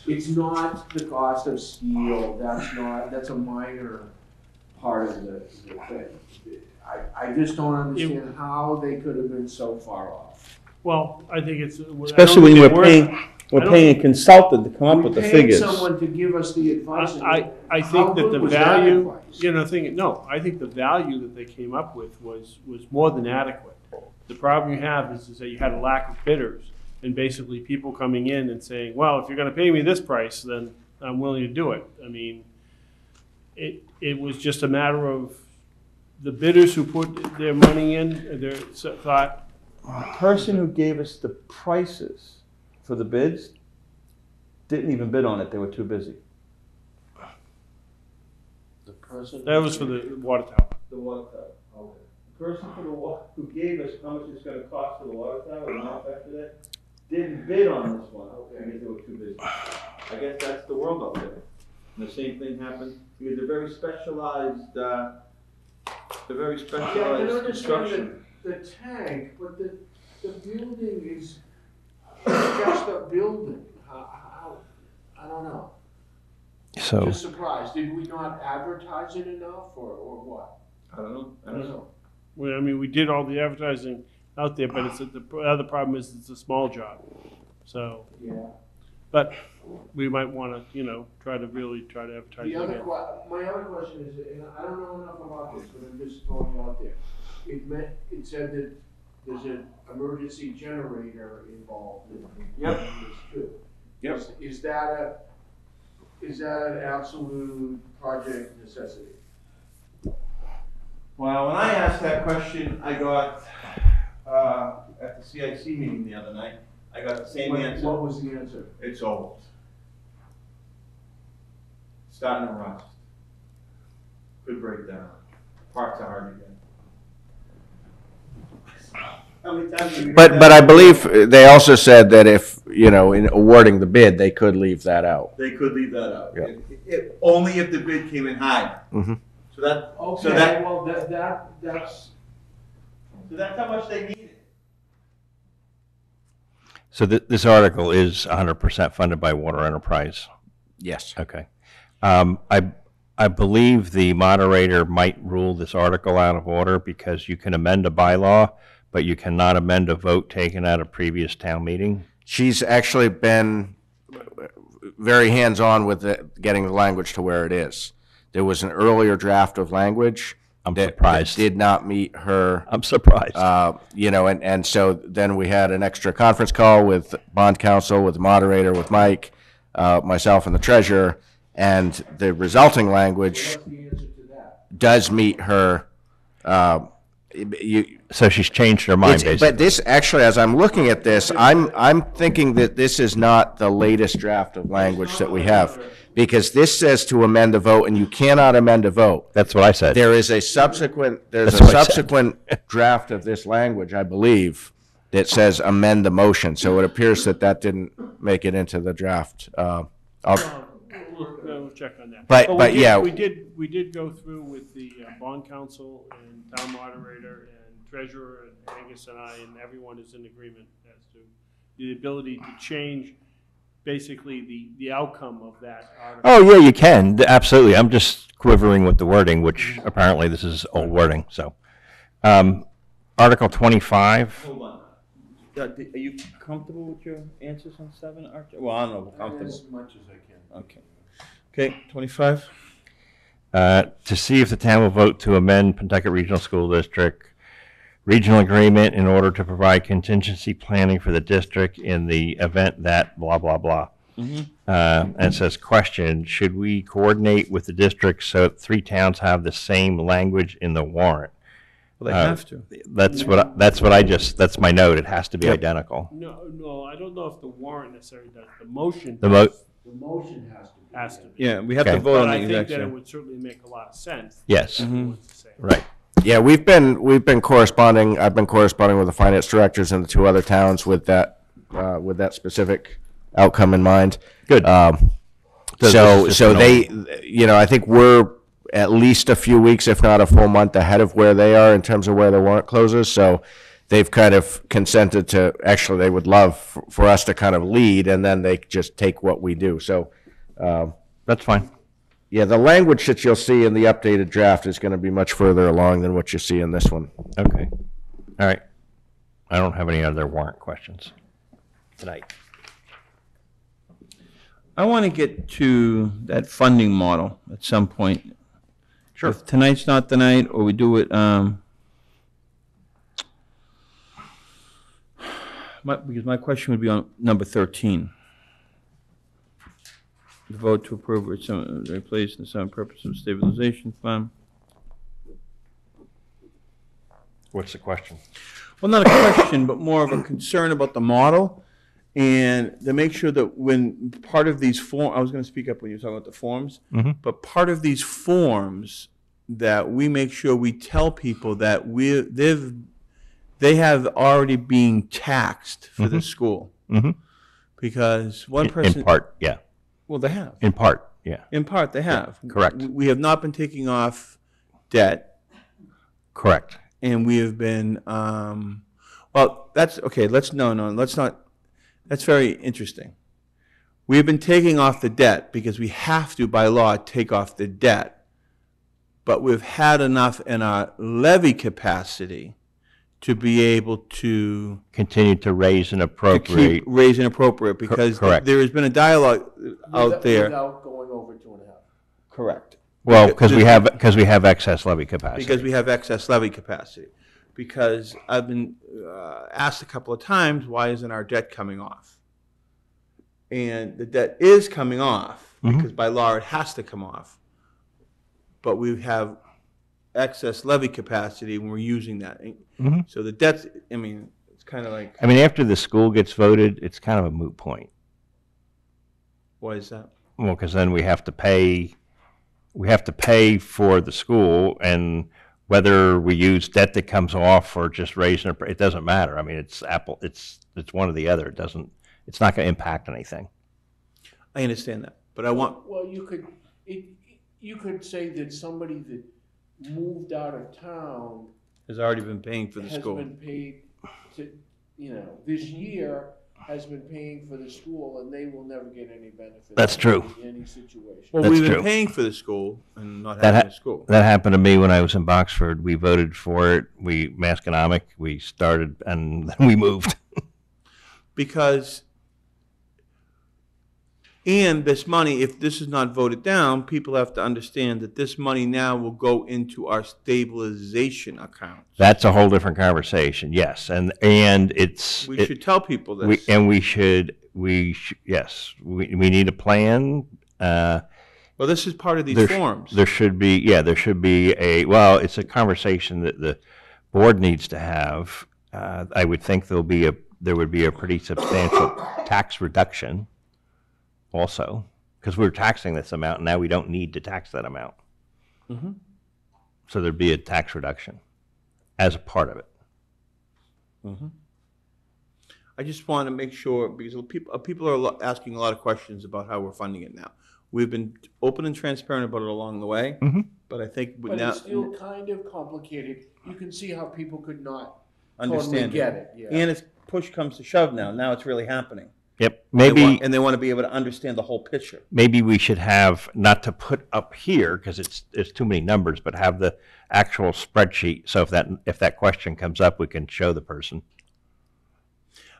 It's not the cost of steel, that's a minor part of the thing. I just don't understand how they could have been so far off. Well, I think it's. Especially when we're paying a consultant to come up with the figures. We paid someone to give us the advice. I How think that good the was that value, advice? I think the value that they came up with was more than adequate. The problem you have is that you had a lack of bidders, and basically people coming in and saying, well, if you're gonna pay me this price, then I'm willing to do it. I mean, it was just a matter of the bidders who put their money in, thought. The person who gave us the prices for the bids didn't even bid on it, they were too busy. The person. That was for the water tower. The water tower, okay. The person who gave us how much it's gonna cost for the water tower, and how after that, didn't bid on this one, because they were too busy. I guess that's the world out there. And the same thing happened, because they're very specialized, Yeah, I can understand construction. the tank, but the building is just a building. How, I don't know. So, Just surprised. Did we not advertise it enough or what? I don't know. Well, I mean, we did all the advertising out there, but the other problem is it's a small job. So, Yeah. but we might want to, try to advertise The it other, again. my other question is, and I don't know enough about this, but I'm just throwing it out there. It said that there's an emergency generator involved in Yep. this too. Yep. Is that an absolute project necessity? Well, when I asked that question, I got, at the CIC meeting the other night, I got the same answer. What was the answer? It's old. Starting to rust. Could break down. Parts are hard to get. How many times have you heard But that? I believe they also said that if, in awarding the bid, they could leave that out. They could leave that out. Yeah. Only if the bid came in high. Mhm. So that, Okay, so that, well, that's, so that's how much they needed. So this article is 100% funded by Water Enterprise? Yes. Okay. I believe the moderator might rule this article out of order because you can amend a bylaw, but you cannot amend a vote taken at a previous town meeting. She's actually been very hands-on with getting the language to where it is. There was an earlier draft of language. I'm that surprised. did not meet her. I'm surprised. And so then we had an extra conference call with bond counsel, with the moderator, with Mike, myself, and the treasurer, and the resulting language what's the answer to that? does meet her. So she's changed her mind, basically. But this, actually, as I'm looking at this, I'm thinking that this is not the latest draft of language that we have, because this says to amend a vote, and you cannot amend a vote. That's what I said. There is a subsequent, That's what I said. subsequent draft of this language, I believe, that says amend the motion. So it appears that didn't make it into the draft. We'll check on that. But we did- yeah. We did go through with the bond counsel and town moderator and treasurer and Angus and I, and everyone is in agreement as to the ability to change basically the outcome of that article. Oh, yeah, you can, absolutely. I'm just quivering with the wording, which apparently this is old wording, so. Article 25, Hold on. Are you comfortable with your answers on 7, Archie? Well, I don't know, comfortable. As much as I can. Okay. Okay, 25? to see if the town will vote to amend Pentucket Regional School District regional agreement in order to provide contingency planning for the district in the event that blah, blah, blah. Mhm. And it says, question, should we coordinate with the district so 3 towns have the same language in the warrant? Well, they have to. That's that's my note. It has to be identical. No, I don't know if the warrant necessarily does. The motion. The mo- The motion has to be. Yeah, we have to Okay. vote on But the I think exact that it same. would certainly make a lot of sense. Yes. if Mm-hmm. it was the same. Right. Yeah, we've been corresponding. I've been corresponding with the finance directors in the 2 other towns with that specific outcome in mind. Good. So this is just an they, I think we're at least a few weeks, if not a full month, ahead of where they are in terms of where the warrant closes. So they've kind of consented to. Actually, they would love for us to kind of lead, and then they just take what we do. So that's fine. Yeah, the language that you'll see in the updated draft is going to be much further along than what you see in this one. Okay. All right. I don't have any other warrant questions tonight. I want to get to that funding model at some point. Sure. If tonight's not the night, or we do it, because my question would be on number 13. The vote to approve replace the sum purpose of stabilization fund. What's the question? Well, not a question, but more of a concern about the model, and to make sure that when part of these I was going to speak up when you were talking about the forms, but part of these forms that we make sure we tell people that they have already been taxed for the school, because one person in part, yeah. Well, they have. In part, yeah. In part, they have. Correct. We have not been taking off debt. Correct. And we have been, well, that's, okay, let's not, that's very interesting. We have been taking off the debt because we have to, by law, take off the debt. But we've had enough in our levy capacity to be able to Continue to raise and to appropriate. keep raising appropriate, because correct. there has been a dialogue out there. Without going over 2.5. Correct. Well, because we have excess levy capacity. Because we have excess levy capacity. Because I've been asked a couple of times, why isn't our debt coming off? And the debt is coming off, because by law it has to come off. But we have excess levy capacity when we're using that. So the debt's, I mean, it's kind of like, I mean, after the school gets voted, it's kind of a moot point. why is that? Well, because then we have to pay for the school, and whether we use debt that comes off or just raising it doesn't matter. I mean, it's one or the other. It's not going to impact anything. I understand that, but I want, Well, you could say that somebody that moved out of town has already been paying for the school. has been paid to, this year has been paying for the school, and they will never get any benefit. That's true. In any situation. Well, That's we've been true. paying for the school and not That having a school. That happened to me when I was in Boxford. We voted for it. Masconomic, we started, and then we moved. Because, and this money, if this is not voted down, people have to understand that this money now will go into our stabilization account. That's a whole different conversation, yes, and it's. We should tell people this. Yes, we need a plan. Well, this is part of these forms. There should be it's a conversation that the board needs to have. I would think there would be a pretty substantial tax reduction also, because we're taxing this amount, and now we don't need to tax that amount. So there'd be a tax reduction as a part of it. I just want to make sure, because people are asking a lot of questions about how we're funding it now. We've been open and transparent about it along the way, but I think But now it's still kind of complicated. You can see how people could not understand totally get it. Yeah. And if push comes to shove now it's really happening. Yep, And they want to be able to understand the whole picture. Maybe we should have, not to put up here, because it's too many numbers, but have the actual spreadsheet, so if that question comes up, we can show the person.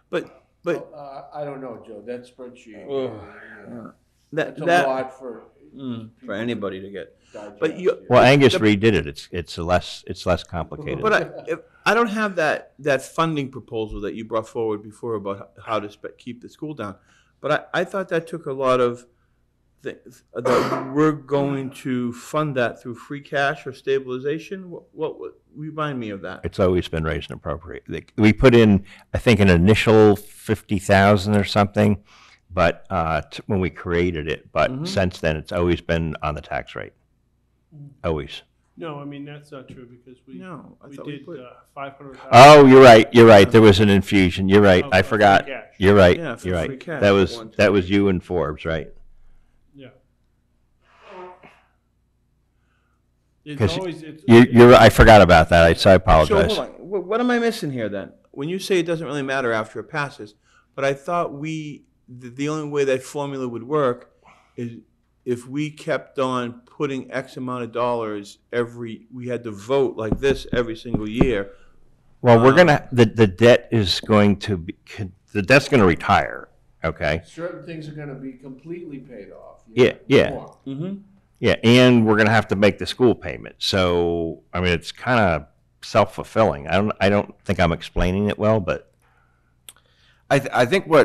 But I don't know, Joe, that spreadsheet. That's a lot for anybody to get. But Angus redid it. It's less complicated. But I don't have that funding proposal that you brought forward before about how to keep the school down. But I thought that took a lot of that we're going to fund that through free cash or stabilization. What remind me of that? It's always been raised and appropriate. We put in, I think, an initial 50,000 or something, but when we created it. But since then, it's always been on the tax rate. Always. No, I mean, that's not true, because we did 500,000. Oh, you're right. There was an infusion. You're right. I forgot. Free cash. You're right. Yeah, for You're free right. cash That was you and Forbes, right? Yeah. Because you're. I forgot about that. So I apologize. So hold on. What am I missing here then? When you say it doesn't really matter after it passes, but I thought the only way that formula would work is if we kept on putting X amount of dollars we had to vote like this every single year. Well, the debt is going to be, the debt's going to retire, okay? certain things are gonna be completely paid off. Yeah. More. Yeah, and we're going to have to make the school payment. So, I mean, it's kind of self-fulfilling. I don't think I'm explaining it well, but. I think maybe.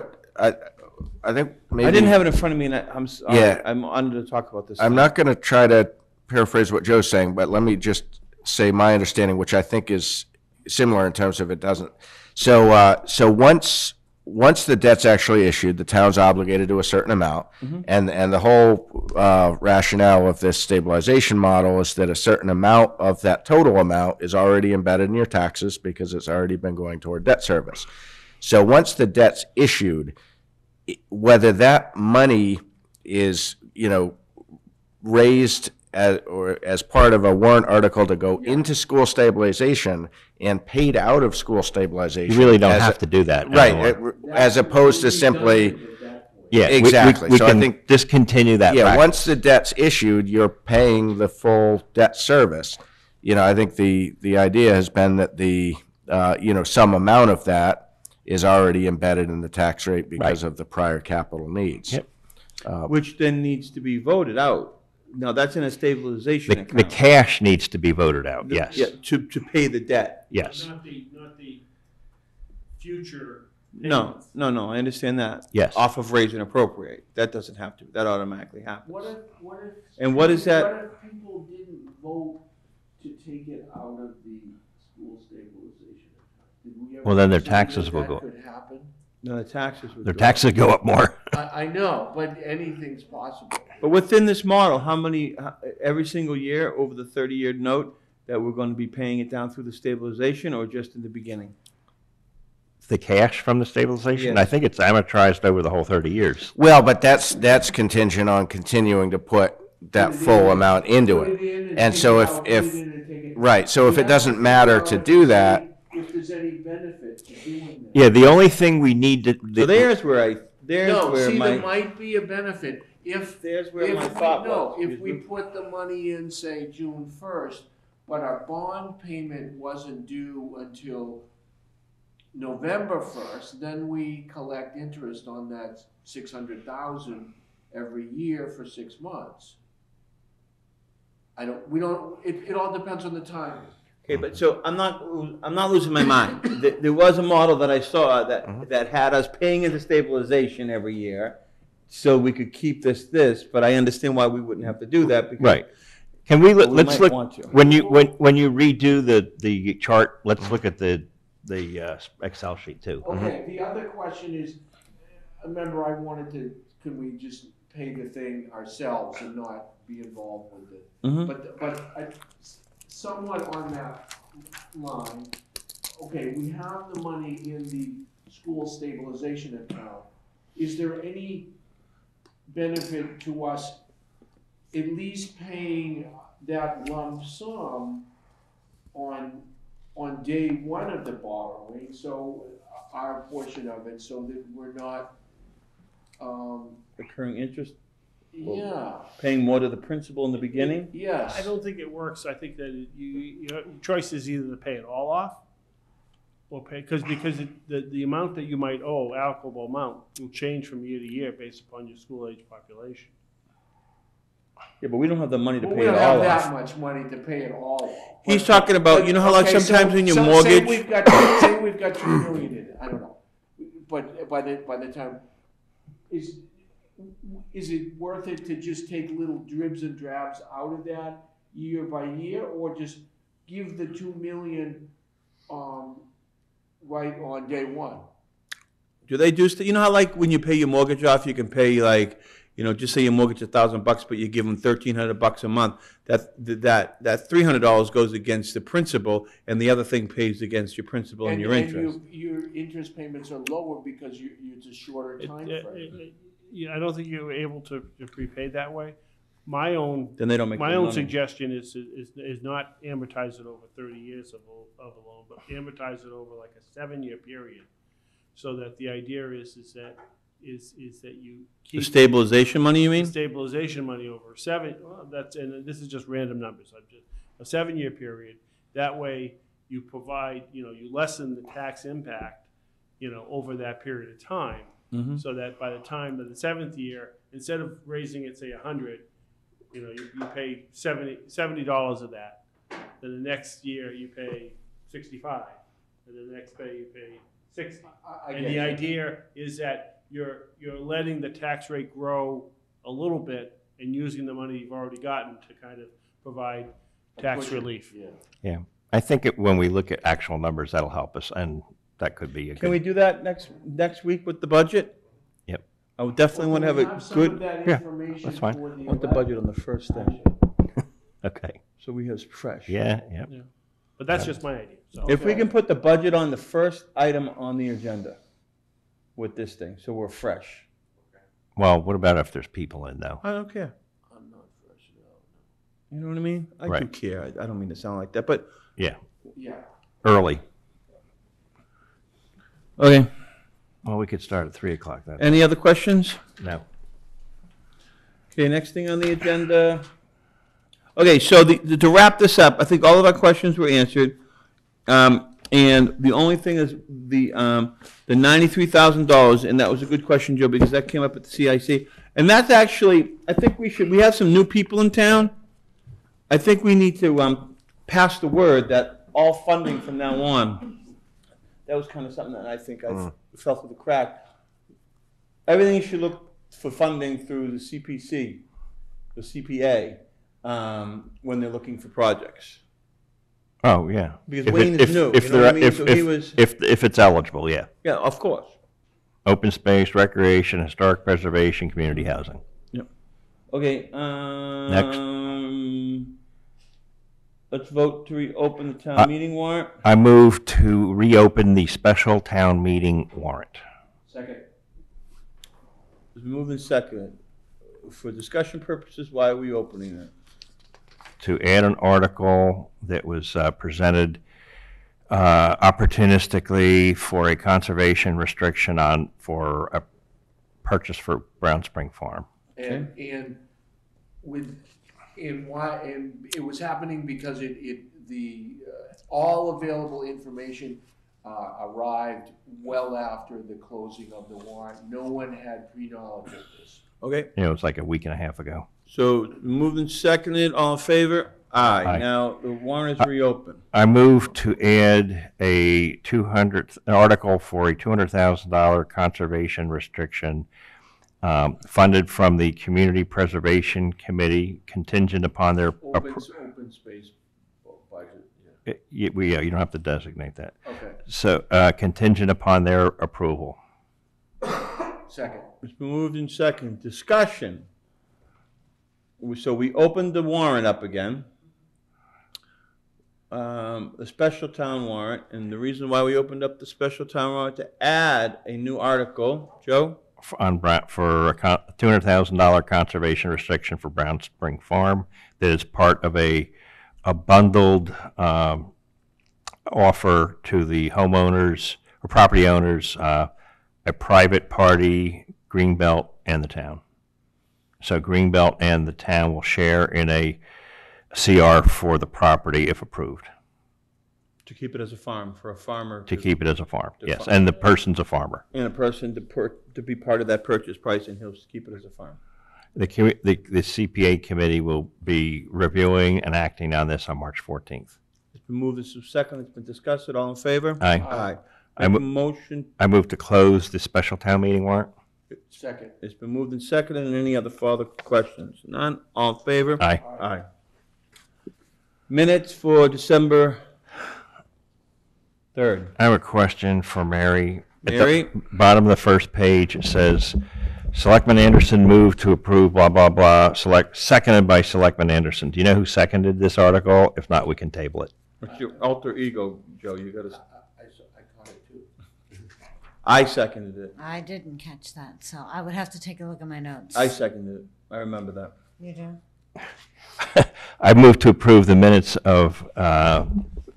I didn't have it in front of me, and I'm sorry. Yeah. I'm under to talk about this. I'm not going to try to paraphrase what Joe's saying, but let me just say my understanding, which I think is similar in terms of it doesn't. So once the debt's actually issued, the town's obligated to a certain amount, and the whole rationale of this stabilization model is that a certain amount of that total amount is already embedded in your taxes because it's already been going toward debt service. So once the debt's issued, whether that money is, raised as part of a warrant article to go into school stabilization and paid out of school stabilization. You really don't have to do that Right, as opposed to simply. Yeah, exactly. We So can I think discontinue that. Yeah, practice. once the debt's issued, you're paying the full debt service. I think the idea has been that the some amount of that is already embedded in the tax rate because of the prior capital needs. Yep. Which then needs to be voted out. Now, that's in a stabilization The account. cash needs to be voted out, yes. Yeah, to pay the debt. Yes. Not the future. No, I understand that. Yes. Off of raise and appropriate. That doesn't have to, that automatically happens. What if? And what is that? What if people didn't vote to take it out of the school stabilization account? Did we ever Well, then their say taxes that will that go- could happen? No, the taxes would Their go taxes go up more. I know, but anything's possible. But within this model, how many, every single year over the 30-year note, that we're going to be paying it down through the stabilization or just in the beginning? The cash from the stabilization, Yes. I think it's amortized over the whole 30 years. Well, but that's contingent on continuing to put that full amount into it. And so right, so if it doesn't matter to do that, If there's any benefit to doing that. Yeah, the only thing we need to. So there's where No, see, my, there might be a benefit if, there's where my if we, thought no, was. if we put the money in, say, June 1st, but our bond payment wasn't due until November 1st, then we collect interest on that 600,000 every year for 6 months. It all depends on the timing. Okay, but so I'm not losing my mind. There was a model that I saw that had us paying into stabilization every year, so we could keep this, but I understand why we wouldn't have to do that because. Right. Can we, But we let's might look, want to. when you redo the chart, let's look at the Excel sheet too. Okay, the other question is, remember I wanted to, can we just pay the thing ourselves and not be involved with it? Mhm. But somewhat on that line, okay, we have the money in the school stabilization account. Is there any benefit to us at least paying that lump sum on day one of the borrowing, so our portion of it, so that we're not, Accruing interest, yeah, paying more to the principal in the beginning? yes. I don't think it works. I think that your choice is either to pay it all off or pay, because the amount that you might owe, allocable amount, will change from year to year based upon your school age population. Yeah, but we don't have the money to But pay we it don't all have that off. much money to pay it all off. He's talking about, you know how like Okay, sometimes so- in your so mortgage. Say we've got 2 million in it, I don't know, but by the time, is it worth it to just take little dribs and drabs out of that year by year, or just give the 2 million, right on day one? Do they do, you know how like when you pay your mortgage off, you can pay like, just say your mortgage $1,000, but you give them $1,300 a month. That $300 goes against the principal, and the other thing pays against your principal and your interest. Your interest payments are lower because it's a shorter time frame. Yeah, I don't think you're able to prepay that way. My own Then they don't make my the own money. suggestion is not amortize it over 30 years of a loan, but amortize it over like a 7-year period, so that the idea is that you keep The stabilization money, you mean? stabilization money over and this is just random numbers. A 7-year period. That way, you provide, you lessen the tax impact, over that period of time, Mhm. so that by the time of the 7th year, instead of raising it, say 100, you pay $70 of that. Then the next year you pay 65, and the next day you pay 60. I And get the you. idea is that you're letting the tax rate grow a little bit and using the money you've already gotten to kind of provide tax Push it, relief. yeah. Yeah, I think when we look at actual numbers, that'll help us, and that could be a Can we good. do that next week with the budget? Yep. I would definitely want to have a some of good, that Yeah, information that's fine. for I want the budget on the first thing, Okay. so we have fresh. Yeah, yeah. But that's just my idea. So. If we can put the budget on the first item on the agenda with this thing, so we're fresh. Well, what about if there's people in though? I don't care. I'm not fresh at all. You know what I mean? I do Right. care. I don't mean to sound like that, but. Yeah, Yeah. early. Okay. Well, we could start at 3:00 then. Any other questions? No. Okay, next thing on the agenda. Okay, so to wrap this up, I think all of our questions were answered. And the only thing is the $93,000, and that was a good question, Joe, because that came up at the CIC. And that's actually, I think we have some new people in town. I think we need to pass the word that all funding from now on, that was kind of something that I think I fell through the crack. Everything should look for funding through the CPC, the CPA, when they're looking for projects. Oh, yeah. Because Wayne is new, you know what I mean? So he was. If it's eligible, yeah. Yeah, of course. Open space, recreation, historic preservation, community housing. Yep. Okay, Next. Let's vote to reopen the town meeting warrant. I move to reopen the special town meeting warrant. Second. It's been moved and seconded. For discussion purposes, why are we opening it? To add an article that was presented opportunistically for a conservation restriction for a purchase for Brown Spring Farm. And it was happening because all available information arrived well after the closing of the warrant. No one had pre-knowledge of this. Okay, You know, it's like a week and a half ago. so moved and seconded, all in favor? Aye. Aye. Now, the warrant is reopened. I move to add an article for a $200,000 conservation restriction funded from the Community Preservation Committee contingent upon their. Open space budget, You don't have to designate that. Okay. So contingent upon their approval. Second. It's been moved and seconded. Discussion. So we opened the warrant up again. The special town warrant, and the reason why we opened up the special town warrant to add a new article, Joe? For a $200,000 conservation restriction for Brown Spring Farm that is part of a bundled offer to the homeowners or property owners, a private party, Greenbelt, and the town. So Greenbelt and the town will share in a CR for the property if approved. To keep it as a farm, for a farmer. To keep it as a farm, yes, farm. and the person's a farmer. And a person to be part of that purchase price, and he'll keep it as a farm. The CPA committee will be reviewing and acting on this on March 14th. It's been moved and seconded, it's been discussed, all in favor? Aye. Aye. I Make a motion. I move to close the special town meeting warrant. Second. It's been moved and seconded, and any other further questions? None, all in favor? Aye. Aye. Minutes for December 3rd. I have a question for Mary. Mary? At the bottom of the first page, it says, Selectman Anderson moved to approve blah, blah, blah, seconded by Selectman Anderson. Do you know who seconded this article? If not, we can table it. What's your alter ego, Joe? You gotta, I caught it too. I seconded it. I didn't catch that, so I would have to take a look at my notes. I seconded it. I remember that. You do? I move to approve the minutes of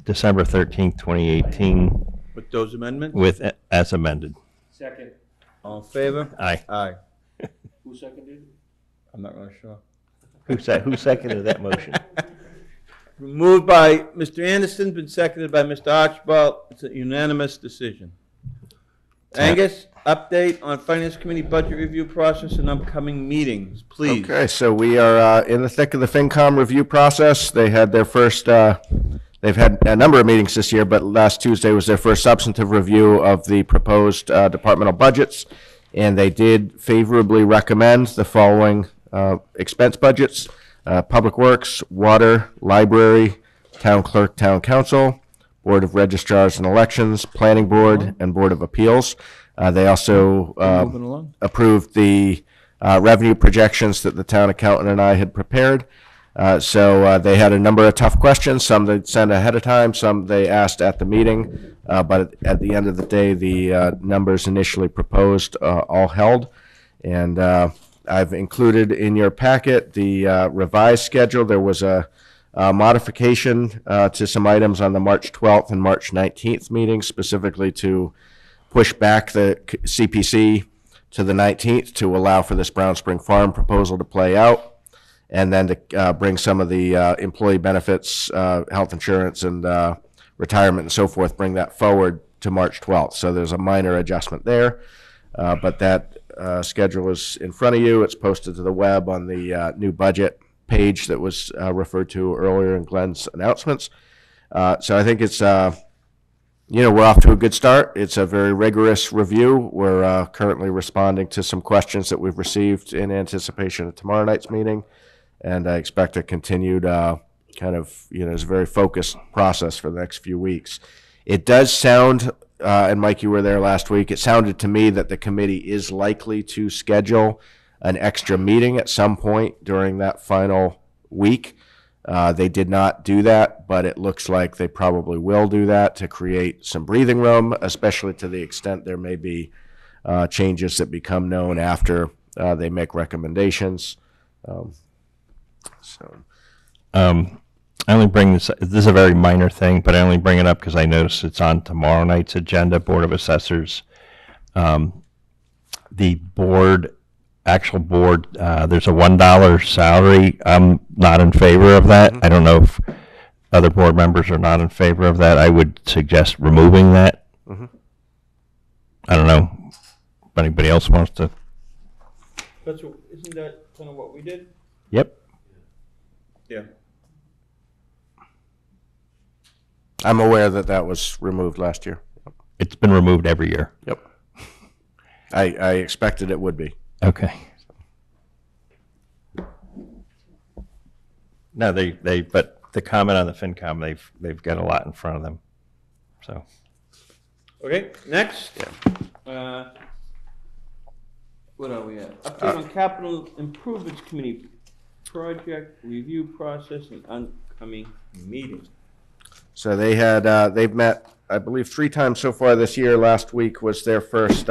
December 13th, 2018 With those amendments? as amended. Second. All in favor? Aye. Aye. Who seconded? I'm not really sure. Who seconded that motion? Moved by Mr. Anderson, been seconded by Mr. Archibald. It's a unanimous decision. Angus, update on Finance Committee budget review process and upcoming meetings, please. Okay, so we are in the thick of the FinCom review process. They had their first, they've had a number of meetings this year, but last Tuesday was their first substantive review of the proposed departmental budgets, and they did favorably recommend the following expense budgets: Public Works, Water, Library, Town Clerk, Town Council, Board of Registrars and Elections, Planning Board, and Board of Appeals. They also Moving along. approved the revenue projections that the town accountant and I had prepared. So they had a number of tough questions. Some they sent ahead of time, some they asked at the meeting. But at the end of the day, the numbers initially proposed all held. And I've included in your packet the revised schedule. There was a modification to some items on the March 12th and March 19th meetings, specifically to push back the CPC to the 19th to allow for this Brown Spring Farm proposal to play out, and then to bring some of the employee benefits, health insurance, and retirement and so forth, bring that forward to March 12th. So there's a minor adjustment there, but that schedule is in front of you. It's posted to the web on the new budget page that was referred to earlier in Glenn's announcements. So I think it's, we're off to a good start. It's a very rigorous review. We're currently responding to some questions that we've received in anticipation of tomorrow night's meeting, and I expect a continued it's a very focused process for the next few weeks. It does sound, and Mike, you were there last week, it sounded to me that the committee is likely to schedule an extra meeting at some point during that final week. They did not do that, but it looks like they probably will do that to create some breathing room, especially to the extent there may be changes that become known after they make recommendations. I only bring this is a very minor thing, but I only bring it up because I noticed it's on tomorrow night's agenda, Board of Assessors. The actual board, there's a $1 salary. I'm not in favor of that. I don't know if other board members are not in favor of that. I would suggest removing that. I don't know if anybody else wants to. Isn't that kind of what we did? Yep. Yeah. I'm aware that that was removed last year. It's been removed every year. Yep. I expected it would be. Okay. No, but the comment on the FinCom, they've got a lot in front of them, so. Okay, next. What are we at? Update on Capital Improvements Committee project review process and upcoming meeting. So they've met, I believe, 3 times so far this year. Last week was their first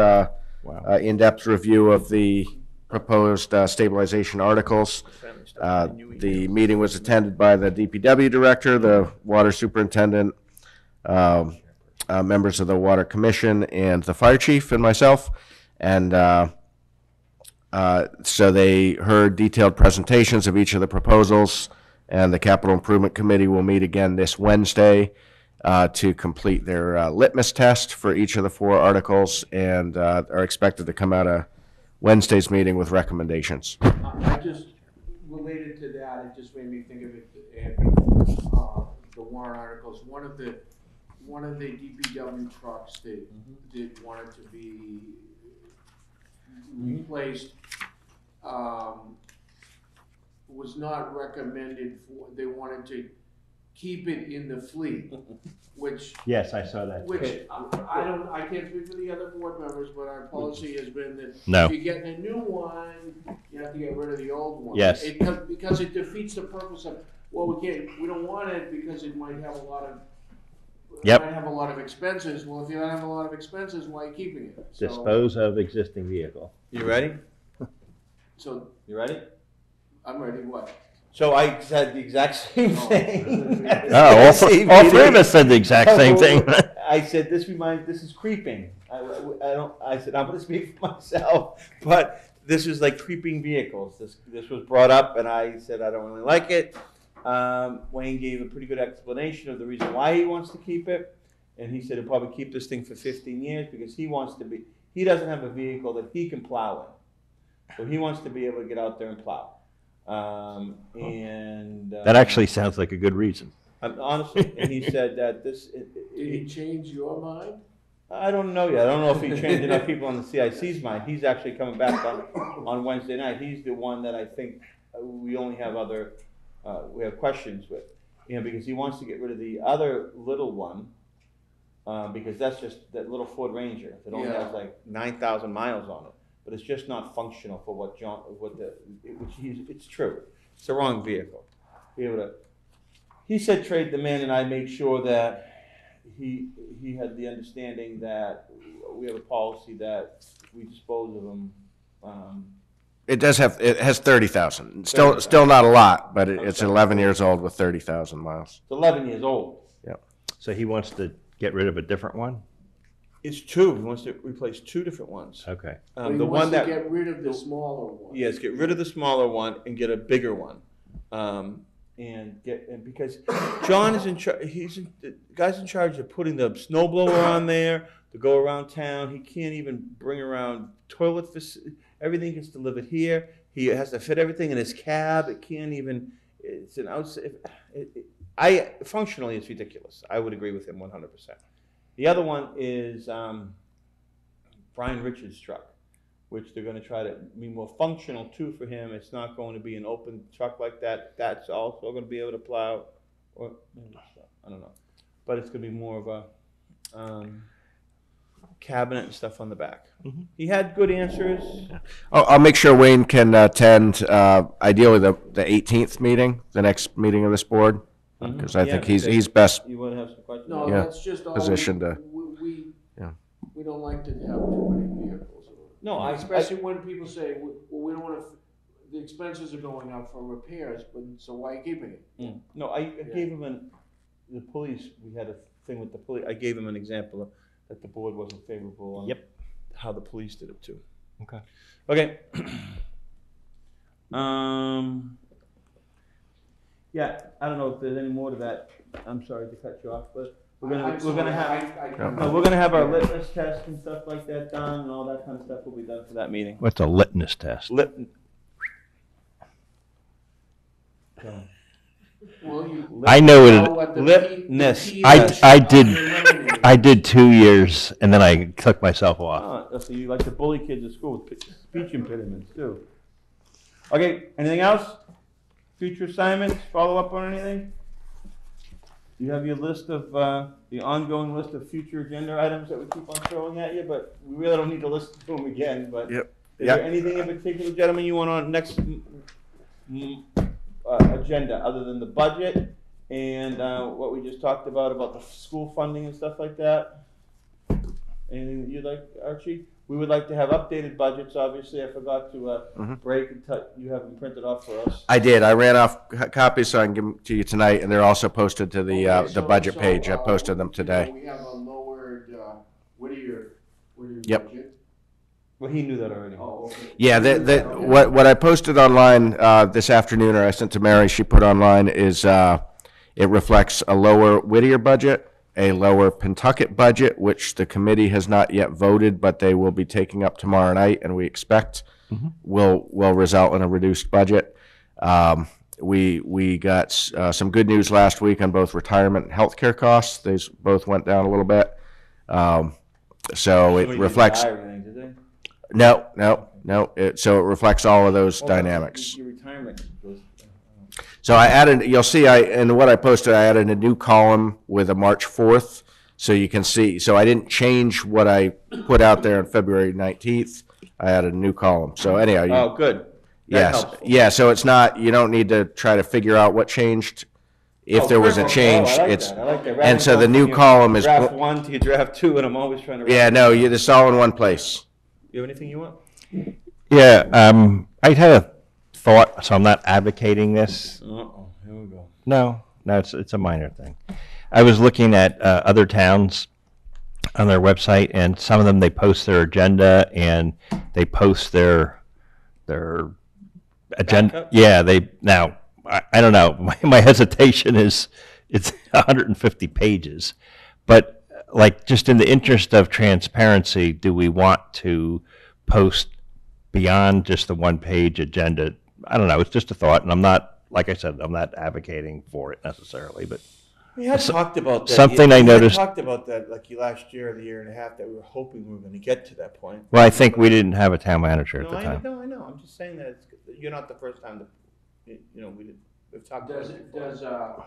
in-depth review of the proposed stabilization articles. The meeting was attended by the DPW director, the water superintendent, members of the water commission, and the fire chief and myself. And so they heard detailed presentations of each of the proposals, and the Capital Improvement Committee will meet again this Wednesday to complete their litmus test for each of the 4 articles, and are expected to come out of Wednesday's meeting with recommendations. I just, related to that, it just made me think of it, the warrant articles. One of the DPW trucks that wanted to be replaced was not recommended for, they wanted to keep it in the fleet, which. Yes, I saw that. Which, I can't speak for the other board members, but our policy has been that if you're getting a new one, you have to get rid of the old one. Yes. Because it defeats the purpose of, well, we don't want it because it might have a lot of, might have a lot of expenses. Well, if you don't have a lot of expenses, why are you keeping it? So, Dispose of existing vehicle. You ready? So. You ready? I'm ready, what? So I said the exact same thing. All 3 of us said the exact same thing. I said, this is creeping. I said, I'm gonna speak for myself, but this is like creeping vehicles. This was brought up and I said, I don't really like it. Wayne gave a pretty good explanation of the reason why he wants to keep it. And he said he'll probably keep this thing for 15 years because he doesn't have a vehicle that he can plow in. So he wants to be able to get out there and plow. That actually sounds like a good reason. Honestly, and he said that this. Did he change your mind? I don't know yet. I don't know if he changed enough people on the CIC's mind. He's actually coming back on Wednesday night. He's the one that I think we only have we have questions with, because he wants to get rid of the other little one, because that's just that little Ford Ranger that only has like 9,000 miles on it. But it's just not functional for it's true. It's the wrong vehicle. He said trade them in, and I made sure that he had the understanding that we have a policy that we dispose of them. It has 30,000. Still not a lot, but it's 11 years old with 30,000 miles. It's 11 years old. Yeah. So he wants to get rid of a different one? It's 2. He wants to replace 2 different ones. Okay. He wants to get rid of the smaller one. Yes, get rid of the smaller one and get a bigger one. and because John is in charge, the guy's in charge of putting the snow blower on there to go around town. He can't even bring around everything gets delivered here. He has to fit everything in his cab. It can't even, it's an outside, functionally it's ridiculous. I would agree with him 100%. The other one is Brian Richards' truck, which they're gonna try to be more functional too for him. It's not going to be an open truck like that. That's also gonna be able to plow, or, I don't know. But it's gonna be more of a cabinet and stuff on the back. He had good answers. I'll make sure Wayne can attend, ideally the 18th meeting, the next meeting of this board, because I think he's best. You wanna have some questions? No, Yeah, that's just all. position to- We don't like to have too many vehicles. No, Especially when people say, well, we don't wanna, the expenses are going up for repairs, but, so why are you keeping it? No, I gave him the police, we had a thing with the police, I gave him an example of, that the board wasn't favorable on how the police did it too. Okay. Okay. Yeah, I don't know if there's any more to that. I'm sorry to cut you off, but we're gonna have our litmus test and stuff like that done, and all that kind of stuff will be done for that meeting. What's a litmus test? I know it. Litmus. I did 2 years and then I took myself off. So you like to bully kids at school with speech impediments too. Okay, anything else? Future assignments, follow up on anything? You have your list of, the ongoing list of future agenda items that we keep on throwing at you, but we really don't need to listen to them again, but. Yep. Is there anything in particular, gentlemen, you want on next agenda, other than the budget and what we just talked about the school funding and stuff like that? Anything that you'd like, Archie? We would like to have updated budgets, obviously. I forgot to break and you have them printed off for us. I did. I ran off copies so I can give them to you tonight, and they're also posted to the budget page. I posted them today. We have a lowered, Whittier Yep. budget. Well, he knew that already. Oh, okay. Yeah, what I posted online this afternoon, or I sent to Mary, she put online, is it reflects a lower Whittier budget, a lower Pentucket budget, which the committee has not yet voted, but they will be taking up tomorrow night, and we expect will result in a reduced budget. We got some good news last week on both retirement and healthcare costs. They both went down a little bit. So it reflects. No. So it reflects all of those dynamics. Your retirement goes. So I added, you'll see, in what I posted, I added a new column with a March 4th, so you can see. So I didn't change what I put out there on February 19th. I added a new column. So anyhow. Oh, good. Yes. Yeah, so it's not, you don't need to try to figure out what changed. If there was a change, I like it's, that. I like that. and so the new column is. Draft 1 to draft 2, and I'm always trying to. Yeah, no, it's all in one place. You have anything you want? Yeah, I had a thought, so I'm not advocating this. Uh-oh, here we go. No, it's a minor thing. I was looking at other towns on their website, and some of them, they post their agenda and they post their agenda. Backup? Yeah, I don't know. My hesitation is it's 150 pages, but like just in the interest of transparency, do we want to post beyond just the one-page agenda? I don't know. It's just a thought, and I'm not, like I said, I'm not advocating for it necessarily, but We had talked about that. Something I noticed. We had talked about that like last year or the year and a half, that we were hoping we were going to get to that point. Well, I think we didn't have a town manager at the I time. know. I'm just saying that you're not the first time that, we've talked about it before.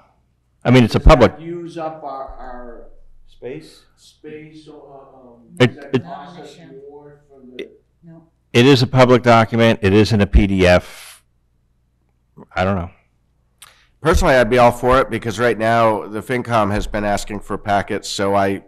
I mean, it's a public. Use up our Space? space, It- does that it- cost us more for the? No. It is a public document. It is in a PDF. I don't know. Personally, I'd be all for it because right now the FinCom has been asking for packets, so I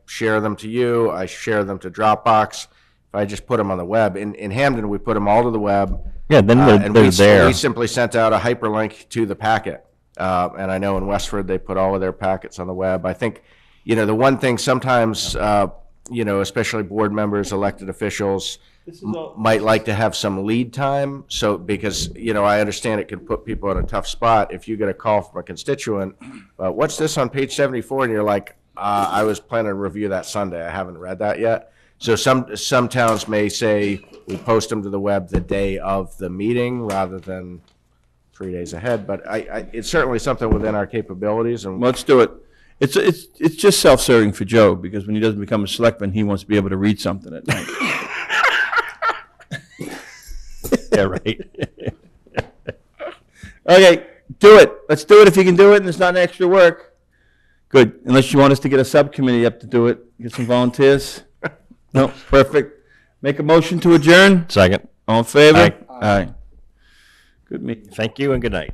share them to you, I share them to Dropbox. If I just put them on the web, in Hamden, we put them all to the web. Yeah, then they're there. We simply sent out a hyperlink to the packet. And I know in Westford, they put all of their packets on the web. I think, the one thing sometimes, especially board members, elected officials, This is all. might like to have some lead time, so, because, I understand it can put people in a tough spot if you get a call from a constituent, what's this on page 74, and you're like, I was planning to review that Sunday, I haven't read that yet. So some towns may say, we post them to the web the day of the meeting rather than 3 days ahead, but it's certainly something within our capabilities, and Let's do it. It's just self-serving for Joe, because when he doesn't become a selectman, he wants to be able to read something at night. Yeah, right. Okay, do it. Let's do it if you can do it and it's not extra work. Good, unless you want us to get a subcommittee up to do it, get some volunteers. No, perfect. Make a motion to adjourn. Second. All in favor? Aye. Aye. Good meeting. Thank you and good night.